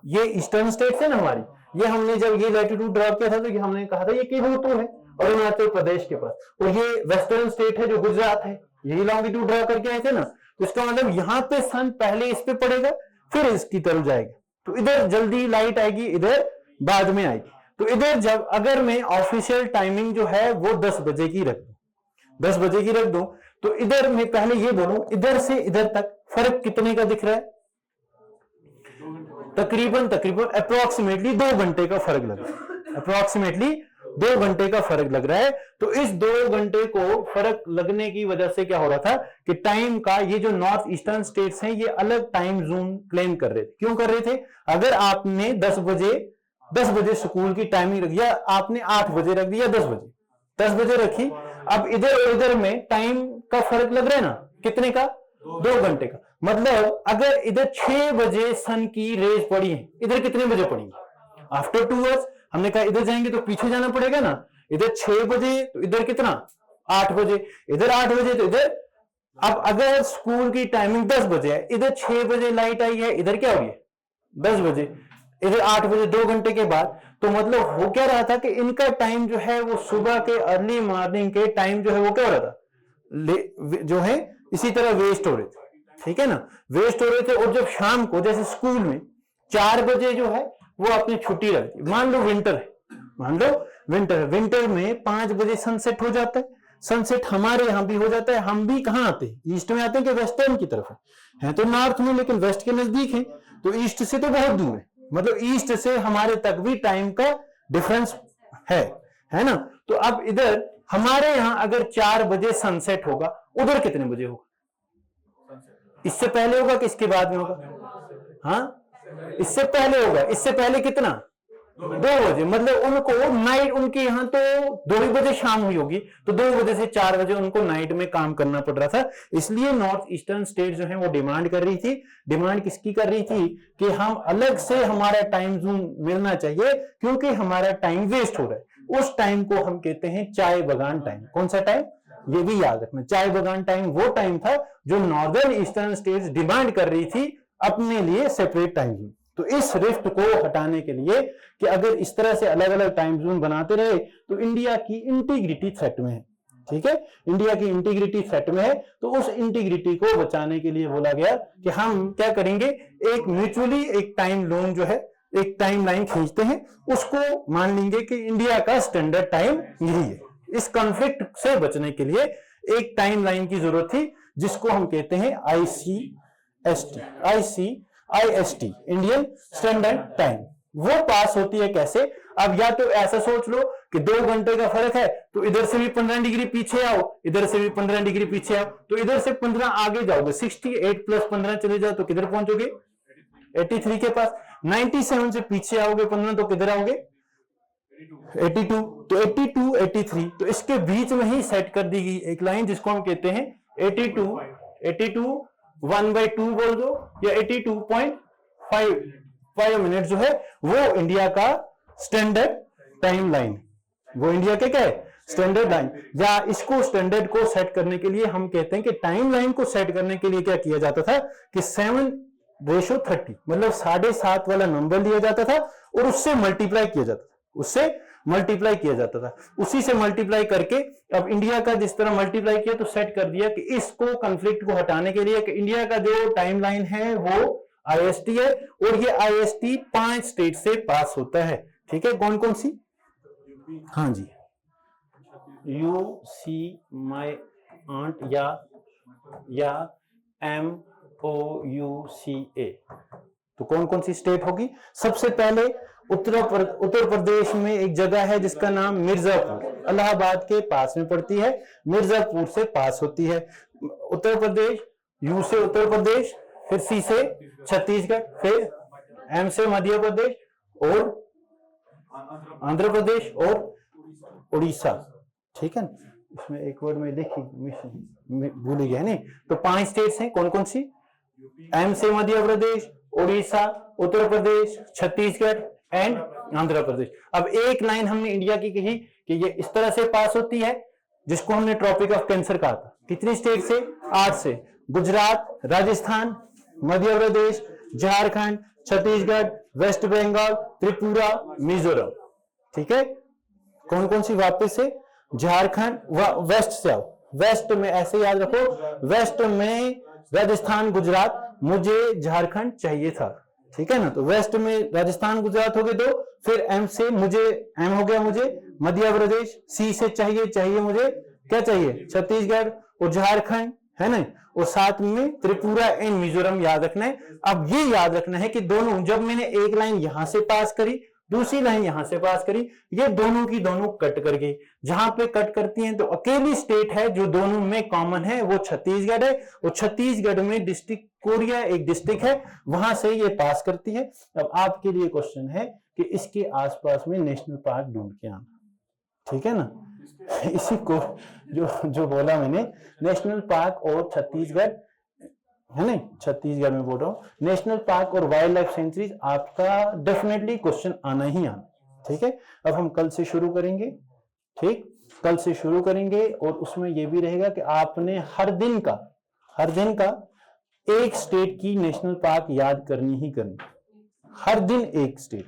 ये ईस्टर्न स्टेट है ना हमारी, ये हमने जब ये लैटिट्यूड ड्रॉ किया था तो ये हमने कहा था ये केबुलपुर है अरुणाचल प्रदेश के पास, और ये वेस्टर्न स्टेट है जो गुजरात है, यही लॉन्गिट्यूड ड्रॉ करके आए थे ना। तो इसका मतलब यहां पे सन पहले इस पे पड़ेगा फिर इसकी तरफ जाएगा, तो इधर जल्दी लाइट आएगी, इधर बाद में आएगी। तो इधर जब अगर मैं ऑफिशियल टाइमिंग जो है वो 10 बजे की रख दूं, 10 बजे की रख दूं, तो इधर मैं पहले ये बोलूं इधर से इधर तक फर्क कितने का दिख रहा है, तकरीबन अप्रोक्सीमेटली 2 घंटे का फर्क लग रहा है, अप्रोक्सीमेटली 2 घंटे का फर्क लग रहा है। तो इस 2 घंटे को फर्क लगने की वजह से क्या हो रहा था कि टाइम का, ये जो नॉर्थ ईस्टर्न स्टेट्स हैं ये अलग टाइम जोन क्लेम कर रहे थे। क्यों कर रहे थे, अगर आपने 10 बजे स्कूल की टाइमिंग रखी, या आपने 8 बजे रख दी या 10 बजे रखी, अब इधर और इधर में टाइम का फर्क लग रहा है ना, कितने का 2 घंटे का। मतलब अगर इधर 6 बजे सन की रेज पड़ी है, इधर कितने बजे पड़ेंगी आफ्टर 2 आवर्स। हमने कहा इधर जाएंगे तो पीछे जाना पड़ेगा ना, इधर 6 बजे तो इधर कितना 8 बजे, इधर 8 बजे तो इधर। अब अगर स्कूल की टाइमिंग 10 बजे है, इधर 6 बजे लाइट आई है, इधर क्या हो गया 10 बजे, इधर 8 बजे, 2 घंटे के बाद। तो मतलब हो क्या रहा था कि इनका टाइम जो है वो सुबह के अर्ली मॉर्निंग के टाइम जो है वो क्या हो रहा था, जो है इसी तरह वेस्ट हो रहे थे, ठीक है ना, वेस्ट हो रहे थे। और जब शाम को जैसे स्कूल में 4 बजे जो है वो अपनी छुट्टी रहती, मान लो विंटर है, मान लो विंटर है, विंटर में 5 बजे सनसेट हो जाता है। सनसेट हमारे यहां भी हो जाता है। हम भी कहां आते हैं, ईस्ट में आते हैं कि वेस्टर्न की तरफ है तो नॉर्थ में, लेकिन वेस्ट के नजदीक है, तो ईस्ट से तो बहुत दूर है, मतलब ईस्ट से हमारे तक भी टाइम का डिफरेंस है ना। तो अब इधर हमारे यहां अगर 4 बजे सनसेट होगा, उधर कितने बजे होगा, इससे पहले होगा कि इसके बाद में होगा, हाँ इससे पहले होगा। इससे पहले कितना, 2 बजे, मतलब उनको नाइट, उनके यहाँ तो 2 बजे शाम हुई होगी, तो 2 बजे से 4 बजे उनको नाइट में काम करना पड़ रहा था। इसलिए नॉर्थ ईस्टर्न स्टेट जो है वो डिमांड कर रही थी। डिमांड किसकी कर रही थी कि हम अलग से हमारा टाइम जोन मिलना चाहिए, क्योंकि हमारा टाइम वेस्ट हो रहा है। उस टाइम को हम कहते हैं चाय बगान टाइम। कौन सा टाइम, ये भी याद रखना, चाय बगान टाइम वो टाइम था जो नॉर्दर्न ईस्टर्न स्टेट्स डिमांड कर रही थी अपने लिए सेपरेट टाइम जोन। तो इस रिफ्ट को हटाने के लिए कि अगर इस तरह से अलग अलग टाइम जोन बनाते रहे तो इंडिया की इंटीग्रिटी थ्रेट में है, ठीक है, इंडिया की इंटीग्रिटी थ्रेट में है। तो उस इंटीग्रिटी को बचाने के लिए बोला गया कि हम क्या करेंगे, एक म्यूचुअली एक टाइम लोन जो है, एक टाइम लाइन खींचते हैं, उसको मान लेंगे कि इंडिया का स्टैंडर्ड टाइम यही है। इस कॉन्फ्लिक्ट से बचने के लिए एक टाइम लाइन की जरूरत थी, जिसको हम कहते हैं ICST, इंडियन स्टैंडर्ड टाइम। वो पास होती है कैसे, अब या तो ऐसा सोच लो कि 2 घंटे का फर्क है, तो इधर से भी 15 डिग्री पीछे आओ, इधर से भी 15 डिग्री पीछे आओ, तो इधर से 15 आगे जाओगे, 68 प्लस 15 चले जाओ तो किधर पहुंचोगे, 83 के पास। 97 से पीछे आओगे 15 तो किधर आओगे, 82, तो 82, 83, तो इसके बीच में ही सेट कर दी गई एक लाइन जिसको हम कहते हैं 82 1/2 बोल दो, या 82.5 मिनट जो है वो इंडिया का स्टैंडर्ड टाइम लाइन, वो इंडिया के क्या है स्टैंडर्ड लाइन। या इसको स्टैंडर्ड को सेट करने के लिए हम कहते हैं कि टाइम लाइन को सेट करने के लिए क्या किया जाता था कि 7:30, मतलब 7.5 वाला नंबर लिया जाता था और उससे मल्टीप्लाई किया जाता था, उसी से मल्टीप्लाई करके अब इंडिया का जिस तरह मल्टीप्लाई किया तो सेट कर दिया कि इसको कॉन्फ्लिक्ट को हटाने के लिए कि इंडिया का जो टाइम लाइन है वो IST है, और ये IST 5 स्टेट से पास होता है, ठीक है, कौन कौन सी, हाँ जी, यू सी माई आंट या MOUCA, तो कौन कौन सी स्टेट होगी। सबसे पहले उत्तर प्रदेश में एक जगह है जिसका नाम मिर्जापुर, इलाहाबाद के पास में पड़ती है, मिर्जापुर से पास होती है। उत्तर प्रदेश, यू से उत्तर प्रदेश, फिर सी से छत्तीसगढ़, फिर M से मध्य प्रदेश और आंध्र प्रदेश और उड़ीसा, ठीक है। इसमें एक वर्ड में देखिए भूल गया नहीं, तो 5 स्टेट्स हैं, कौन कौन सी, M से मध्य प्रदेश, उड़ीसा, उत्तर प्रदेश, छत्तीसगढ़ एंड आंध्र प्रदेश। अब एक लाइन हमने इंडिया की कही कि ये इस तरह से पास होती है, जिसको हमने ट्रॉपिक ऑफ कैंसर कहा था। कितनी स्टेट से, 8 से, गुजरात, राजस्थान, मध्य प्रदेश, झारखंड, छत्तीसगढ़, वेस्ट बंगाल, त्रिपुरा, मिजोरम, ठीक है। कौन कौन सी वापस से, झारखंड, वेस्ट से आओ, वेस्ट में ऐसे याद रखो, वेस्ट में राजस्थान, गुजरात, मुझे झारखंड चाहिए था, ठीक है ना, तो वेस्ट में राजस्थान गुजरात हो गए 2, फिर M से मुझे M हो गया, मुझे मध्य प्रदेश, C से चाहिए मुझे क्या चाहिए, छत्तीसगढ़ और झारखंड, है ना, और साथ में त्रिपुरा एंड मिजोरम याद रखना है। अब ये याद रखना है कि दोनों, जब मैंने एक लाइन यहां से पास करी, दूसरी लाइन यहां से पास करी, ये दोनों की दोनों कट कर गई। जहां पे कट करती हैं तो अकेली स्टेट है जो दोनों में कॉमन है वो छत्तीसगढ़ है, और छत्तीसगढ़ में डिस्ट्रिक्ट कोरिया एक डिस्ट्रिक्ट है, वहां से ये पास करती है। अब आपके लिए क्वेश्चन है कि इसके आसपास में नेशनल पार्क ढूंढ के आना, ठीक है ना, इसी को जो बोला मैंने, नेशनल पार्क और छत्तीसगढ़, है ना, छत्तीसगढ़ में बोल रहा हूं, नेशनल पार्क और वाइल्ड लाइफ सेंचुरीज आपका डेफिनेटली क्वेश्चन आना ही आना, ठीक है। अब हम कल से शुरू करेंगे, ठीक, कल से शुरू करेंगे, और उसमें यह भी रहेगा कि आपने हर दिन का एक स्टेट की नेशनल पार्क याद करनी ही करनी, हर दिन एक स्टेट,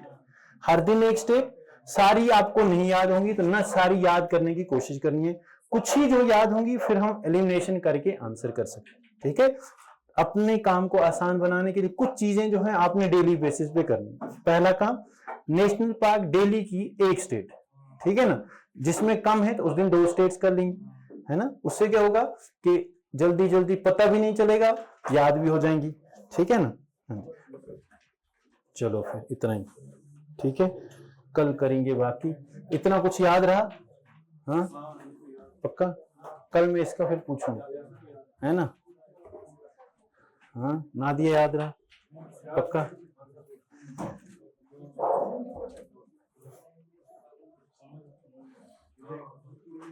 सारी आपको नहीं याद होंगी तो ना सारी याद करने की कोशिश करनी है, कुछ ही जो याद होंगी फिर हम एलिमिनेशन करके आंसर कर सकते हैं। ठीक है, अपने काम को आसान बनाने के लिए कुछ चीजें जो है आपने डेली बेसिस पे करनी है। पहला काम, नेशनल पार्क दिल्ली की एक स्टेट, ठीक है ना, जिसमें कम है तो उस दिन 2 स्टेट्स कर लेंगे, है ना। उससे क्या होगा कि जल्दी जल्दी पता भी नहीं चलेगा, याद भी हो जाएंगी। ठीक है ना। चलो फिर इतना ही, ठीक है, कल करेंगे बाकी। इतना कुछ याद रहा? हाँ पक्का, कल मैं इसका फिर पूछूंगा, है ना। हाँ नादिया याद रहा? पक्का।